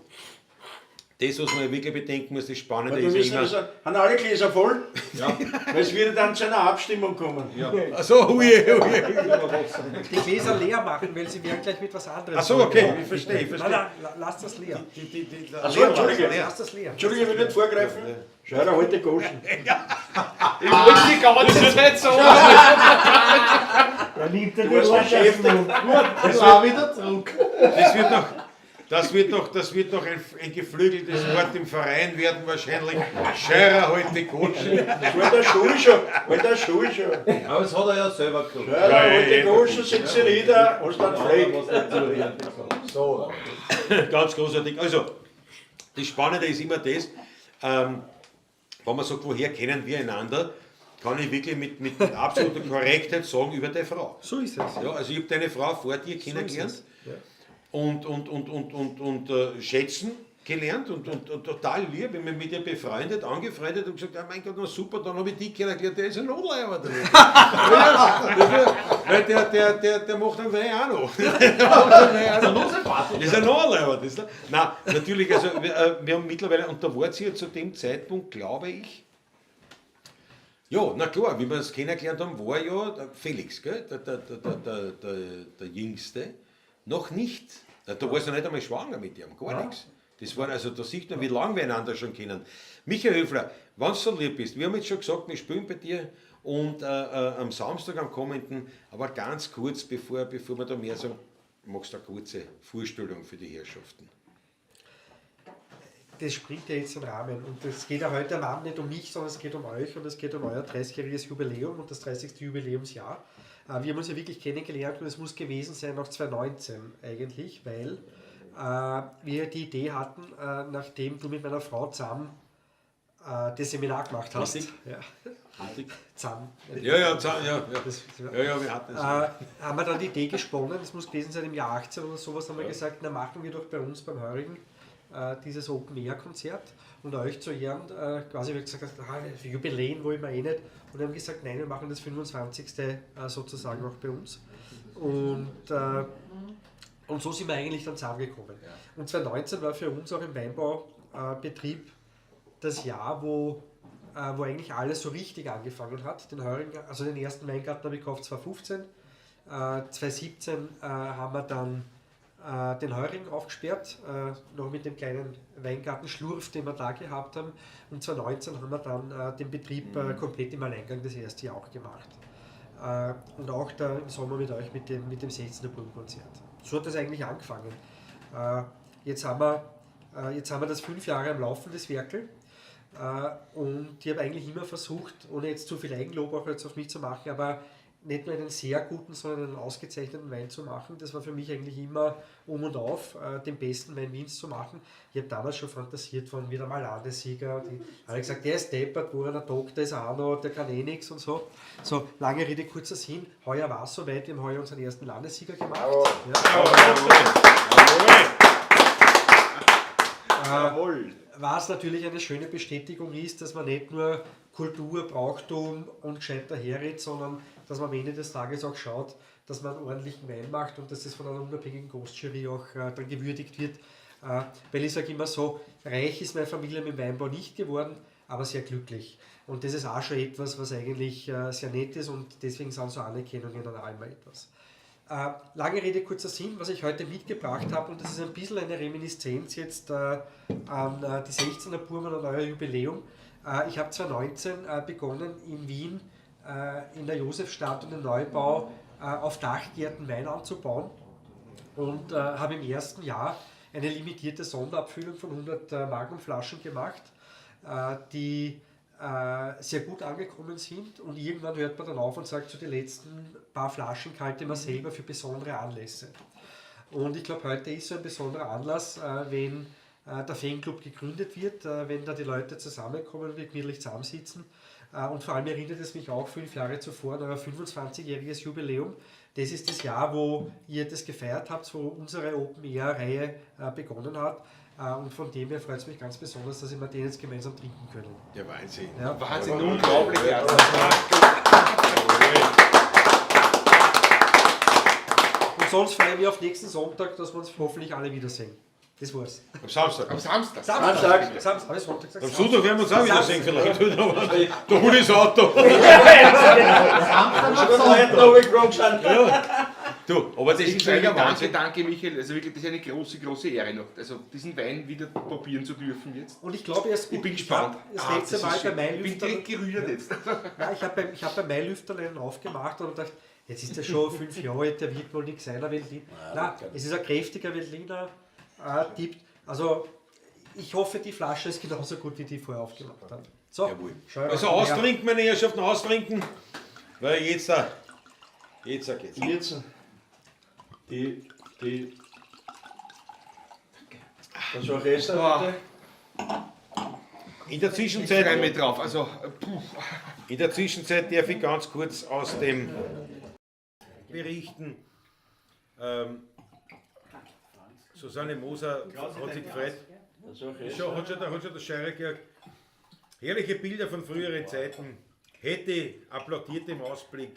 Speaker 1: das, was man wirklich bedenken muss, das Spannende
Speaker 3: Weil du
Speaker 1: ist
Speaker 3: wissen,
Speaker 1: immer.
Speaker 3: haben alle Gläser voll? Ja. Weil es wird dann zu einer Abstimmung kommen.
Speaker 1: Ja. Achso, ui.
Speaker 8: Die Gläser leer machen, weil sie werden gleich mit was anderem.
Speaker 1: Achso, okay, ich verstehe.
Speaker 8: Nein, lass das leer.
Speaker 3: Achso, Entschuldige.
Speaker 8: Lass das leer.
Speaker 3: Entschuldige, ich will nicht vorgreifen. Schau, der alte Goschen.
Speaker 2: Ich wollte die ganze Zeit so.
Speaker 4: Er nimmt
Speaker 3: Du warst beschäftigt.
Speaker 6: Das war wieder zurück.
Speaker 1: Das wird noch ein geflügeltes Wort im Verein werden, wahrscheinlich. Scherer heute Goschen.
Speaker 3: Das war der Schul schon.
Speaker 6: Aber das hat er ja selber
Speaker 3: Schau,
Speaker 6: gesagt.
Speaker 3: der alte Goschen sitzt hier nieder, hast dann Fleck. So.
Speaker 1: Ganz großartig. Also, das Spannende ist immer das, wenn man sagt, woher kennen wir einander, kann ich wirklich mit absoluter Korrektheit sagen über deine Frau.
Speaker 8: So ist es.
Speaker 1: Ja, also ich habe deine Frau vor dir kennengelernt und schätzen gelernt und total lieb. Ich bin mit ihr befreundet, angefreundet und gesagt, mein Gott, na super, dann habe ich dich kennengelernt, der ist ein Notleiber drin. Weil der macht einen Wein auch noch. Das ist ein Notleiber. Nein, natürlich, also wir haben mittlerweile, und da war sie ja zu dem Zeitpunkt, glaube ich, ja, na klar, wie wir es kennengelernt haben, war ja der Felix, gell? Der Jüngste, noch nicht. Da war sie noch nicht einmal schwanger mit ihm, gar nichts. Das war, also da sieht man, wie lange wir einander schon kennen. Michael Höfler, wenn du so lieb bist, wir haben jetzt schon gesagt, wir spielen bei dir und am Samstag, am kommenden, aber ganz kurz, bevor wir da mehr sagen, magst du eine kurze Vorstellung für die Herrschaften?
Speaker 8: Das springt ja jetzt den Rahmen und es geht ja heute am Abend nicht um mich, sondern es geht um euch und es geht um euer 30-jähriges Jubiläum und das 30. Jubiläumsjahr. Wir haben uns ja wirklich kennengelernt und es muss gewesen sein nach 2019 eigentlich, weil wir die Idee hatten, nachdem du mit meiner Frau zusammen das Seminar gemacht hast.
Speaker 1: Richtig.
Speaker 8: Ja. Zusammen.
Speaker 1: Ja, wir hatten es.
Speaker 8: Haben wir dann die Idee gesponnen, das muss gewesen sein im Jahr 18 oder sowas, haben wir gesagt, na machen wir doch bei uns beim Heurigen dieses Open-Air-Konzert und euch zu Ehren quasi wie gesagt, für Jubiläen wollen wir eh nicht und haben gesagt, nein, wir machen das 25. Sozusagen auch bei uns und so sind wir eigentlich dann zusammengekommen. Und 2019 war für uns auch im Weinbaubetrieb das Jahr, wo eigentlich alles so richtig angefangen hat. Den Heurigen, also den ersten Weingarten habe ich gekauft 2015, 2017 haben wir dann den Heurigen aufgesperrt, noch mit dem kleinen Weingarten Schlurf, den wir da gehabt haben. Und 2019 haben wir dann den Betrieb komplett im Alleingang das erste Jahr auch gemacht. Und auch da im Sommer mit euch mit dem 16. Burgenkonzert. So hat das eigentlich angefangen. Jetzt haben wir das 5 Jahre am Laufen, das Werkel. Und ich habe eigentlich immer versucht, ohne jetzt zu viel Eigenlob auch jetzt auf mich zu machen, aber nicht nur einen sehr guten, sondern einen ausgezeichneten Wein zu machen. Das war für mich eigentlich immer um und auf, den besten Wein Wiens zu machen. Ich habe damals schon fantasiert von wieder mal Landessieger. Die haben gesagt, der ist deppert, wo er der Doktor ist auch noch, der kann eh nichts und so. So, lange Rede, kurzer Sinn. Heuer war es soweit, wir haben heuer unseren ersten Landessieger gemacht. Was natürlich eine schöne Bestätigung ist, dass man nicht nur Kultur, Brauchtum und gescheit daherredet, sondern dass man am Ende des Tages auch schaut, dass man einen ordentlichen Wein macht und dass das von einer unabhängigen Gastjury auch dann gewürdigt wird. Weil ich sage immer so, reich ist meine Familie mit dem Weinbau nicht geworden, aber sehr glücklich. Und das ist auch schon etwas, was eigentlich sehr nett ist und deswegen sind so Anerkennungen dann auch immer etwas. Lange Rede, kurzer Sinn, was ich heute mitgebracht habe, und das ist ein bisschen eine Reminiszenz jetzt an die 16er Burgen und euer Jubiläum. Ich habe 2019 begonnen in Wien in der Josefstadt und im Neubau auf Dachgärten Wein anzubauen und habe im ersten Jahr eine limitierte Sonderabfüllung von 100 Magnumflaschen gemacht, die sehr gut angekommen sind und irgendwann hört man dann auf und sagt, so die letzten paar Flaschen kalte man selber für besondere Anlässe. Und ich glaube, heute ist so ein besonderer Anlass, wenn der Fanclub gegründet wird, wenn da die Leute zusammenkommen und wir gemütlich zusammensitzen. Und vor allem erinnert es mich auch 5 Jahre zuvor an euer 25-jähriges Jubiläum. Das ist das Jahr, wo ihr das gefeiert habt, wo unsere Open-Air-Reihe begonnen hat. Und von dem her freut es mich ganz besonders, dass wir den jetzt gemeinsam trinken können.
Speaker 1: Der Wahnsinn.
Speaker 8: Ja.
Speaker 2: Wahnsinn, unglaublich. Ja.
Speaker 8: Und sonst freuen wir auf nächsten Sonntag, dass wir uns hoffentlich alle wiedersehen. Das war's.
Speaker 1: Am Samstag.
Speaker 2: Am Samstag.
Speaker 8: Samstag, habe ich Sonntag gesagt?
Speaker 1: Am Sonntag werden wir uns auch wiedersehen vielleicht. Da hol ich das Auto. Du, aber das ist ein Wahnsinn.
Speaker 2: Danke, Michael. Also wirklich, das ist eine große, große Ehre noch. Also diesen Wein wieder probieren zu dürfen jetzt.
Speaker 8: Und ich glaube,
Speaker 2: Ich bin gespannt.
Speaker 8: Das letzte Mal bei
Speaker 2: Ich bin
Speaker 8: Mailüfterlein.
Speaker 2: direkt gerührt jetzt.
Speaker 8: Ja, ich hab bei Mailüfterlein aufgemacht und dachte, jetzt ist der schon 5 Jahre alt, der wird wohl nicht sein, ein Veltliner. Nein, es ist ein kräftiger Veltliner. Tipp. Also, ich hoffe, die Flasche ist genauso gut, wie die vorher aufgemacht haben. So,
Speaker 1: Jawohl.
Speaker 8: schau mal.
Speaker 1: Also austrinken, meine Herrschaften, austrinken. Weil jetzt geht's.
Speaker 3: Jetzt, das war gestern.
Speaker 1: In der
Speaker 2: Ich freue
Speaker 1: Zwischenzeit,
Speaker 2: mich drauf. Also,
Speaker 1: darf ich ganz kurz aus dem berichten. Susanne Moser hat sich gefreut. Hat schon der Scheirer gehört. Herrliche Bilder von früheren Zeiten. Hätte applaudiert im Ausblick.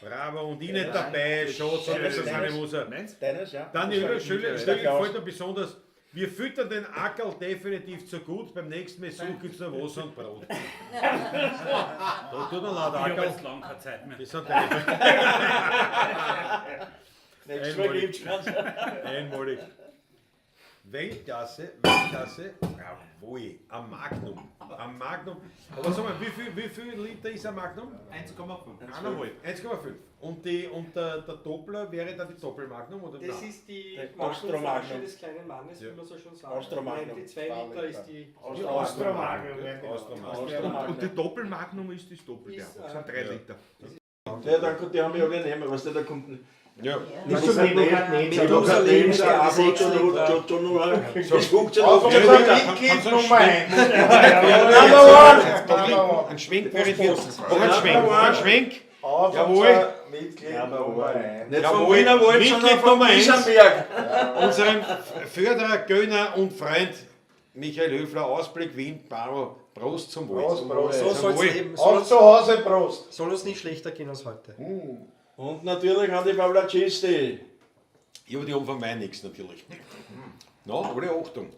Speaker 1: Bravo und ich nicht dabei. Schon, sagt der Susanne Moser.
Speaker 3: Deines, ja.
Speaker 1: Dann die Schöne gefällt mir besonders. Wir füttern den Ackerl definitiv zu gut. Beim nächsten Besuch gibt es noch Wasser und Brot. Da tut mir leid,
Speaker 4: Ich habe
Speaker 1: Ackerl.
Speaker 4: jetzt lange keine Zeit mehr.
Speaker 1: Das sind deine.
Speaker 3: Nächstes Mal gibt's ganz.
Speaker 1: Einmalig. Weltklasse, jawohl, am Magnum. Aber sag mal, wie viel Liter ist ein Magnum?
Speaker 6: 1,5.
Speaker 1: 1,5. Und der Doppler wäre dann die Doppelmagnum, oder?
Speaker 8: Das
Speaker 1: Nein.
Speaker 8: ist die
Speaker 3: Der
Speaker 8: Magnumflasche
Speaker 3: Magnum.
Speaker 8: des kleinen Mannes,
Speaker 1: Ja.
Speaker 8: wie man so schon sagt.
Speaker 3: Austromagnum.
Speaker 8: Die 2 Liter ist die
Speaker 1: Austromagnum.
Speaker 2: und die Doppelmagnum ist das Doppelte.
Speaker 8: Ist,
Speaker 2: Das sind 3 Liter.
Speaker 3: Ja, die haben ja alle nehmen, weißt du, da kommt ein.
Speaker 1: Ja.
Speaker 3: Das ist ein Methusalem, das funktioniert.
Speaker 1: Ein Schwenk verifiziert. Noch ein Schwenk. Jawohl.
Speaker 3: Nicht vom Wienerwald, sondern
Speaker 1: Mitglied
Speaker 3: vom
Speaker 1: Nummer 1.
Speaker 3: Wiesenberg.
Speaker 1: Unserem Förderer, Gönner und Freund Michael Höfler, Ausblick Wien, Baro, Prost zum Wohl.
Speaker 8: So soll es
Speaker 1: Wohl.
Speaker 8: eben.
Speaker 3: Auch zu Hause, Prost.
Speaker 8: Soll uns nicht schlechter gehen als heute.
Speaker 3: Und natürlich an die Pavlacisti.
Speaker 1: Ja, aber die haben von Wein nichts natürlich. Na, alle Achtung.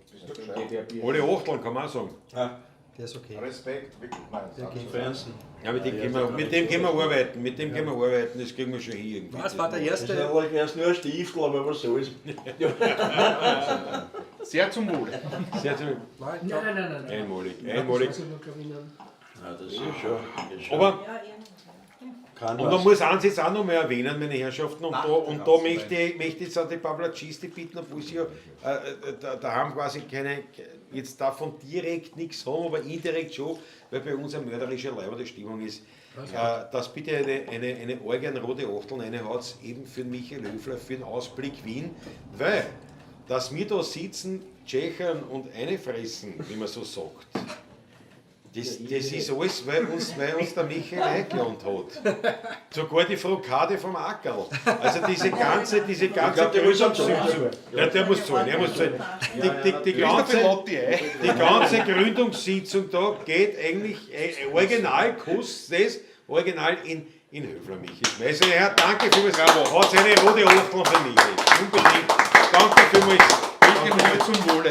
Speaker 1: Alle Achtung, kann man auch sagen.
Speaker 8: Der ist okay.
Speaker 6: Respekt, wirklich meins.
Speaker 8: Der geht.
Speaker 3: Fancy.
Speaker 1: Ja, mit dem können wir arbeiten, das kriegen wir schon hin irgendwie.
Speaker 8: Was war der
Speaker 3: Das ist
Speaker 8: erste?
Speaker 3: eigentlich erst nur ein Stiefel, aber was soll's.
Speaker 2: Sehr zum Wohle.
Speaker 1: Sehr schön.
Speaker 8: Nein.
Speaker 1: Einmalig.
Speaker 3: Ja, das ist schon.
Speaker 1: Aber,
Speaker 3: Kann
Speaker 1: und man muss eins jetzt auch noch mal erwähnen, meine Herrschaften, und da möchte ich jetzt auch die Pavlacisti bitten, obwohl sie ja da haben quasi jetzt davon direkt nichts haben, aber indirekt schon, weil bei uns eine mörderische leibende Stimmung ist, dass bitte eine organrote Achtel reinhaut, eben für den Michael Höfler, für den Ausblick Wien, weil, dass wir da sitzen, tschechern und fressen, wie man so sagt, das ist alles, weil uns der Michael eingeladen hat. Sogar die Frokade vom Ackerl. Also diese ganze Gründungssitzung. Ja, der muss zahlen. Die ganze Gründungssitzung da geht eigentlich original, kostet das original in Höfler, Michi. Also, Herr, danke vielmals. Bravo. Hat seine rote Achtel für mich. Unbedingt. Danke vielmals.
Speaker 2: Michael, zum Wohle.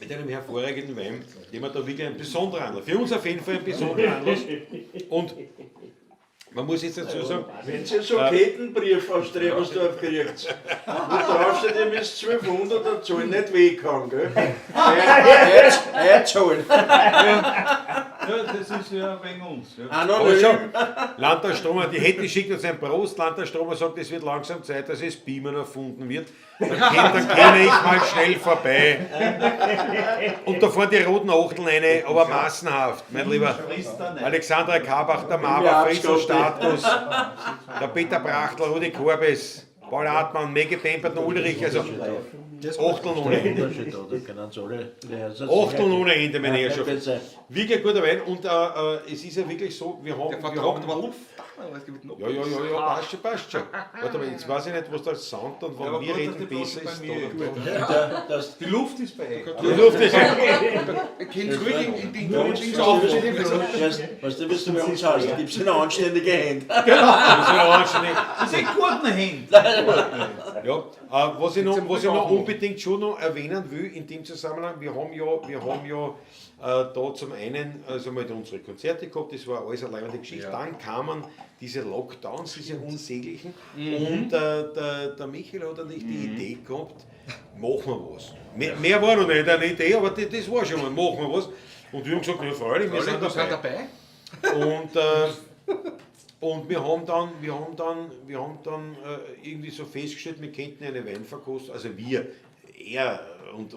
Speaker 1: Mit einem hervorragenden Wein, den wir da wirklich ein besonderer Anlass. Für uns auf jeden Fall ein besonderer Anlass. Und man muss jetzt dazu sagen,
Speaker 3: Wenn ihr so Kettenbrief aus Strebersdorf kriegt, wo drauf steht, ihr müsst 1200 der Zoll nicht weghauen, gell? Einzahlen.
Speaker 6: Ja, das ist ja wegen uns. Ja.
Speaker 1: aber schon, Landtag Stromer, die Hette schickt uns ein Prost, Landtag Stromer sagt, es wird langsam Zeit, dass es Beamen erfunden wird. Dann käme ich mal schnell vorbei. Und da fahren die roten Achteln rein, aber massenhaft, mein lieber Alexandra Kabach, der Mauer, Friedel Status, der Peter Brachtl, Rudi Korbes, Paul Hartmann, Maggie Pampert und Ulrich, also Achteln ohne Ende. Achteln ohne Ende, meine Herrschaften. Wirklich guter Wein und es ist ja wirklich so, wir haben...
Speaker 2: Der
Speaker 1: wir
Speaker 2: Vertrag
Speaker 1: haben
Speaker 2: war Luft. Es gibt noch.
Speaker 1: ja, passt schon. Warte mal, jetzt weiß ich nicht, was da Sound und
Speaker 6: Ja,
Speaker 1: wenn
Speaker 6: aber
Speaker 1: wir
Speaker 6: gut,
Speaker 1: reden,
Speaker 6: dass die
Speaker 1: besser
Speaker 6: Flasche
Speaker 1: ist.
Speaker 6: bei mir
Speaker 1: Oder
Speaker 6: gut. Die Luft ist bei euch.
Speaker 1: die Luft ist
Speaker 2: Ich kenne ruhig in die Coachings aufstehen.
Speaker 3: Weißt du, was du bei uns hast? Du gibst eine anständige Hand.
Speaker 6: Das sind guten Hände.
Speaker 1: Ja, was ich noch unbedingt schon noch erwähnen will in dem Zusammenhang, wir haben ja da zum einen also mal unsere Konzerte gehabt, das war alles eine leibende Geschichte.
Speaker 2: Ja.
Speaker 1: Dann kamen diese Lockdowns, diese unsäglichen. Und der Michael hat eigentlich die Idee gehabt, machen wir was. Mehr war noch nicht eine Idee, aber das war schon mal, machen wir was. Und wir haben gesagt, ja freilich, wir sind dabei. Und wir haben dann irgendwie so festgestellt, wir könnten eine Weinkostung, also er und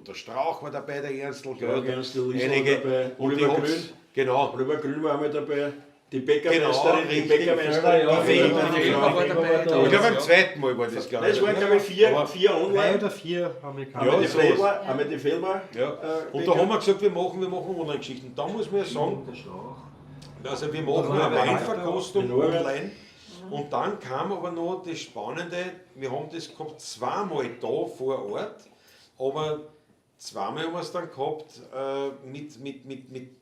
Speaker 1: der Strauch war dabei, der Ernstl, einige, und die haben's, genau,
Speaker 3: Oliver Grün war einmal dabei. Die
Speaker 1: Genau,
Speaker 3: Bäckermeisterin,
Speaker 1: richtig.
Speaker 3: die
Speaker 1: Die Weber
Speaker 2: war dabei.
Speaker 1: ich glaube beim zweiten Mal war das, glaube ich.
Speaker 3: Es waren, glaube ich, vier
Speaker 8: Drei
Speaker 3: online.
Speaker 8: oder vier Amerikaner.
Speaker 1: Ja,
Speaker 3: Einmal die
Speaker 1: sowas.
Speaker 3: Felber, einmal die Felber.
Speaker 1: Ja. Und da haben wir gesagt, wir machen Online-Geschichten. Da muss man ja sagen, also wir machen eine Weinverkostung online. Und dann kam aber noch das Spannende, wir haben das gehabt zweimal da vor Ort, aber zweimal haben wir es dann gehabt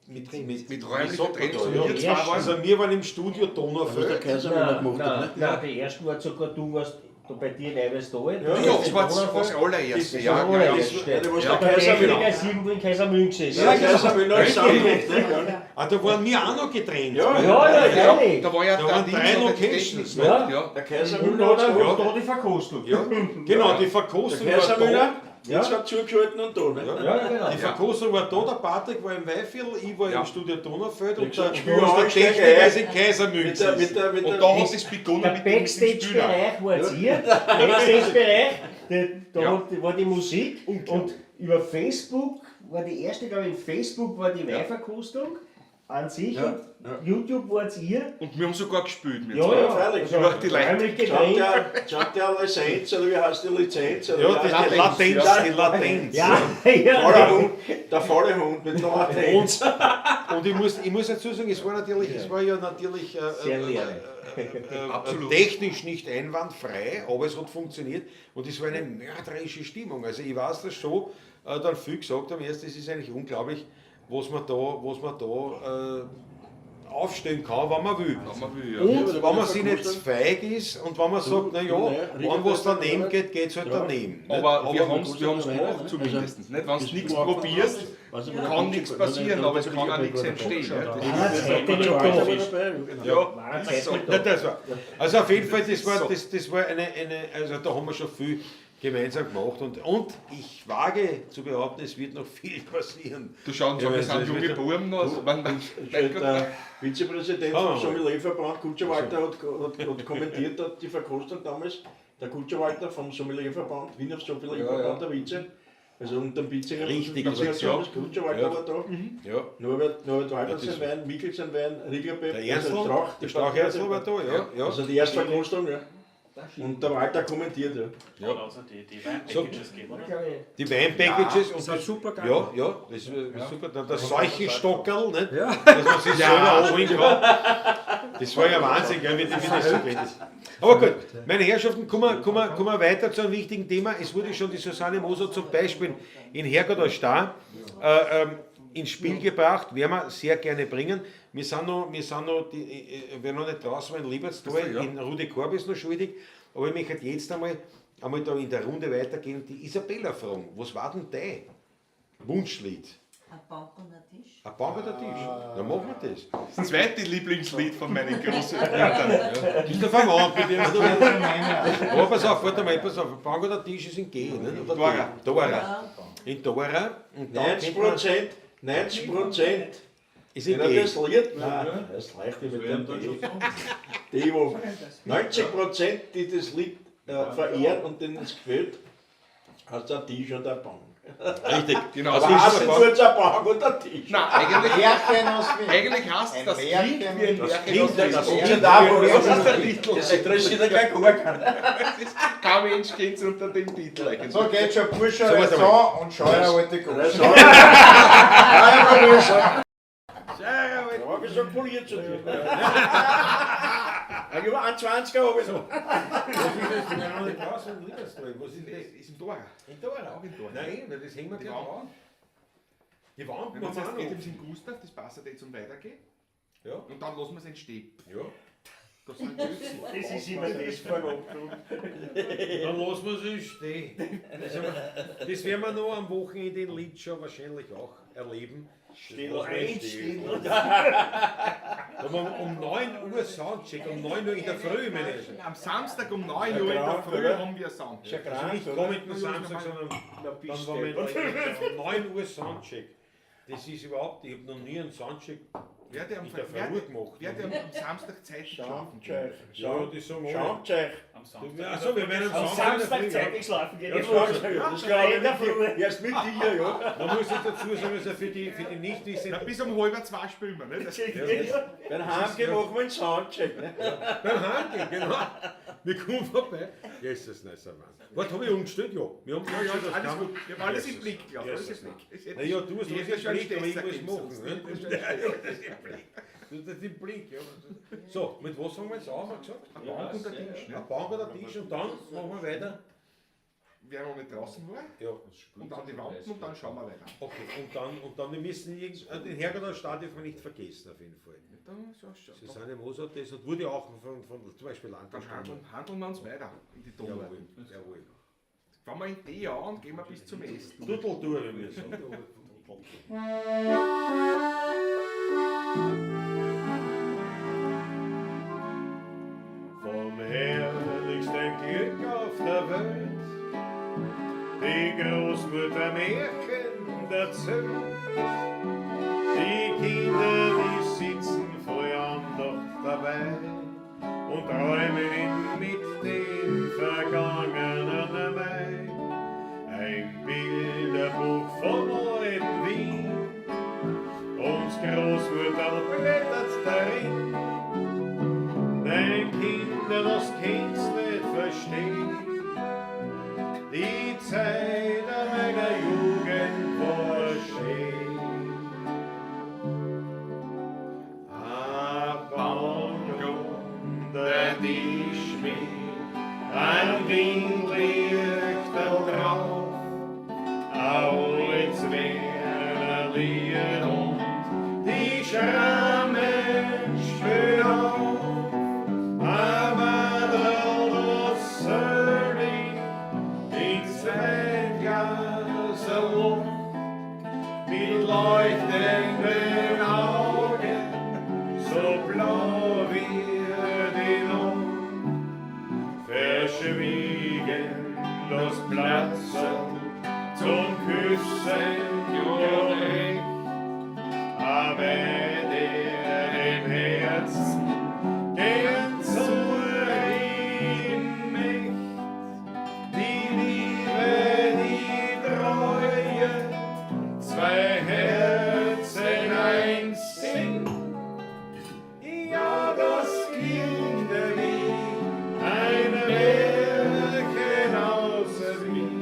Speaker 1: mit
Speaker 2: räumlicher Trennung.
Speaker 1: Ja.
Speaker 2: Wir zwei waren-
Speaker 1: Also wir waren im Studio
Speaker 3: Was der
Speaker 1: Donaufeld.
Speaker 3: Kaiser gemacht hat.
Speaker 7: Nein, die ersten war sogar du warst da bei dir in Eiweißtal.
Speaker 3: Ja,
Speaker 2: Ja, das war das allererste.
Speaker 7: Das
Speaker 2: Ja,
Speaker 7: war
Speaker 2: ja, ja.
Speaker 7: allererste.
Speaker 3: Ja, der was
Speaker 2: Ja,
Speaker 3: der
Speaker 7: Der
Speaker 3: Kaiser will.
Speaker 7: Derjenige ist irgendwo in Kaisermühlen gesessen.
Speaker 3: Ja, Kaiser will noch zusammenkommt.
Speaker 1: Ah, da waren wir auch noch getrennt.
Speaker 3: Ja,
Speaker 7: Ja, freilich.
Speaker 2: Da war ja
Speaker 1: Da
Speaker 2: der
Speaker 1: waren
Speaker 2: Dienst
Speaker 1: drei
Speaker 2: und der
Speaker 1: Locations,
Speaker 2: Technik.
Speaker 7: ne?
Speaker 2: Ja.
Speaker 3: Der Kaiser will
Speaker 7: Und
Speaker 3: noch
Speaker 7: da
Speaker 3: zusammen.
Speaker 7: da die Verkostung.
Speaker 1: Ja, genau, die
Speaker 3: Der
Speaker 1: Verkostung war
Speaker 3: Kaiser will
Speaker 1: da.
Speaker 3: jetzt hat zugeschalten und da. Ne?
Speaker 1: Ja.
Speaker 7: Ja, genau.
Speaker 1: Die Verkostung war da, der Patrick war im Weihviertel, ich war
Speaker 2: Ja.
Speaker 1: im Studio Donaufeld
Speaker 3: Wie
Speaker 1: und
Speaker 3: gesagt,
Speaker 1: der
Speaker 3: Spiel
Speaker 1: der
Speaker 3: ansteigen,
Speaker 1: Techniker
Speaker 3: ja.
Speaker 1: ist in Kaisermünchen.
Speaker 2: Und da hat es begonnen
Speaker 7: Der
Speaker 2: mit dem Spüler.
Speaker 7: Backstage-Bereich wart ihr. Backstage-Bereich, da war die Musik. Und über Facebook war die erste, glaube ich, in Facebook war die Weinverkostung an sich.
Speaker 3: Ja,
Speaker 7: Und YouTube wart ihr.
Speaker 2: Und wir haben sogar gespielt. Wir
Speaker 7: Ja,
Speaker 2: zwei.
Speaker 7: ja.
Speaker 3: freilich.
Speaker 7: Also,
Speaker 2: Ja, die Leute.
Speaker 7: heimlich
Speaker 3: Schaut
Speaker 7: getrennt.
Speaker 3: der Lizenz oder wie heißt die Lizenz? Oder
Speaker 1: Ja,
Speaker 3: wie
Speaker 1: das
Speaker 3: heißt
Speaker 1: ist die Latenz,
Speaker 2: Ja.
Speaker 1: die Latenz.
Speaker 7: Ja,
Speaker 3: der
Speaker 7: ja.
Speaker 3: Hund, der faule Hund mit der Latenz.
Speaker 1: Und ich muss dazu sagen, es war ja natürlich
Speaker 7: Sehr leer.
Speaker 2: Absolut.
Speaker 1: technisch nicht einwandfrei, aber es hat funktioniert und es war eine mörderische Stimmung. Also ich weiß das schon, dann viel gesagt haben, erst, es ist eigentlich unglaublich, was man da aufstellen kann, wenn man will.
Speaker 2: Wenn man will, ja.
Speaker 1: Und
Speaker 3: Ja,
Speaker 1: wenn
Speaker 3: aber
Speaker 1: man
Speaker 3: der
Speaker 1: sich nicht
Speaker 3: Verkostung-
Speaker 1: feig ist und wenn man sagt, naja, wenn was daneben geht, geht es halt daneben. nicht?
Speaker 2: Aber wir haben es
Speaker 3: kostet
Speaker 2: gemacht,
Speaker 3: also,
Speaker 2: zumindest. Nicht? Wenn du
Speaker 3: das
Speaker 2: nichts
Speaker 3: war-
Speaker 2: probierst,
Speaker 3: Also,
Speaker 2: kann nichts passieren, aber es kann auch nichts entstehen.
Speaker 7: Ah,
Speaker 2: Ja.
Speaker 7: Zeit nicht
Speaker 3: Ja,
Speaker 7: da.
Speaker 2: Ja,
Speaker 7: War Zeit
Speaker 2: so.
Speaker 7: nicht
Speaker 1: Ja,
Speaker 7: da.
Speaker 1: das war. Also auf jeden Fall, das war also da haben wir schon viel gemeinsam gemacht und ich wage zu behaupten, es wird noch viel passieren.
Speaker 2: Du schaust,
Speaker 1: Ja,
Speaker 2: wir
Speaker 1: also
Speaker 2: sind
Speaker 1: es
Speaker 2: junge
Speaker 1: wird-
Speaker 2: Buben. Also,
Speaker 3: Der Vizepräsident
Speaker 1: Ah,
Speaker 3: vom Sommelierverband, Kutscherwalter, hat kommentiert hat die Verkostung damals. Der Kutscherwalter vom Sommelierverband, Wiener Sommelierverband, der Vize. Also unter dem Bitzinger.
Speaker 1: Richtig,
Speaker 3: das
Speaker 1: ja.
Speaker 3: Kutscherwalter
Speaker 1: Ja.
Speaker 3: war da.
Speaker 1: Ja.
Speaker 3: Norbert Walter
Speaker 1: das-
Speaker 3: sein Wein, Mikkel sein Wein, Rieglerbeck,
Speaker 1: Der Ernstl, der Strauch-Ernstl war da, ja.
Speaker 3: Also die erste Verkostung, ja. Und der Walter kommentiert, ja.
Speaker 1: Ja.
Speaker 4: Also die Weinpackages geben, oder?
Speaker 1: Die Weinpackages
Speaker 8: Das war super geil.
Speaker 1: ja, das ist super. Dann der Seuchenstockerl, nicht?
Speaker 8: Ja.
Speaker 1: Dass man sich selber anholen kann. Das war ja Wahnsinn, gell, wie das so geht. Aber gut, meine Herrschaften, kommen wir weiter zu einem wichtigen Thema. Es wurde schon die Susanne Moser zum Beispiel in Herrgott als Star ins Spiel gebracht, werden wir sehr gerne bringen. Wir sind noch nicht draußen, in Liebertstal, in Rudi Korb ist noch schuldig, aber ich möchte jetzt einmal da in der Runde weitergehen, die Isabella fragen. Was war denn dein Wunschlied?
Speaker 9: Ein Bank und ein Tisch.
Speaker 1: Ein Bank oder Tisch? Dann machen wir das.
Speaker 2: Das zweite Lieblingslied von meinen Großeltern.
Speaker 1: Bist du verwandt mit dem? Aber pass auf, warte mal, pass auf. Ein Bank oder Tisch ist in G, nicht? Oder
Speaker 2: Dora.
Speaker 1: Dora. In Dora. Und dann
Speaker 3: 90%, 90%
Speaker 1: ist in
Speaker 3: wenn er
Speaker 1: G.
Speaker 3: das Lied, nein, das reicht nicht mit dem die, wo 90%, die das Lied verehren und denen es gefällt, hat ein Tisch und ein Bank.
Speaker 1: Richtig.
Speaker 2: Genau,
Speaker 3: Aber
Speaker 2: so ist
Speaker 3: hast
Speaker 2: es.
Speaker 3: du kurz ein Bank und ein Tisch?
Speaker 2: Nein, eigentlich,
Speaker 6: Märchen aus Wien.
Speaker 2: eigentlich heißt es, das
Speaker 6: Märchen.
Speaker 2: klingt wie ein Märchen
Speaker 1: klingt
Speaker 2: aus
Speaker 1: wie
Speaker 2: Wien.
Speaker 1: das
Speaker 3: Und
Speaker 1: Märchen.
Speaker 3: da, wo
Speaker 2: Das ist
Speaker 3: das
Speaker 2: der Titel.
Speaker 3: Das interessiert ja gar keiner.
Speaker 2: Kein Mensch kennt es unter dem Titel eigentlich.
Speaker 6: So geht schon Bursche
Speaker 1: So, warte
Speaker 6: so und Scheuer alte Goschen.
Speaker 3: Ja, wir sind poliert zu dir. Über 1,20er habe ich so.
Speaker 1: Was ist das?
Speaker 2: Ist im Tor.
Speaker 1: In Tor?
Speaker 2: Auch in Tor.
Speaker 1: Nein, das hängen wir
Speaker 2: Die
Speaker 1: gleich
Speaker 2: Wand.
Speaker 1: an. Die Wand
Speaker 2: Wenn man
Speaker 1: machen
Speaker 2: zuerst
Speaker 1: wir
Speaker 2: geht
Speaker 1: noch.
Speaker 2: im St. Gustav, das passt jetzt zum Weitergehen.
Speaker 1: Ja.
Speaker 2: Und dann lassen wir es entstehen.
Speaker 1: Ja.
Speaker 2: Das sind Götzen.
Speaker 7: Das ist immer das Verlobung.
Speaker 1: Dann lassen wir es stehen. Das werden wir noch am Wochenende in Linz schon wahrscheinlich auch erleben.
Speaker 7: Still einstehen.
Speaker 1: Da haben wir um 9 Uhr Soundcheck, um 9 Uhr in der Früh, meine ich.
Speaker 2: Am Samstag um 9 Uhr in der
Speaker 3: krank,
Speaker 2: Früh
Speaker 3: oder?
Speaker 2: haben wir Soundcheck.
Speaker 1: Also nicht kommenden Samstag, sondern dann waren wir um 9 Uhr Soundcheck. Das ist überhaupt, ich habe noch nie einen Soundcheck
Speaker 2: Wer hat am
Speaker 1: in der Früh gemacht.
Speaker 2: Wer hat am Samstag Zeit geschlafen?
Speaker 1: Ja, das sagen alle.
Speaker 3: Schaumzeug.
Speaker 4: Am Samstag.
Speaker 1: Achso, wir werden
Speaker 7: Am
Speaker 1: am Samstag
Speaker 7: Samstag zeitig schlafen gehen.
Speaker 3: Das glaube ich. Erst mit dir, ja.
Speaker 1: Man muss jetzt dazu sagen, also für die Nichtwissenden,
Speaker 2: Bis um halb 2 spielen wir, ne? Das
Speaker 3: Wenn heimgehen, machen wir einen Soundcheck. Ne?
Speaker 1: beim Handel, genau. Wir kommen vorbei. Jesus, nice Mann. Was habe ich umgestellt? Ja. Wir haben
Speaker 2: Ja,
Speaker 1: umgestellt,
Speaker 2: ist
Speaker 1: das
Speaker 2: alles
Speaker 1: kann
Speaker 2: gut. Ich habe alles im Blick, Klaus. Alles im
Speaker 1: Jesus.
Speaker 2: Blick.
Speaker 1: Naja, du hast
Speaker 2: Ich
Speaker 1: alles
Speaker 2: hätte
Speaker 1: im
Speaker 2: schon
Speaker 1: Blick, aber ich
Speaker 2: Stesser
Speaker 1: muss
Speaker 2: gegeben,
Speaker 1: machen.
Speaker 2: sonst
Speaker 1: Ne?
Speaker 2: hätte ich schon
Speaker 1: Ja, das ist im Blick. Du hast den Blick, ja. So, mit was fangen wir jetzt an, haben wir gesagt?
Speaker 2: Eine Bank und ein Tisch,
Speaker 1: Eine
Speaker 2: ne?
Speaker 1: Bank oder Tisch und dann machen wir weiter.
Speaker 2: Wer noch nicht draußen war,
Speaker 1: Ja.
Speaker 2: und dann die Wand und dann schauen wir weiter.
Speaker 1: Okay, und dann wir müssen den Herrgott Stadt dürfen wir nicht vergessen, auf jeden Fall. Susanne Moser, das und wurde auch von zum Beispiel
Speaker 2: Dann
Speaker 1: Landesstadt.
Speaker 2: handeln wir uns weiter in die Donau.
Speaker 1: Jawohl, jawohl.
Speaker 2: Fangen wir in die an und gehen wir bis zum Essen.
Speaker 1: Dudeltour, wie wir sagen. Vom herrlichsten Glück auf der Welt, die Großmutter Märchen erzählt. Die Kinder, die sitzen voll Andacht dabei und träumen mit dem vergangenen Mai. Ein Bilderbuch von altem Wien, uns Großmutter blättert darin. Dein Kinder, das kannst nicht verstehen. Die Zeit meiner Jugend war schön. Der Tisch mit ein Windlicht drauf, alle Zwerlier und die Schrammen spüren auf. Aber das Sörling ins Weltgasse Luft mit leuchtenden Augen, so blau wie die Luft. Verschwiegen das Platzen zum Küssen gerecht, aber der im Herzen gern zur ihm nicht. Die Liebe, die Treue, zwei Herzen eins sind. Ja, das klingt wie ein Märchen aus Wien.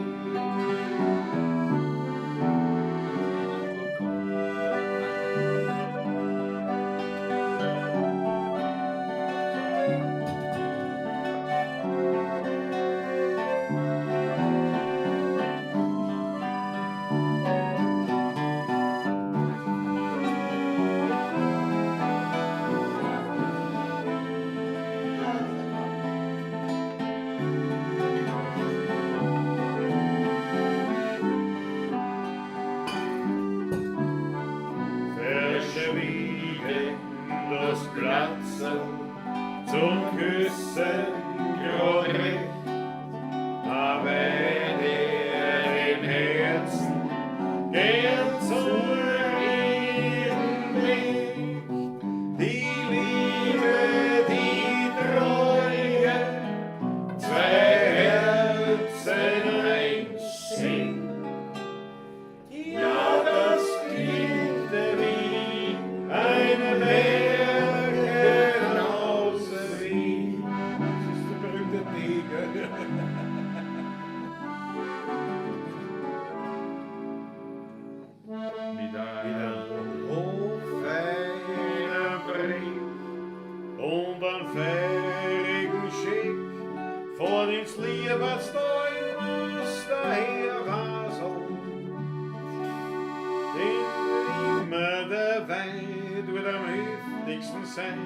Speaker 1: der Wein wird am heftigsten sein.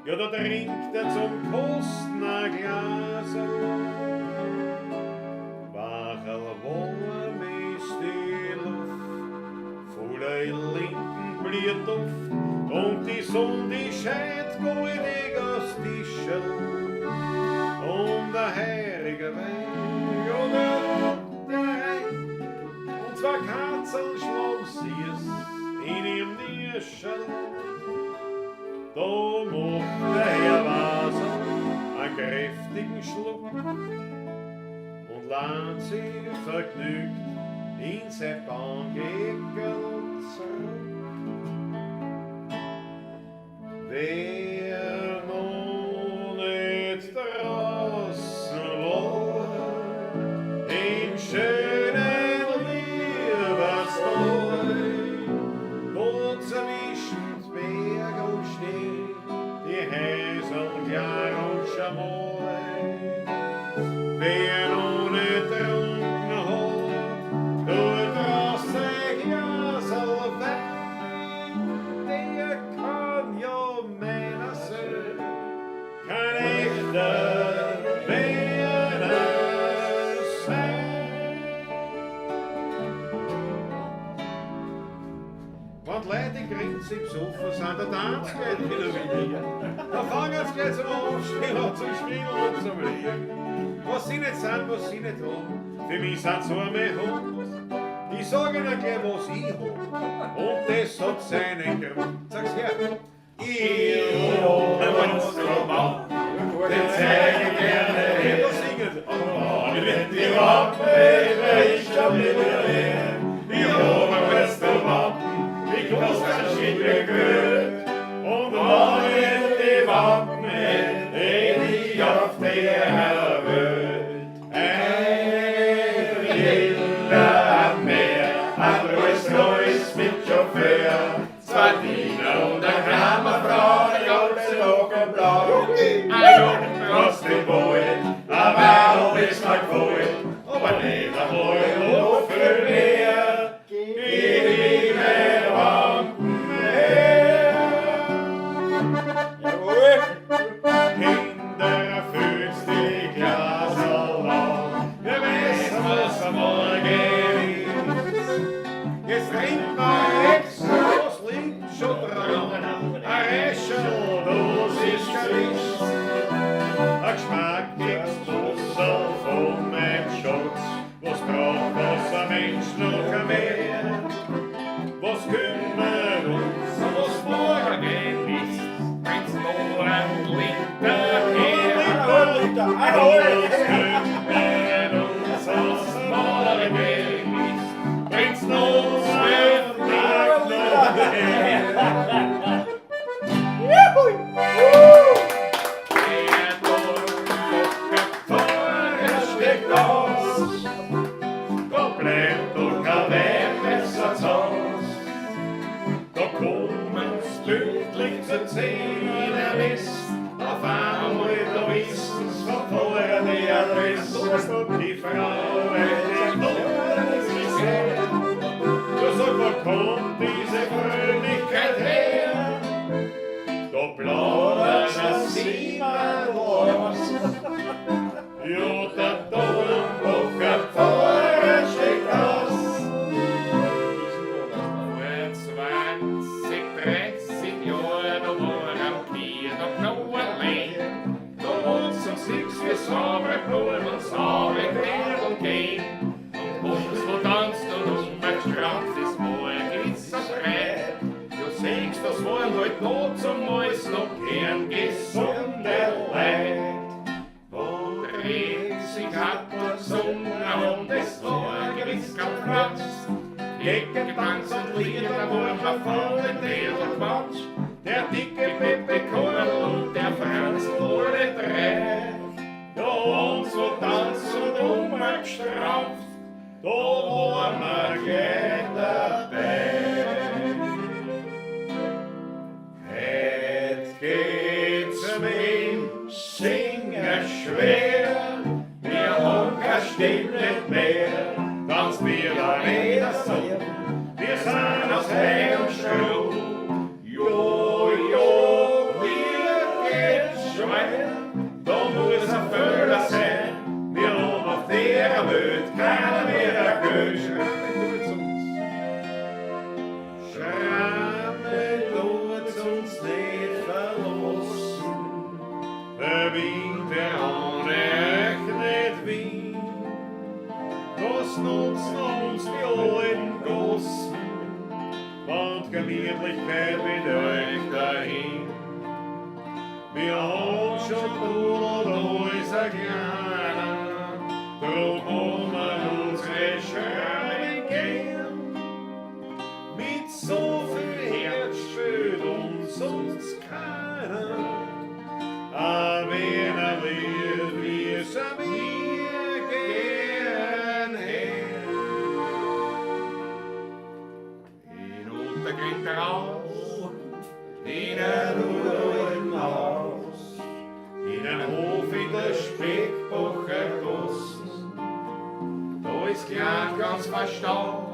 Speaker 1: Ja, da trinkt er zum Kosten ein Glas. Wachel warm ist die Luft, voller Lindenblütenduft, und die Sonne, die scheint goldig aus Tischel. Und der heurige Wein, ja, der Rhein, und zwei Katzeln schlafen sie in ihrem Nierschel. Da macht der Herr Waser einen kräftigen Schluck und lehnt sich vergnügt in sein Bahngeckel zurück. Wer noch nicht draußen war, im schönen Lieberstal, wo zwischen Berg und Schnee die Häuser klar und schamoi. Wer noch nicht trunken hat, tut aus sein Glasl Wein, der kann ja meiner sein, kein echter Werner sein. Wenn die Leute grinsen im Sofa sind, der Tanz geht wieder wieder. Da fangen sie gleich zum Aufstehen und zum Spielen und zum Liegen. Was sie nicht sind, was sie nicht haben, für mich sind sie arme Hund. Ich sage ihnen gleich, was ich hab, und das hat seinen Grund. Sag's her. Ich hab was gemacht, den zeige gerne her. Singen sie. Und wenn die Wappen, ich hab Millionär. Ich hab was gemacht, ich muss ein Schild gehört. Und wenn die Wappen, ich auf der Welt. Ein Jeder am Meer, ein Neues mit Chauffeur. Zwei Diener und ein Kammerfrau, die ganze Woche blau. Ein Job den Boy, aber ob es mal gefällt, aber nicht einmal noch viel mehr. Geh die Wampen her. Kinder, fühlst die Glasel an, wir wissen, was am Morgen ist. Jetzt trinkt man extra, was liegt schon dran, ein Räschel, das ist gewiss. Ein Geschmacksexploser von meinem Schatz, was braucht was ein Mensch noch mehr? Was kümmert uns, was morgen ist? Wenn's nur ein Liter her. Was kümmert uns, was morgen ist? Wenn's nur 12 Tage noch her. Auf einmal, da wissen's von vorher die Adresse, die Frau wird nicht gesehen. Du sag, wo kommt diese Fröhlichkeit her? Da plaudert sie mal was. Ja, der Dornbacher Pfarrer steht aus. Vor 20, 30 Jahren, da war am Kier noch allein. Da wohn's um 6 für saubere Blumen und saubere Grädel gehen. Und uns, wo tanzt und umgestrampft ist, wo ein gewisser Breit. Du siehst, das waren halt noch zum Mäus noch gern gesunde Leid. Wo dreht sich ab und gesungen und es war ein gewisser Platz. Ecke getanzt und Lieder, da war man vorne Tädelquatsch. Der dicke Pepe Korl und der Franz wurde drei. Da uns wo tanzt und umgestrampft, da waren wir gleich dabei. Heut geht's mit Singen schwer, wir haben keine Stimme mehr, tanzt wir da nicht so. Wir sind aus Heu und Stroh, macht Gemütlichkeit mit euch dahin. Wir haben schon tun und alles erklären, drum haben wir unsere Schönen gern. Mit so viel Herz spürt uns sonst keiner, wenn wird, wie es mir gern her. In Untergrund raus, in ein uralten Haus, in ein Hof in der Speckbacher Gossen, da ist klein ganz verstaut,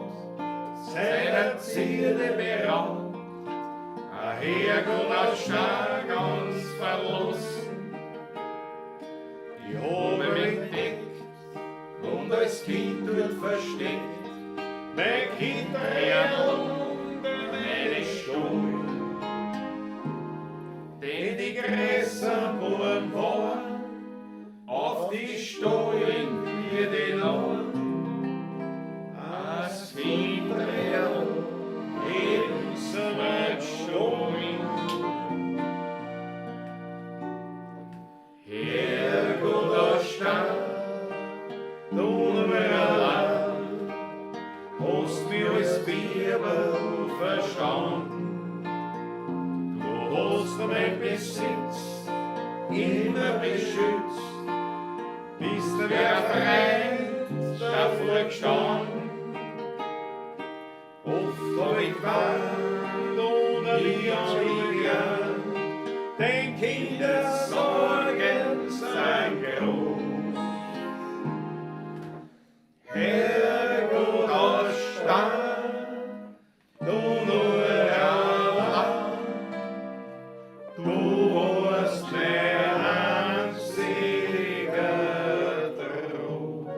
Speaker 1: seiner Ziele beraubt, ein Herrgott aus Stahl ganz verlassen. Ich habe mich entdeckt und als Kind dort versteckt, mein Kind unter meine Stuhl. Denn die Gräser wurden warm, auf die Stollen wie den Arm. Als Fieber in so weit Stollen. Herrgott aus Stahl, du nur allein, hast mich als Biber verstanden. Du hast mein Besitz immer beschützt, bist du wer frei davor gestanden. Oft hab ich geweint ohne Liebe, denn Kinders Sorgen sind groß. Herrgott aus Stahl, du nur allein, du warst mein einziger Trost.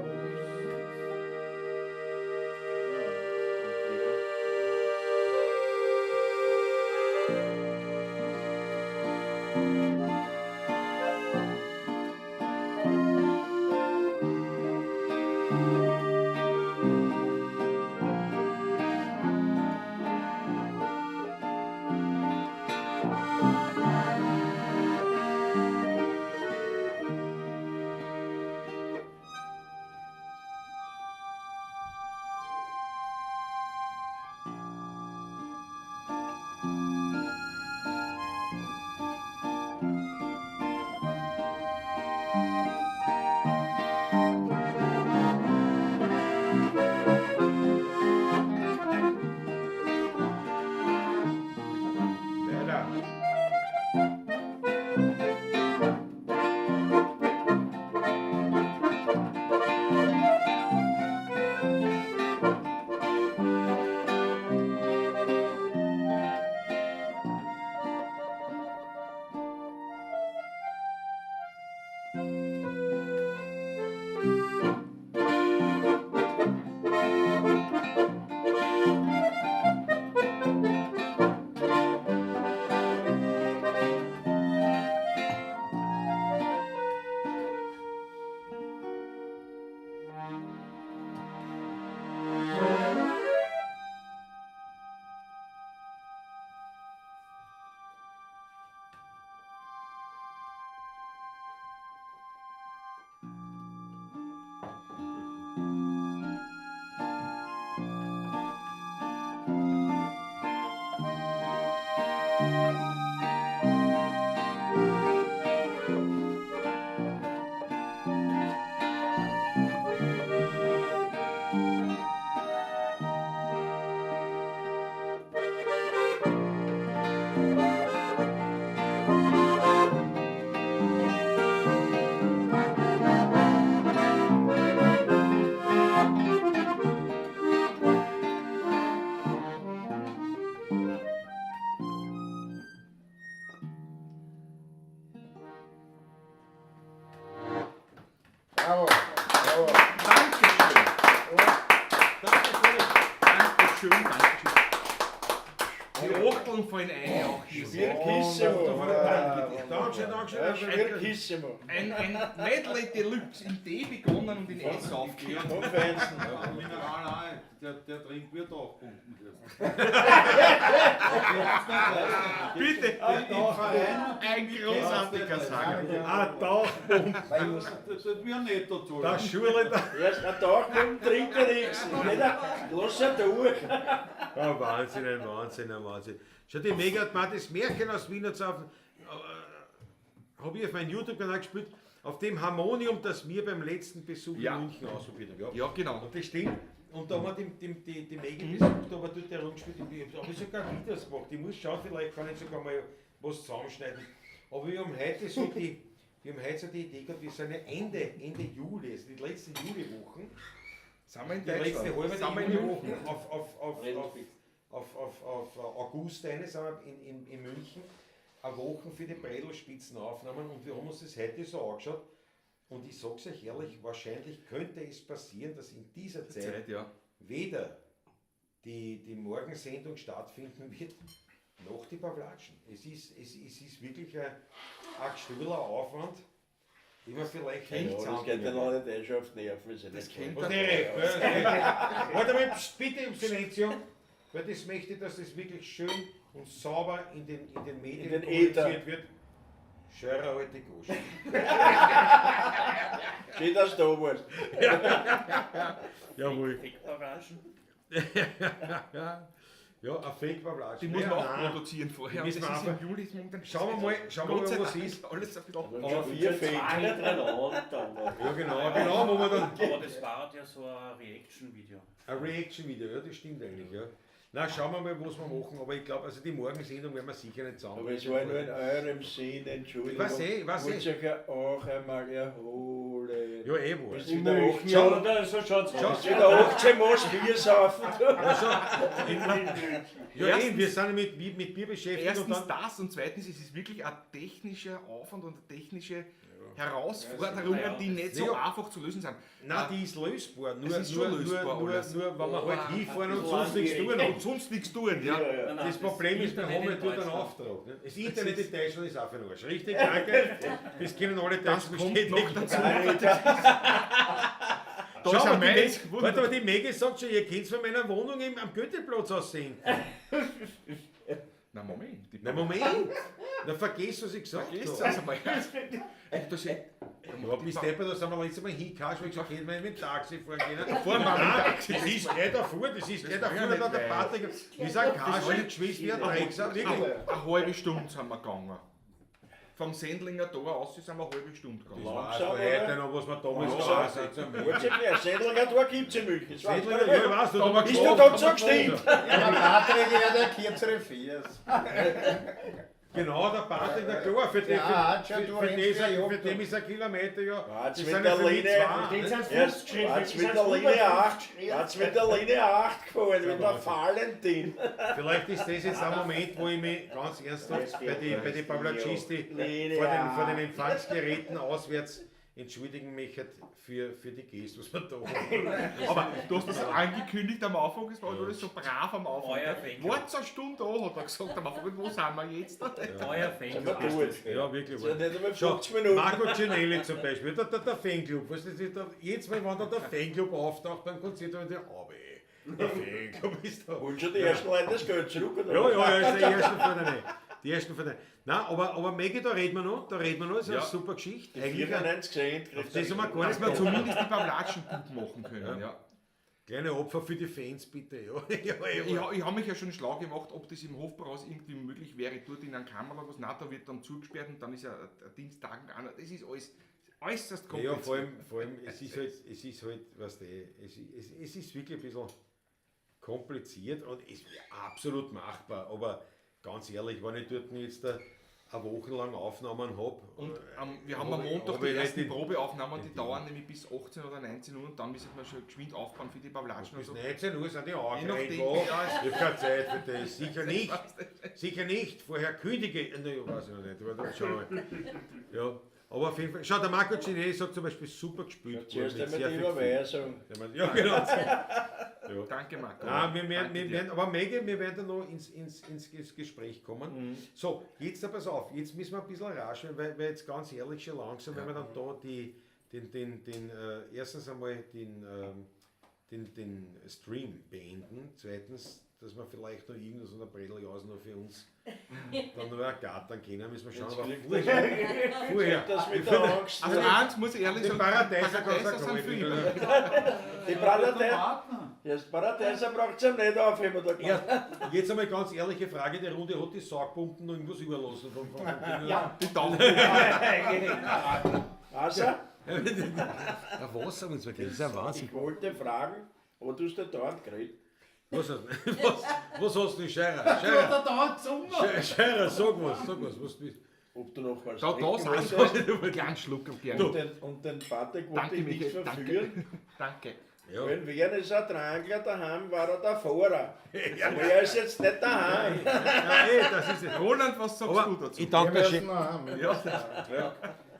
Speaker 2: Merdeln fallen ein auch hier.
Speaker 3: Schwierkissimo.
Speaker 1: Dankeschön.
Speaker 3: Schwierkissimo.
Speaker 2: Ein Medley Deluxe in D begonnen und in S aufgehört.
Speaker 3: Vom Feinsten.
Speaker 6: Mineral ein. Der trinkt wird auch pumpen.
Speaker 2: Bitte, ein großartiger Sager.
Speaker 6: Das wird mir nicht dazu.
Speaker 1: Das Schule,
Speaker 3: Erst ein Tag mit dem Trinken nichts. Lass er durch.
Speaker 1: oh, Wahnsinn, ein Wahnsinn, ein Wahnsinn. Schau, die Mega hat mal das Märchen aus Wien jetzt habe ich auf meinem YouTube-Kanal gespielt, auf dem Harmonium, das wir beim letzten Besuch
Speaker 2: Ja.
Speaker 1: in München ausprobiert haben.
Speaker 2: Ja, genau.
Speaker 1: Und das stimmt. Und da haben wir die Mega besucht, aber dort herumgespielt. Da habe ich sogar Videos gemacht. Ich muss schauen, vielleicht kann ich sogar mal was zusammenschneiden. Aber wir haben heute so die Idee gehabt, wir sind ja Ende Juli, also die letzten Juliwochen.
Speaker 2: Sind wir in
Speaker 1: Die letzte halbe
Speaker 2: Sind wir in
Speaker 1: Juliwochen auf August eine sind wir in München. Eine Woche für die Bredlspitzen aufgenommen und wir haben uns das heute so angeschaut. Und ich sage es euch ehrlich, wahrscheinlich könnte es passieren, dass in dieser Zeit
Speaker 2: ja.
Speaker 1: weder die Morgensendung stattfinden wird, noch die Pawlatschen. Es ist wirklich ein sturer Aufwand, den man vielleicht
Speaker 3: Ja, das geht ja noch nicht schon auf die Nerven.
Speaker 2: Das kennt
Speaker 1: Und
Speaker 2: er.
Speaker 1: warte mal, bitte im Silenzium, weil das möchte ich, dass das wirklich schön und sauber in den Medien
Speaker 3: den
Speaker 1: kommuniziert wird. Schöre alte Gosch.
Speaker 3: Schön, dass du da warst.
Speaker 1: Jawohl.
Speaker 4: Fake-Orangen.
Speaker 1: Ja, ein Fake-Pawlatsch.
Speaker 2: Die muss man auch produzieren vorher.
Speaker 1: Die müssen
Speaker 2: Das
Speaker 1: wir
Speaker 2: ist
Speaker 1: einfach-
Speaker 2: im Juli. ist momentan-
Speaker 1: Schauen wir mal,
Speaker 2: Gott sei
Speaker 1: was
Speaker 2: Dank
Speaker 1: ist.
Speaker 2: Alles ein bisschen
Speaker 3: Aber 4 Fake.
Speaker 1: Ja, genau, wo wir dann.
Speaker 4: Aber das war ja so ein Reaction-Video.
Speaker 1: Ein Reaction-Video, ja, das stimmt eigentlich, ja. Na, schauen wir mal, was wir machen, aber ich glaube, also die Morgensendung werden wir sicher nicht zusammen.
Speaker 3: Aber es war nur in eurem Sinn, Entschuldigung.
Speaker 1: Ich weiß eh.
Speaker 3: Wollt ihr euch auch einmal erholen?
Speaker 1: Ja, wurscht.
Speaker 3: Bist wieder 18 Jahre,
Speaker 7: so schaut's aus.
Speaker 3: bist wieder 18 Mal Bier saufen.
Speaker 1: Ja, wir sind mit Bier beschäftigt und
Speaker 2: Erstens
Speaker 1: dann.
Speaker 2: das und zweitens ist es wirklich ein technischer Aufwand und eine technische Herausforderungen, die nicht so
Speaker 1: Ja.
Speaker 2: einfach zu lösen sind.
Speaker 1: Nein, die ist lösbar. Nur,
Speaker 2: ist schon lösbar
Speaker 1: nur,
Speaker 2: alles.
Speaker 1: wenn wir halt hinfahren und
Speaker 7: bisschen
Speaker 1: sonst nichts tun.
Speaker 2: Und sonst nichts tun, ja.
Speaker 1: Das Problem ist, wir haben ja dort einen Auftrag. Ne? Das Internet in Deutschland ist auch für den Arsch. Richtig, danke. Das können alle
Speaker 2: Das
Speaker 1: Deutschen
Speaker 2: kommt
Speaker 1: bestätigen.
Speaker 2: noch dazu.
Speaker 1: Schau
Speaker 2: ist
Speaker 1: mal,
Speaker 2: ein
Speaker 1: die
Speaker 2: Mensch
Speaker 1: Meg, warte mal, die Mege sagt schon, ihr könnt von meiner Wohnung am Goetheplatz aussehen.
Speaker 2: Na Moment. Die
Speaker 1: Na Moment, na vergiss, was ich gesagt
Speaker 2: Vergiss
Speaker 1: habe.
Speaker 2: das einmal. Das ist
Speaker 1: Ja, bis Depper, da sind wir letztes Mal hingehauen, weil ich gesagt habe, können wir mit dem Taxi fahren gehen.
Speaker 2: Fahren wir mit dem Taxi.
Speaker 1: Das ist gleich davor, das ist gleich
Speaker 2: war ja
Speaker 1: davor,
Speaker 2: nicht
Speaker 1: da der
Speaker 2: weit.
Speaker 1: Patrick, wie sagt Kaschel, geschwitzt wie ein Drecksau, wirklich.
Speaker 2: Eine halbe Stunde sind wir gegangen. Vom Sendlinger Tor aus sind wir eine halbe Stunde gegangen.
Speaker 1: Das war heute noch, was wir damals
Speaker 3: Ja.
Speaker 1: gesagt haben.
Speaker 3: Wollt ihr mehr? Sendlinger Tor gibt es in München. Das weißt du
Speaker 1: Ja,
Speaker 3: nicht.
Speaker 1: weißt du, da
Speaker 3: Bist du da so gestimmt?
Speaker 6: Ja, Patrick, der kürzere Fiers.
Speaker 1: Genau, der Patrick, der klar, für den,
Speaker 6: Ja,
Speaker 1: für,
Speaker 6: schon,
Speaker 1: für,
Speaker 6: du
Speaker 1: für,
Speaker 6: rennst ja
Speaker 1: für den ist ein Kilometer, ja.
Speaker 3: Hat's
Speaker 1: Das
Speaker 3: mit
Speaker 1: sind
Speaker 3: der
Speaker 1: ja für mich
Speaker 3: Linie,
Speaker 1: zwei.
Speaker 7: Den sind
Speaker 3: Erst
Speaker 7: 50 geschrieben.
Speaker 3: hat's mit der Linie 8, hat's mit der Linie 8 gefahren, mit der Valentin.
Speaker 1: Vielleicht ist das jetzt ein Moment, wo ich mich ganz ernsthaft bei den Pawlatschisti
Speaker 3: Linie
Speaker 1: vor den
Speaker 3: 8.
Speaker 1: Empfangsgeräten auswärts entschuldigen möchte für die Geste, was wir da haben.
Speaker 2: Aber du hast das angekündigt am Anfang, es war alles so brav am Anfang.
Speaker 4: Euer Fanclub.
Speaker 2: Wart eine Stunde da, hat er gesagt am Anfang. Und wo sind wir jetzt?
Speaker 4: Euer
Speaker 3: Sind wir
Speaker 4: Fanclub.
Speaker 3: gut.
Speaker 1: Ja, wirklich.
Speaker 3: So nicht einmal
Speaker 1: Schau,
Speaker 3: 50 Minuten.
Speaker 1: Marco Cinelli zum Beispiel, der Fanclub. Was ist das, jetzt, wenn der Fanclub auftaucht beim Konzert, dann der der Fanclub ist da.
Speaker 3: Holen schon die ersten Leute das Geld zurück, oder?
Speaker 1: Ja, ist der erste von denen. Die ersten von denen. Nein, aber Maggie, da reden wir noch, das ist eine
Speaker 2: Ja.
Speaker 1: super Geschichte.
Speaker 3: Die
Speaker 1: Eigentlich
Speaker 3: 94 Cent kriegt
Speaker 1: das haben wir gar
Speaker 2: Dass
Speaker 1: nicht
Speaker 2: wir
Speaker 1: mehr
Speaker 2: zumindest die Pawlatschen gut machen können. Ja.
Speaker 1: Kleine Opfer für die Fans, bitte. Ja,
Speaker 2: Ich habe mich ja schon schlau gemacht, ob das im Hofbräuhaus irgendwie möglich wäre, dort in einer Kamera was. Nein, da wird dann zugesperrt und dann ist ja ein Dienstag an. Das ist alles äußerst
Speaker 1: Ja,
Speaker 2: kompliziert.
Speaker 1: vor allem es ist halt, weißt du, es ist wirklich ein bisschen kompliziert und ist absolut machbar. Aber ganz ehrlich, wenn ich dort jetzt eine Woche lang Aufnahmen habe.
Speaker 2: Und wir haben am Montag die ersten Probeaufnahmen, die dauern nämlich bis 18 oder 19 Uhr und dann müssen wir schon geschwind aufbauen für die Pawlatschen.
Speaker 1: Bis
Speaker 2: Also,
Speaker 1: 19 Uhr sind die
Speaker 2: Je
Speaker 1: angeregt.
Speaker 2: nachdem,
Speaker 1: wo.
Speaker 2: ja.
Speaker 1: Ich habe keine Zeit für das. Sicher nicht. Vorher kündige. Ne, ich weiß ich noch nicht. Aber dann schauen wir. Ja. Aber auf jeden Fall, schau, der Marco Cinelli sagt zum Beispiel super gespielt.
Speaker 3: Zuerst
Speaker 1: mit
Speaker 3: einmal
Speaker 1: sehr
Speaker 3: die
Speaker 1: viel Gefühl.
Speaker 3: Überweisung.
Speaker 1: Ja, genau. Ja.
Speaker 2: Danke, Marco.
Speaker 1: Wir
Speaker 2: Danke
Speaker 1: werden, aber Mege, wir werden da noch ins Gespräch kommen. So, jetzt da pass auf, jetzt müssen wir ein bisschen raschen, weil jetzt ganz ehrlich schon langsam, wenn wir dann da erstens einmal den Stream beenden, zweitens, dass wir vielleicht noch irgendwas an der Breddeljaus noch für uns dann noch ergattern können, müssen wir schauen, aber vorher.
Speaker 3: Das mit der Angst.
Speaker 2: Also eins muss ich ehrlich
Speaker 1: Die
Speaker 2: sagen,
Speaker 1: Paradeiser
Speaker 2: Paradeiser
Speaker 1: kannst du
Speaker 2: sind für
Speaker 1: nicht,
Speaker 2: immer.
Speaker 1: oder?
Speaker 3: Die Paradeiser.
Speaker 6: Tomaten.
Speaker 3: Das Paradeiser braucht es nicht aufheben. Da
Speaker 1: Ja, jetzt einmal ganz ehrliche Frage, die Runde hat die Saugpumpen noch irgendwas überlassen
Speaker 6: Ja.
Speaker 2: Die Daumen.
Speaker 3: Also,
Speaker 1: Ja, was sagen Sie, das ist ein Wahnsinn.
Speaker 3: ich wollte fragen, aber du hast ja dauernd geredet.
Speaker 1: Was hast du, Scherer?
Speaker 6: Du hast
Speaker 1: Scherer,
Speaker 6: da dauernd gesungen.
Speaker 1: Scherer, sag was was du willst.
Speaker 3: Ob du noch was
Speaker 2: Da
Speaker 3: trinken
Speaker 2: sagst
Speaker 3: wolltest.
Speaker 2: du einen kleinen Schluck am Gern.
Speaker 3: Und den Patrick wollte
Speaker 2: Danke,
Speaker 3: ich nicht
Speaker 2: Michael,
Speaker 3: verführen.
Speaker 2: Danke.
Speaker 1: Ja.
Speaker 3: Wenn wäre es ein Drangler daheim, war er der Fahrer. Aber er ist jetzt nicht daheim.
Speaker 1: Nein, das ist es.
Speaker 2: Roland, was sagst
Speaker 1: Aber
Speaker 2: du dazu?
Speaker 1: ich danke schön.
Speaker 2: Ja.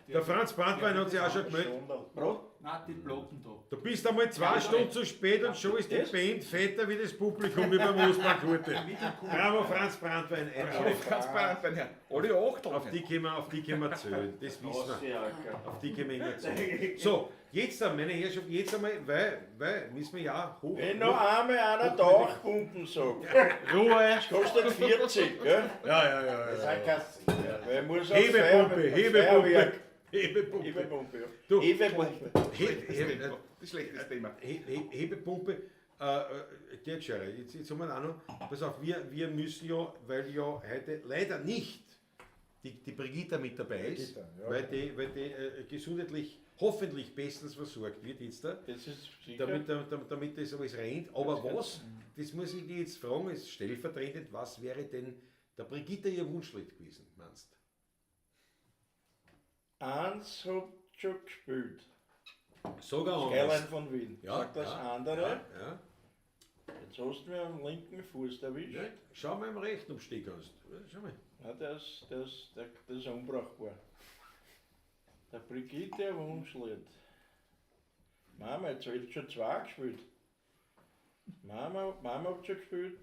Speaker 1: Der Franz Brandwein hat sich auch schon gemeldet.
Speaker 3: Brot?
Speaker 6: Nein, die Bloten da.
Speaker 1: Du bist einmal 2 Stunden zu spät und schon ist die Band fetter wie das Publikum über Mosbankgurte. Bravo, Franz Brandwein.
Speaker 2: Ganz bei Herrn. Alle acht
Speaker 1: Auf die können wir zählen, das wissen wir. Auf die können wir immer zählen. So, jetzt dann, meine Herrschaft, jetzt einmal, weil müssen wir ja hoch.
Speaker 3: Wenn noch einmal einer Tauchpumpen sagt,
Speaker 2: Ruhe.
Speaker 3: das kostet 40, gell?
Speaker 1: Ja.
Speaker 3: Weil ich muss auch
Speaker 1: Hebepumpe.
Speaker 3: Hebepumpe.
Speaker 1: Hebepumpe.
Speaker 3: Hebepumpe, ja.
Speaker 1: Du,
Speaker 3: Hebepumpe.
Speaker 2: Das schlechtes Thema.
Speaker 1: Hebepumpe, Dirk Scherer, jetzt haben wir auch noch, pass auf, wir müssen ja, weil ja heute leider nicht die Brigitta mit dabei ist, weil die gesundheitlich hoffentlich bestens versorgt wird jetzt da,
Speaker 3: Das ist sicher.
Speaker 1: damit das alles rennt. Aber was, das muss ich dich jetzt fragen, ist stellvertretend, was wäre denn der Brigitta ihr Wunschlied gewesen, meinst du?
Speaker 3: Eins habt schon gespielt.
Speaker 1: Sogar
Speaker 3: Skyline
Speaker 1: anders.
Speaker 3: von Wien.
Speaker 1: Ja,
Speaker 3: Sagt das
Speaker 1: ja,
Speaker 3: andere.
Speaker 1: Ja.
Speaker 3: Jetzt hast du mir am linken Fuß erwischt.
Speaker 1: Ja. Schau mal im rechten Umstieg hast. Schau mal.
Speaker 3: Ja, das ist unbrauchbar. Der Brigitte Wunschlied. Mama, jetzt habt schon 2 gespielt. Mama habt schon gespielt.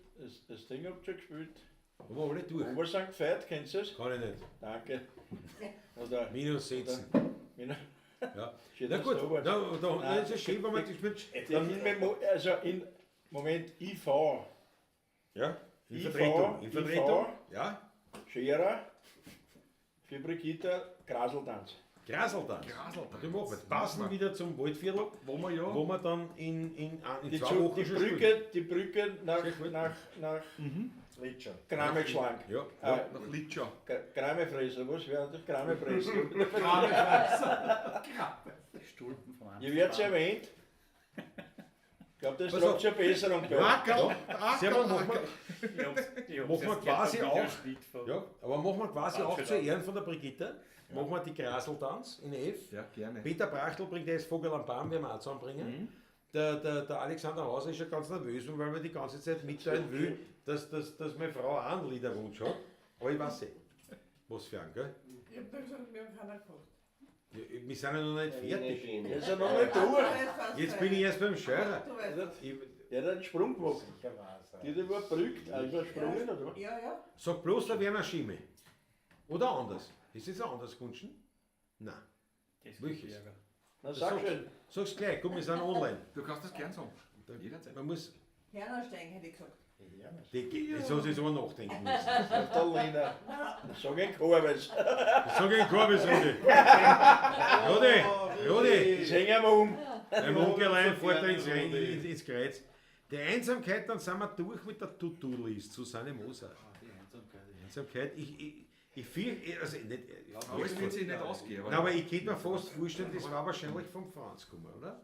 Speaker 3: Das Ding habt schon gespielt.
Speaker 1: Haben wir alle durch.
Speaker 3: Obersang gefeiert, kennst du es?
Speaker 1: Kann ich nicht.
Speaker 3: Danke. Oder
Speaker 1: Minus setzen.
Speaker 3: Mina,
Speaker 1: Ja.
Speaker 3: steht
Speaker 1: Na
Speaker 3: das
Speaker 1: gut,
Speaker 3: da oben?
Speaker 1: da ist es schön, wenn man das mit.
Speaker 3: Also in Moment IV,
Speaker 1: Ja, in
Speaker 3: IV,
Speaker 1: Vertretung. In Vertretung.
Speaker 3: IV.
Speaker 1: Ja,
Speaker 3: Scherer, für Brigitta Graseltanz.
Speaker 1: Graseltanz. Du machst jetzt. Passen wieder zum Waldviertel,
Speaker 2: Wo wir ja.
Speaker 1: wo wir dann in
Speaker 3: Die,
Speaker 1: 2 Wochen
Speaker 3: die
Speaker 1: schon spielen.
Speaker 3: Brücke nach
Speaker 1: Sehr gut.
Speaker 3: Krammelschlang.
Speaker 1: Ja.
Speaker 2: Nach Litscha.
Speaker 3: Kramefräser, was wäre das? Kramefräser.
Speaker 6: Stulpen von
Speaker 3: Ihr werdet erwähnt. Ich glaube, das
Speaker 1: Pass
Speaker 3: tragt
Speaker 1: auf.
Speaker 3: schon Besserung bei.
Speaker 2: Wackel.
Speaker 1: Servus, machen wir quasi auch. Ja, aber machen wir quasi auch zu Ehren von der Brigitte. Machen wir die Graseltanz in F.
Speaker 2: Ja, gerne.
Speaker 1: Peter Brachtl bringt jetzt Vogel am Baum, werden wir auch zusammenbringen. Der Alexander Hauser ist ja ganz nervös, weil wir die ganze Zeit mitteilen will, dass meine Frau auch einen Liederwunsch hat. Aber ich weiß nicht, was für einen, gell?
Speaker 9: Ich hab da gesagt, wir haben keiner gekocht.
Speaker 1: Ja, wir sind ja noch nicht fertig.
Speaker 3: Der ist ja noch nicht durch.
Speaker 1: Jetzt bin ich erst beim Scherer.
Speaker 9: Du weißt.
Speaker 3: Der hat einen Sprung gemacht. Die war brückt, also gesprungen, oder was?
Speaker 9: Ja.
Speaker 1: Sag bloß, da wäre eine Schimme. Oder anders. Ist das ein anderes Kunstchen? Nein. Welches?
Speaker 3: Na sag schon.
Speaker 1: Sag's gleich, komm, wir sind online.
Speaker 2: Du kannst das gern sagen. Jederzeit.
Speaker 1: Man muss.
Speaker 9: Hernerstein hätte ich gesagt.
Speaker 1: Jetzt hast du jetzt aber nachdenken müssen.
Speaker 3: Der Lena. Sag ein Korbes.
Speaker 1: Ich sage in Korbis, Rudi,
Speaker 3: Das hängen wir um.
Speaker 1: beim Onkelein fährt er ins Kreuz. Die Einsamkeit, dann sind wir durch mit der To-Do-List, Susanne Moser. Einsamkeit, ich fürchte, also nicht, ja,
Speaker 2: Aber es wird sich nicht ausgehen.
Speaker 1: Nein, aber ich könnte mir fast vorstellen, das war wahrscheinlich vom Franz gekommen, oder?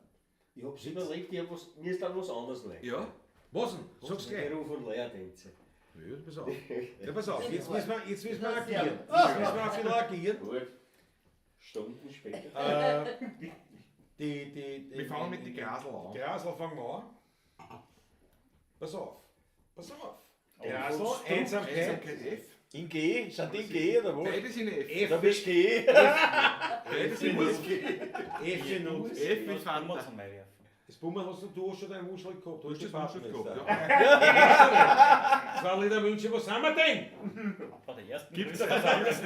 Speaker 7: Ich hab's überlegt, mir ist dann was anderes leid.
Speaker 2: Ja.
Speaker 1: Was denn? Sag's gleich.
Speaker 7: Der Ruf von Lehrtänze.
Speaker 1: Ja, pass auf. Ja, pass auf, jetzt müssen wir agieren. Jetzt müssen wir auch viel agieren.
Speaker 7: Gut. Stunden später.
Speaker 2: Wir fangen mit den Grasel an.
Speaker 1: Grasel fangen wir an. Pass auf. Grasel, Einsamkeit.
Speaker 2: F.
Speaker 3: In G? Sind die in G oder wo?
Speaker 2: Beides in F.
Speaker 1: F,
Speaker 3: Da bist du G.
Speaker 2: Beides in F.
Speaker 1: F in und
Speaker 2: F wie Fanta.
Speaker 1: das Bummer hast du schon deinen Muschel gehabt.
Speaker 2: Du hast das Muschel gehabt,
Speaker 1: Das war nicht München, was sind wir denn?
Speaker 4: Bei der ersten
Speaker 2: Gibt's
Speaker 4: Grüße
Speaker 2: was anderes?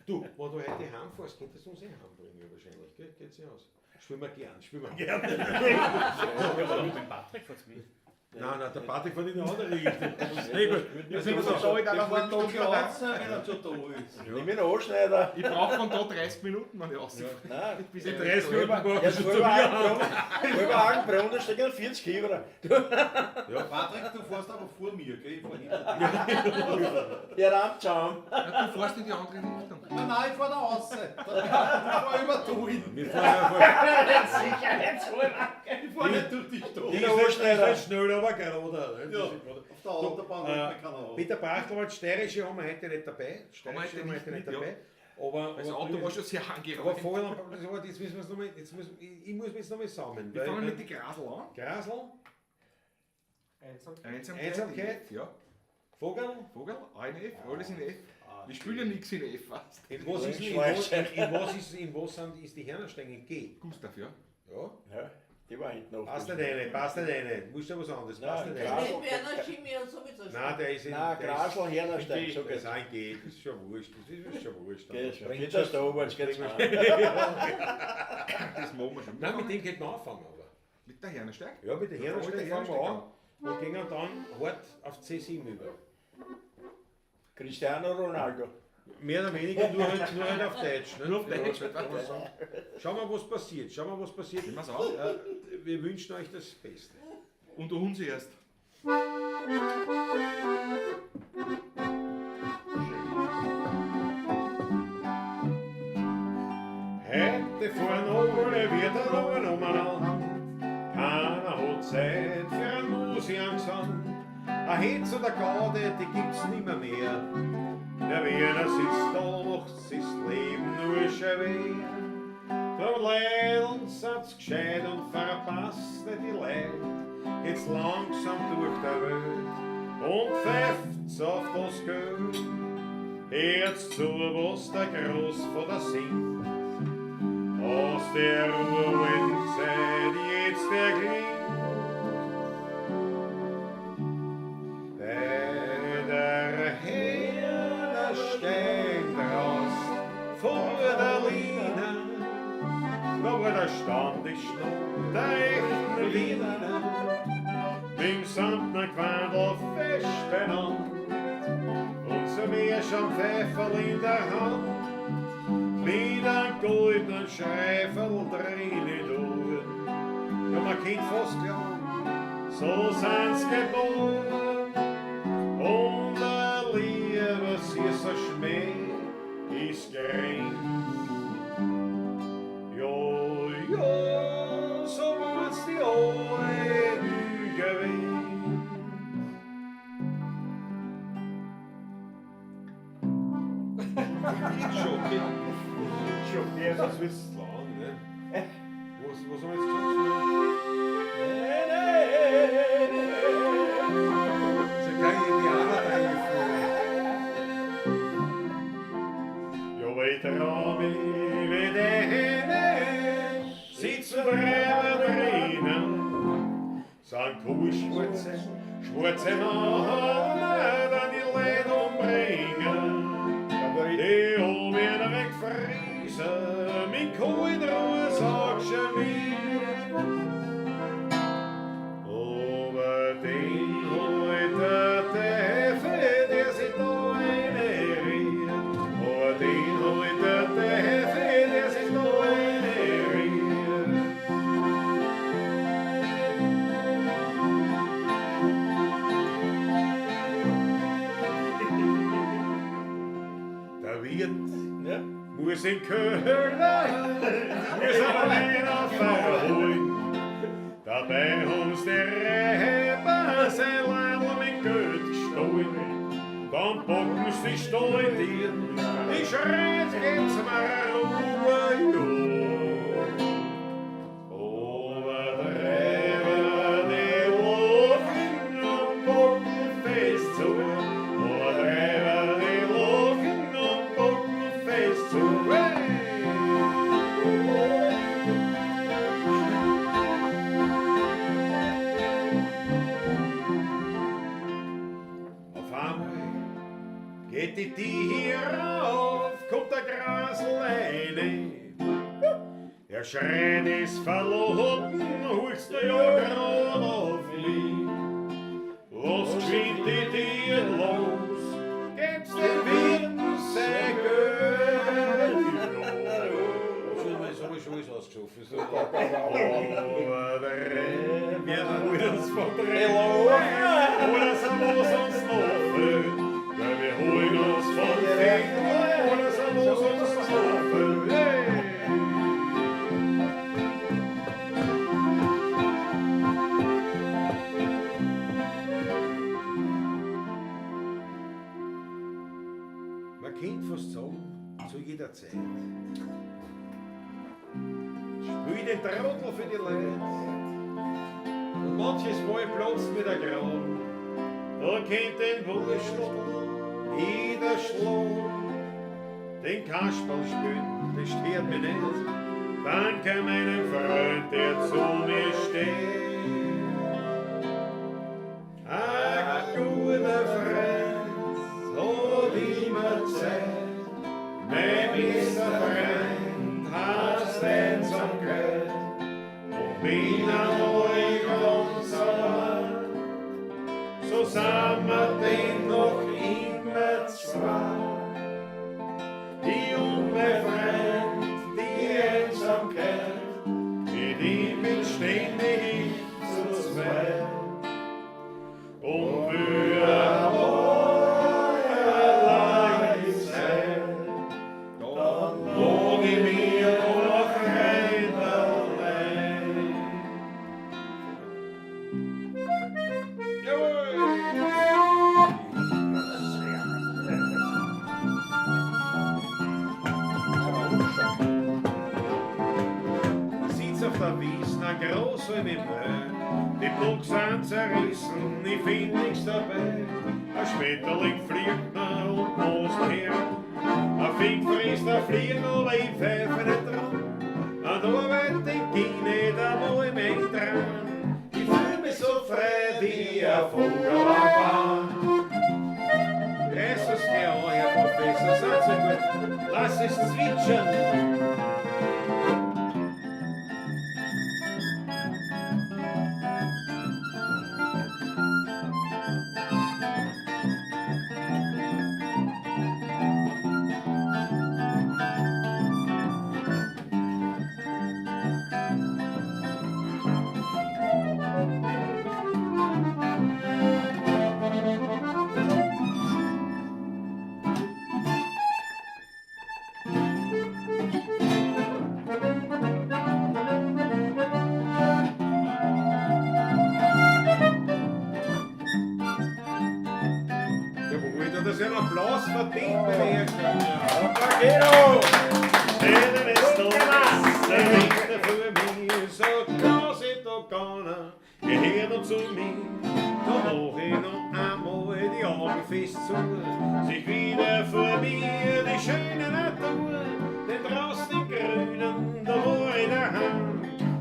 Speaker 1: Du, wenn du heute heimfährst, könntest du uns heimbringen wahrscheinlich, gell? Geht's ja aus. Schwimmen wir gern, schwimmen wir gern.
Speaker 4: Ja, aber mit dem Patrick hat's mit.
Speaker 1: Nein, der Patrick von in die andere Richtung. Nee, gut.
Speaker 6: Da sind wir so da in einer Woche raus, wenn er schon da ist.
Speaker 3: Nimm ihn Anschneider.
Speaker 2: Ich brauche von da 30 Minuten, wenn ich rausfahre.
Speaker 3: Nein,
Speaker 2: Bis
Speaker 1: In
Speaker 2: ich
Speaker 1: 30 Minuten brauchst
Speaker 3: er
Speaker 1: du
Speaker 3: ist
Speaker 1: schon
Speaker 3: voll
Speaker 1: zu mir haben.
Speaker 3: Hagenbrunn, da stecken 40 Kiewer.
Speaker 6: Patrick, du fährst aber vor mir, gell? Ich fahr hinter dir.
Speaker 3: Der Ramtschaum.
Speaker 2: Du fährst in die andere Richtung.
Speaker 6: Nein, ich fahr da raus. Ich fahr über Tuin.
Speaker 1: Wir fahren einfach.
Speaker 7: Sicher nicht so lang.
Speaker 6: Ich fahr nicht durch die Stadt.
Speaker 1: Die ist nicht schnell, aber gerade, oder?
Speaker 6: Ja, auf der Autobahn holt man keiner auf.
Speaker 1: Peter Bachtel, steirische haben wir heute nicht dabei. Steirische haben wir heute nicht dabei. Aber
Speaker 2: Das Auto war schon sehr
Speaker 1: aber
Speaker 2: angeräumt.
Speaker 1: vorher, jetzt müssen wir es nochmal, ich muss mich jetzt nochmal sammeln.
Speaker 2: Wir fangen mit den Grasel an.
Speaker 1: Grasel, Einsamkeit.
Speaker 2: Ja.
Speaker 1: Vogel,
Speaker 2: Vogel, ein F, alles in F. Wir spielen ja nichts in F fast.
Speaker 1: in was ist die Hernerstein in G?
Speaker 2: Gustav, ja.
Speaker 1: Ja,
Speaker 3: Ja, die war hinten noch.
Speaker 1: passt nicht eine, passt nicht eine. Musst du was anderes, passt
Speaker 3: Nein,
Speaker 1: nicht
Speaker 3: Grasel.
Speaker 1: eine.
Speaker 9: Nicht Werner Schimmi und sowieso schon.
Speaker 1: Nein, der ist in.
Speaker 3: Nein,
Speaker 1: der ist-
Speaker 3: Grasl, Hernerstein, so
Speaker 1: Das
Speaker 3: geht's.
Speaker 1: ist ein G, das ist schon wurscht. Das ist schon wurscht.
Speaker 3: Geht das da oben, jetzt geht's mal.
Speaker 2: Das machen wir schon.
Speaker 1: Nein, mit dem geht man anfangen, aber.
Speaker 2: Mit der Hernersteig?
Speaker 1: Ja, mit der
Speaker 2: Ja, mit der
Speaker 1: Herrenstein fangen wir
Speaker 2: Herrenstein
Speaker 1: an und gehen dann hart auf C7 über.
Speaker 3: Cristiano Ronaldo.
Speaker 1: Mehr oder weniger nur halt auf Deutsch. Ne?
Speaker 2: Nur auf Deutsch,
Speaker 1: Ja, kann man sagen. Schauen wir, was passiert. Schauen wir, was passiert.
Speaker 2: Nehmen wir's auf.
Speaker 1: Wir wünschen euch das Beste.
Speaker 2: Und du uns erst.
Speaker 1: Heute fahren alle wieder noch umeinander. Keiner hat Zeit für einen Musikgesang. Ein Hetz oder Garde, die gibt's nimmer mehr. Der Wiener sitzt da, macht sich das Leben nur schwer. Drum Leidl sind's gescheit und verpasst nicht die Leid. Geht's langsam durch der Welt und pfeift's auf das Geld. Hört's zu, was der Großvater singt. Aus der uralten Zeit jetzt erklingt. Der Herr steigt raus vor der Linie. Da war der Stand ist noch der echte Wiener. Mit Sandner Quandl fest benannt und so mehr schon Pfefferl in der Hand. Mit einem goldenen Schreifel drinnen durch. Ja, man kennt fast glauben, so sind's geboren. Und der Liebe, sie ist ein Schmäh, ist gering. Ja, ja, so war's die Alten gewesen.
Speaker 2: Schoki.
Speaker 1: Ja, das wird's lang, ne? Was haben wir jetzt gesagt? So ein kleiner Indianer reingeführt. Ja, weiter Rami, wie der Henne, sitzen drüber drinnen. Sind schwarze Männer, dann die Leute umbringen. Die all werden wegfriesen, mit Kohlenruhe sagst du mir. Aber den heute Teufel, der sich da reinrührt. Aber den heute Teufel, der sich da reinrührt. Der Wirt
Speaker 3: Ja.
Speaker 1: muss in Köln, wir sind allein verholen. Dabei haben's der Räber sein Leidl mit Geld gestohlen. Dann packen sie die Stollen, die schreit, geht's mir Ruhe, ja. Aber der Räber, die laufen und packen fest zu. Aber der Räber, die geht die Tier rauf, kommt der Grasleine. Der Schrein ist verloren, holst du ja grad auf mich. Lass geschwind die Tier los, gib's den Wind sein Geld. So ist alles ausgeschaffen. So. Aber wir holen uns von Drehen, oder so was uns noch fehlt. Weil wir holen uns von Drehen, oder so was uns noch fehlt. Man kann fast sagen, zu jeder Zeit. Spiel den Trottel für die Leute. Und manches Mal platzt mir der Grauen. Da kennt den Wohlstand jeder Schlag. Den Kasperl spielen, das stört mich nicht. Danke meinem Freund, der zu mir steht. Ein guter Freund, hat immer Zeit. Mein bester Freund, hast Einsamkeit. Und bin einmal ganz allein, so sind wir dennoch immer zwei. Ich und mein Freund, die Einsamkeit, mit ihm bin ständig zu zweit. Und für allein sein, dann mag ich mir noch rein allein. Jawohl! Sitz auf der Wiesn, ein großer Müll. Die Block sind zerrissen, ich find nichts dabei. Ein Schmetterling fliegt mir und most her. Ein Fink frisst ein Fliegen, aber ich pfeife nicht dran. An der Arbeit denk ich nicht einmal mehr dran. Ich fühl mich so frei wie ein Vogel am Baum. Jesus, der Herr Professor, seid so gut, lass es zwitschern. Das ist ein Applaus verdient bei der Herstellung. Applaus! Stellen ist Thomas, der Richter für mich, so quasi da keiner, gehört er zu mir. Da mach ich noch einmal die Augen fest zu, sich wieder vor mir die schöne Natur, denn draußen im Grünen, da war ich daheim,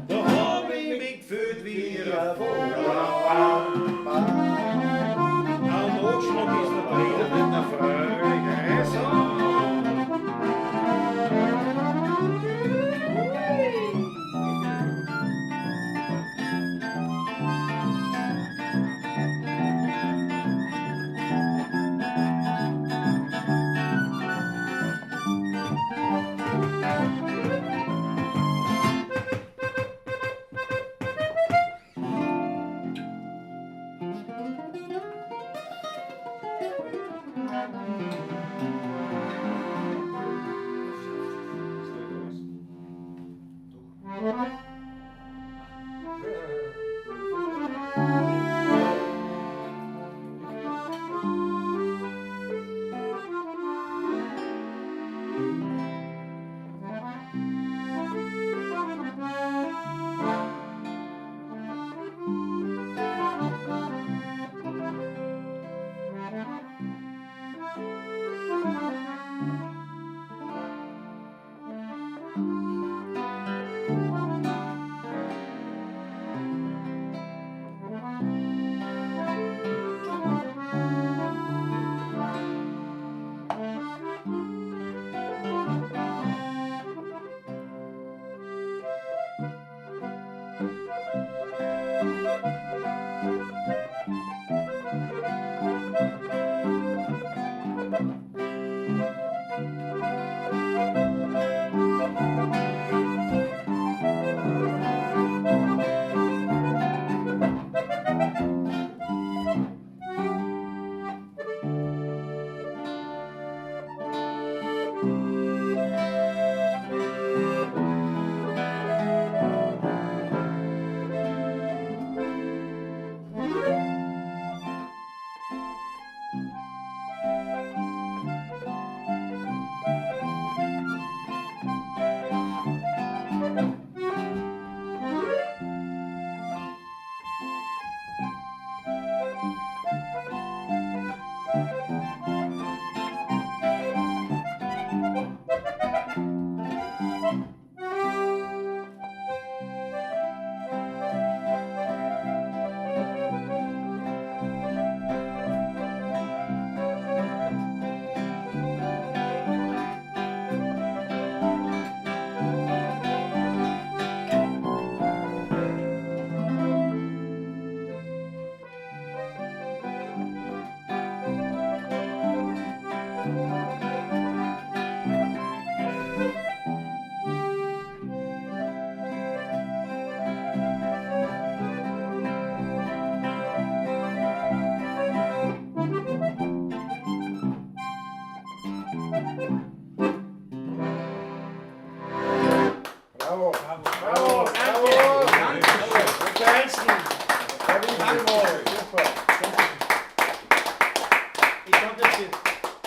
Speaker 1: da hab ich mich gefühlt wie ein Vogel am Baum. Am Notschlag ist der Friede mit der fröhlichen Song.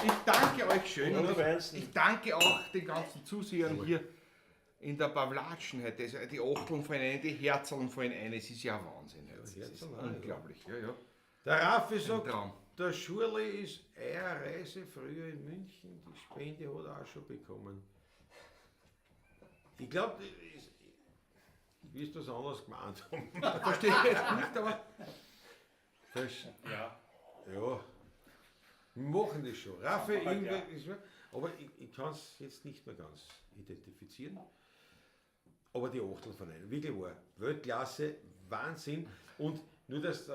Speaker 2: Ich danke euch schön und
Speaker 3: Feinsten.
Speaker 2: ich danke auch den ganzen Zusehern hier in der Pavlatschen heute. Also die Achteln fallen ein, die Herzeln fallen ein. Es ist ja Wahnsinn. Das ist unglaublich. Ja, ja.
Speaker 1: Der Raffi
Speaker 2: Ein
Speaker 1: sagt,
Speaker 2: Traum.
Speaker 1: der Schurli ist eher Reise früher in München. Die Spende hat er auch schon bekommen. Ich glaube, wie ist das anders gemeint haben?
Speaker 2: Verstehe ich jetzt nicht, aber
Speaker 1: Ja. Ja. Wir machen das schon. Raffi, aber ich kann es jetzt nicht mehr ganz identifizieren. Aber die Achtel von einem, wirklich war Weltklasse, Wahnsinn. Und nur das,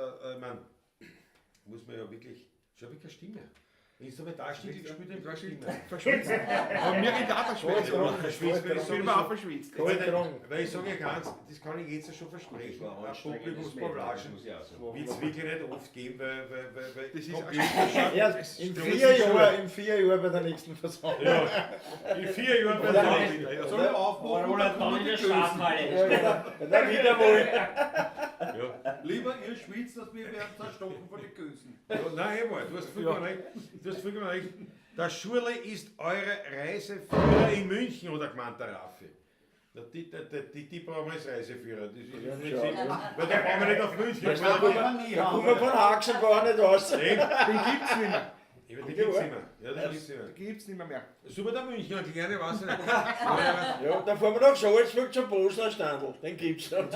Speaker 1: muss man ja wirklich, schon wirklich eine Stimme. Instrumentalstücke gespielt haben, keine Stimme.
Speaker 2: verschwitzt. Aber mir geht auch verschwitzt. Ich bin auch verschwitzt.
Speaker 1: Weil ich sage ja ganz, das kann ich jetzt schon versprechen. Ein Publikumspavlatschen wird es wirklich nicht oft geben, weil
Speaker 2: Das ist
Speaker 6: Erst in 4 Jahren bei der nächsten Versammlung.
Speaker 1: in 4 Jahren bei der wieder.
Speaker 6: Soll ich aufmachen?
Speaker 4: Oder dann in der Stadthalle.
Speaker 3: Dann wieder wohl.
Speaker 1: Ja.
Speaker 6: Lieber ihr schwitzt, als wir werden zerstochen von den Gösen.
Speaker 1: Ja, nein, einmal, du hast vollkommen recht. Du hast vollkommen recht. Der Schurli ist eure Reiseführer in München, oder gemeint der Raffi. Die brauchen wir als Reiseführer. Das ist im Prinzip, weil da brauchen wir nicht auf München.
Speaker 3: Da kommen wir von Haxen gar nicht aus.
Speaker 2: Den gibt's nicht mehr.
Speaker 1: Ja, die gibt's nicht mehr. Ja, die gibt's nicht mehr.
Speaker 2: Den gibt's nicht mehr.
Speaker 1: Super der Münchner, kleine, weiß ich nicht.
Speaker 3: Ja, da fahren wir nach Salzburg zum Bosner Standel. Den gibt's noch.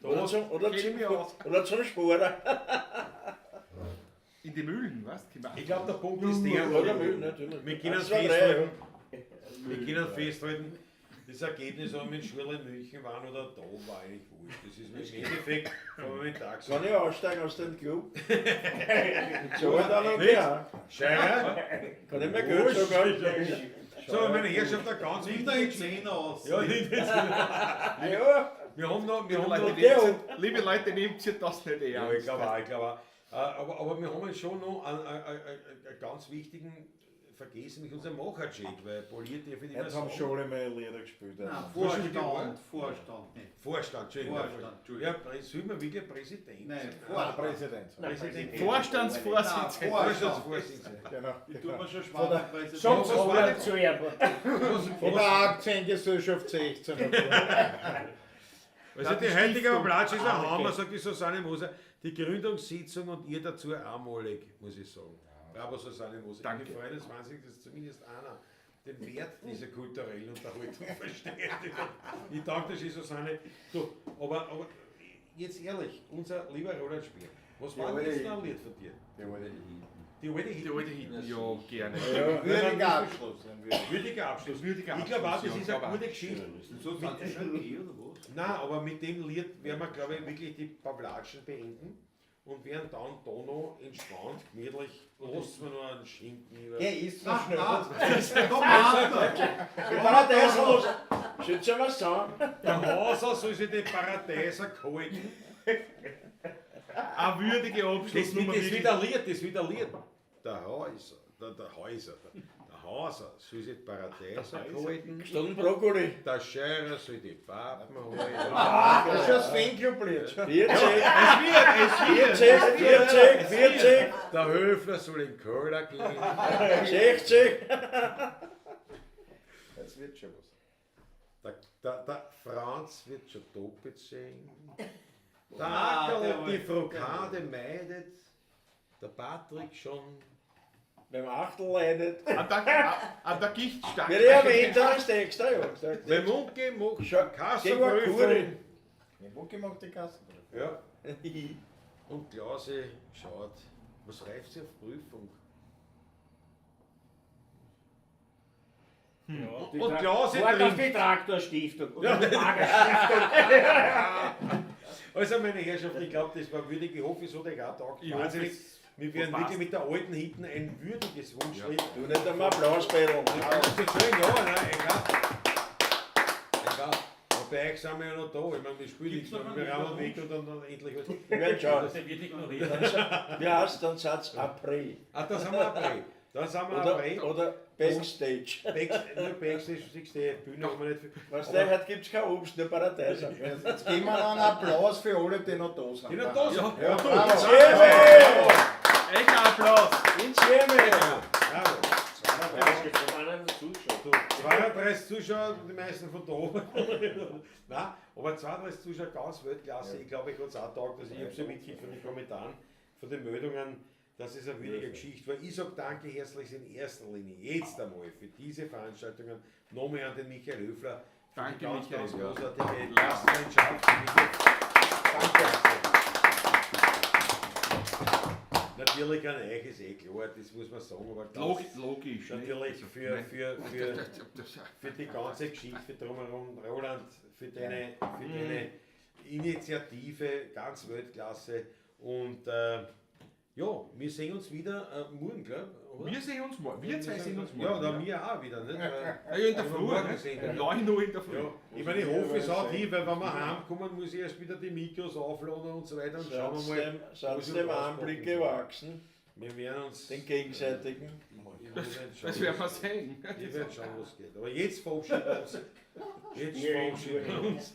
Speaker 3: Oder zum Sporer.
Speaker 2: In die Mühlen, was?
Speaker 1: Ich glaube, der Punkt ist der,
Speaker 3: Oder Müll, natürlich.
Speaker 1: wir können
Speaker 3: Das war
Speaker 1: festhalten, das Ergebnis, ob wir mit Schule in München waren oder da, war eigentlich wurscht. Das ist im Endeffekt, wenn wir mit Tag
Speaker 3: Kann
Speaker 1: sagen.
Speaker 3: ich aussteigen aus dem Club? So dann und
Speaker 1: Nicht?
Speaker 3: ja.
Speaker 1: Scheiße.
Speaker 3: Kann ich mir Geld sogar.
Speaker 1: So, meine Herrschaft, der ganz wichtig.
Speaker 6: 10 aus.
Speaker 1: Ja, nicht jetzt.
Speaker 3: Ja,
Speaker 1: Wir haben noch,
Speaker 2: Liebe Leute, nehmt ihr das nicht
Speaker 1: ja,
Speaker 2: ernst.
Speaker 1: ich glaube auch. Aber wir haben jetzt schon noch einen ganz wichtigen vergessen, mit unserem Machercheck, weil poliert darf ich nicht mehr
Speaker 6: Jetzt haben
Speaker 1: sagen.
Speaker 6: schon alle Lieder gespielt.
Speaker 1: Nein,
Speaker 6: Vorstand,
Speaker 1: nicht. Vorstand, Entschuldigung.
Speaker 6: Vorstand,
Speaker 1: Ja, soll man wirklich Präsident
Speaker 6: Nein,
Speaker 1: sein?
Speaker 6: Präsident.
Speaker 1: Präsident.
Speaker 2: Vorstandsvorsitzender.
Speaker 1: Vorstandsvorsitzender.
Speaker 6: Genau.
Speaker 7: Ich tue mir schon
Speaker 6: Von
Speaker 7: spannend,
Speaker 6: der-
Speaker 7: Präsident.
Speaker 1: So, was war denn
Speaker 7: zu ihm.
Speaker 6: Von der Aktiengesellschaft 16.
Speaker 1: Also die heutige Platz ist ein Hammer, sagt die Susanne Moser. Die Gründungssitzung und ihr dazu einmalig, muss ich sagen. Aber Susanne Moser,
Speaker 2: Danke.
Speaker 1: ich freue mich wahnsinnig, dass zumindest einer den Wert dieser kulturellen Unterhaltung versteht. Ich danke dir, Susanne. Du, aber jetzt ehrlich, unser lieber Roland Speer, was war denn jetzt noch ein Lied von dir? Die alte Hit.
Speaker 2: Die alte Hit. Ja, gerne.
Speaker 6: Würdiger Abschluss.
Speaker 1: Würdiger Abschluss. Ich glaube auch, das ist eine gute Geschichte.
Speaker 6: So sind sie schon oder was?
Speaker 1: Nein, aber mit dem Lied werden wir, glaube ich, wirklich die Pavlatschen beenden und werden dann da noch entspannt, gemütlich, lassen wir noch einen Schinken über.
Speaker 6: ist so schnell.
Speaker 3: Paradeiser, schütze wir es an.
Speaker 1: Der Hauser soll sich den Paradeiser gehalten.
Speaker 2: Eine würdige
Speaker 1: Das
Speaker 2: Abschlussnummer.
Speaker 1: wird ein Lied, das wird ein Lied. Der Hauser, der Hauser soll sich den Paradeiser gehalten.
Speaker 3: Stunden Brokkoli.
Speaker 1: Der Scheurer soll die Papen halten.
Speaker 6: Das ist das Fanclub-Lied.
Speaker 3: 40.
Speaker 1: Der Höfler soll in Cola gehen.
Speaker 3: 60.
Speaker 6: Das wird schon was.
Speaker 1: Der Franz wird schon doppelt sehen. Der Ackerl die Frokade meidet. Der Patrick schon.
Speaker 3: Beim Achtel leidet.
Speaker 2: An der Gicht stark.
Speaker 3: Wer erwähnt hat, ist extra, ja.
Speaker 1: Wenn Munke macht
Speaker 3: Schau,
Speaker 1: Kassenprüfung.
Speaker 6: Wo gemacht die Kassen?
Speaker 1: Ja. Und Klause schaut, was reift sie auf Prüfung? Und Klause
Speaker 7: Wart auf
Speaker 1: trinkt.
Speaker 7: die Traktorstiftung.
Speaker 1: Ja. Also meine Herrschaft, ich glaube, das war würdig. Ich hoffe, es hat euch auch taugt.
Speaker 2: Ja,
Speaker 1: Wahnsinnig.
Speaker 2: das
Speaker 1: Wir werden
Speaker 2: passt.
Speaker 1: wirklich mit der alten Hitten ein würdiges Wunschlied.
Speaker 3: Du nicht einmal Applausbädel.
Speaker 1: Das ist schön, ja, nein, egal. Bei euch sind wir ja noch da. Ich meine, wir spielen nichts, wir rammeln weg und dann endlich was.
Speaker 3: Ich werde schauen.
Speaker 4: Das wird ignoriert.
Speaker 3: Wie heißt dann Satz Après?
Speaker 1: Ah, da sind wir April. Da sind wir April.
Speaker 3: Oder Backstage.
Speaker 1: Nur Backstage, siehst du, die Bühne haben wir nicht viel.
Speaker 3: Weißt du, heute gibt es kein Obst, nur Paradeiser.
Speaker 6: Jetzt geben wir noch einen Applaus für alle, die noch da sind.
Speaker 1: Die noch da sind.
Speaker 6: Ja,
Speaker 1: du.
Speaker 6: bravo.
Speaker 2: Echt ein Applaus.
Speaker 3: In Schweden.
Speaker 1: Zuschauer, die meisten von da oben. Nein, aber 32 Zuschauer, ganz Weltklasse. Ich glaube, ich habe es auch getaugt, dass ich habe es ja mitgekriegt von den Kommentaren, von den Meldungen, dass es eine würdige Geschichte war. Ich sage danke herzlich in erster Linie, jetzt einmal, für diese Veranstaltungen, nochmal an den Michael Höfler, für
Speaker 2: Danke,
Speaker 1: die ganz,
Speaker 2: Michael,
Speaker 1: ganz
Speaker 2: ja.
Speaker 1: großartige Gastfreundschaft. Danke. Natürlich an euch ist klar, das muss man sagen, aber ganz
Speaker 2: Logisch.
Speaker 1: natürlich
Speaker 2: nicht?
Speaker 1: für die ganze Geschichte drumherum, Roland, für deine Initiative, ganz Weltklasse. Und ja, wir sehen uns wieder morgen, glaube ich.
Speaker 2: Wir sehen uns morgen. Wir zwei sehen uns morgen.
Speaker 1: Ja, oder wir auch wieder, nicht?
Speaker 2: Ja, in der Früh.
Speaker 1: Morgen sehen wir.
Speaker 2: 9 Uhr in der Früh.
Speaker 1: Ja, ich meine, ich hoffe, es hat hin, weil wenn wir heimkommen, muss ich erst wieder die Mikros aufladen und so weiter. Und schauen wir mal.
Speaker 3: Sind dem Anblick gewachsen,
Speaker 1: Wir werden uns.
Speaker 3: den gegenseitigen.
Speaker 2: Das werden wir sehen.
Speaker 1: Ich werde schauen, was geht. Aber jetzt verabschieden wir uns. Jetzt verabschieden wir uns.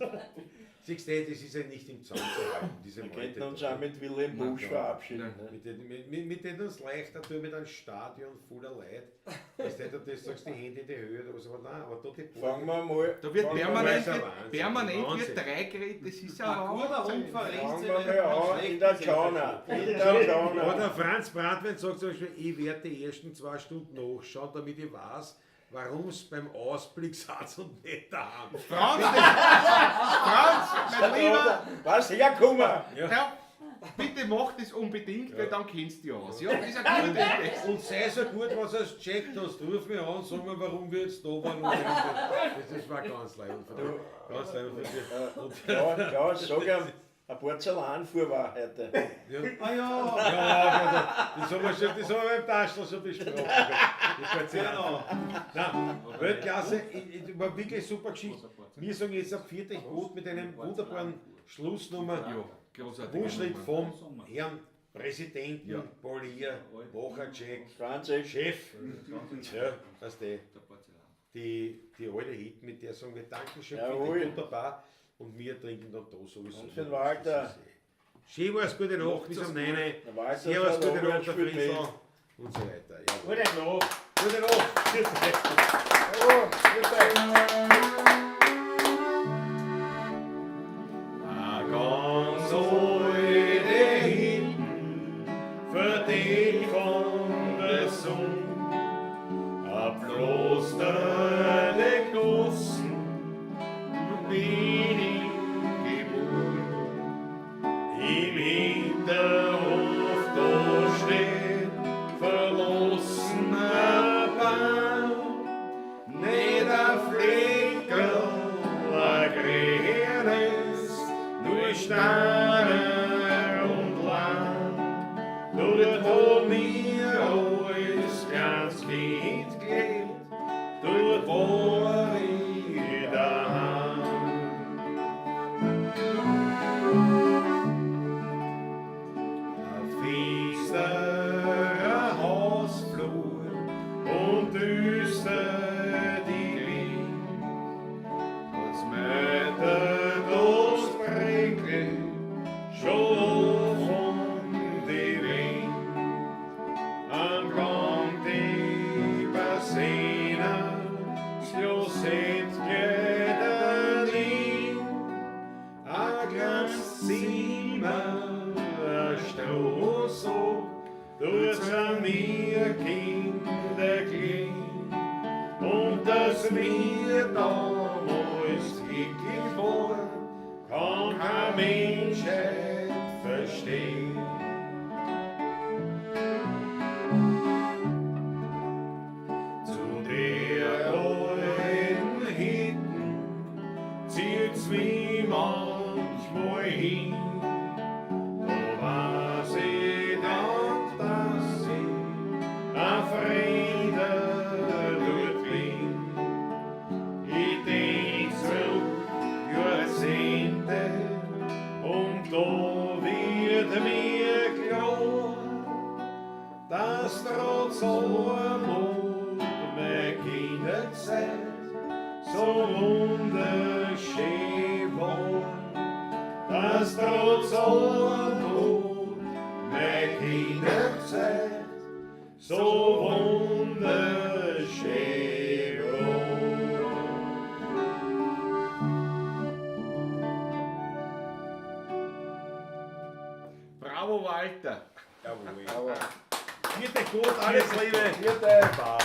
Speaker 1: Siehst du, das ist ja nicht im Zaun zu halten, diese
Speaker 3: Wir
Speaker 1: Leute.
Speaker 3: könnten uns auch mit Wilhelm Busch verabschieden. Ne?
Speaker 1: Mit denen uns leichter tun, mit einem Stadion voller Leute. Weißt du, du sagst die Hände in die Höhe oder was, aber nein, aber da die
Speaker 3: Fangen wir mal.
Speaker 2: Da wird permanent
Speaker 1: Wahnsinn.
Speaker 2: wird drei geredet, das ist ja
Speaker 6: Ein guter
Speaker 2: Wahnsinn.
Speaker 6: Hund verlässt
Speaker 3: Fangen
Speaker 6: sich
Speaker 3: wir
Speaker 6: nicht,
Speaker 3: mal
Speaker 6: wenn
Speaker 3: an
Speaker 6: man
Speaker 3: in
Speaker 6: schlecht
Speaker 3: der
Speaker 6: ist.
Speaker 3: Sauna. In der
Speaker 1: Oder
Speaker 3: Sauna.
Speaker 1: Franz Brandwein sagt zum Beispiel, ich werde die ersten 2 Stunden nachschauen, damit ich weiß, warum es beim Ausblick Satz und nicht daheim.
Speaker 2: Franz, mein Lieber,
Speaker 3: Was herkommen?
Speaker 2: ja, bitte mach das unbedingt, weil dann kennst du dich aus. Ja, das ist eine gute Idee.
Speaker 1: Und sei so gut, was du gecheckt hast, ruf mich an, sag mir, warum wir jetzt da waren. Das war ganz leibend von dir. Ganz leibend von dir.
Speaker 3: Ja, sag ihm, ein Porzellanfuhr war heute.
Speaker 1: Ja. Ah ja, das haben wir beim Taschler schon besprochen. Genau. Nein, Weltklasse, war wirklich super Geschichte. Wir sagen jetzt ab 4. gut mit einem wunderbaren Schlussnummer.
Speaker 2: Ja, großartig.
Speaker 1: Wunschlied vom Herrn Präsidenten Polier, Wachacek,
Speaker 3: Franzig.
Speaker 1: Chef. Ja, weißt du, die alte Hit, mit der sagen wir Dankeschön,
Speaker 3: Jawohl.
Speaker 1: finde ich wunderbar. Und wir trinken dann da sowieso.
Speaker 3: Und für den Walter.
Speaker 1: Schön war's, gute Nacht, bis am 9.
Speaker 3: Der Walter
Speaker 1: Servus,
Speaker 3: von
Speaker 1: gute
Speaker 3: Robert
Speaker 1: Nacht, der
Speaker 3: spielt
Speaker 1: Friedl
Speaker 3: mit.
Speaker 1: und so weiter. Ja.
Speaker 7: Gute Nacht.
Speaker 1: Gute Nacht. Ganz alte Hinten für den von der Sonne, ab bloß der Genossen bin ich geboren. Im Hinterhof da steht verlassener Baum, nicht ein Fleckerl, ein grünes, nur Steine und Land. Dort wo mir alles ganz Kind gelebt, dort war ich daheim. Finsterer Hausflur und düster die Wind, was möchte das bringen, schon von die Wind. Am Gang die Bassina, sljoset gädanin, a ganz Zimmer, a Strohsog, durch's an mir Kinder kling, und dass mir damals gekriegt war, kann kein Mensch verstehen. Zu der alten Hitten zieht's mich manchmal hin. Da weiß ich dann, dass ich ein Fremder dort bin. Ich denk zurück Jahrzehnte und da wird mir klar, dass trotz Armut meine Kinderzeit so wunderschön war. Dass trotz Armut meine Kinderzeit so wunderschön war.
Speaker 2: Bravo, Walter.
Speaker 1: Jawohl.
Speaker 6: Aber
Speaker 1: Vierte gut, alles Liebe.
Speaker 6: Vierte.
Speaker 1: Baba.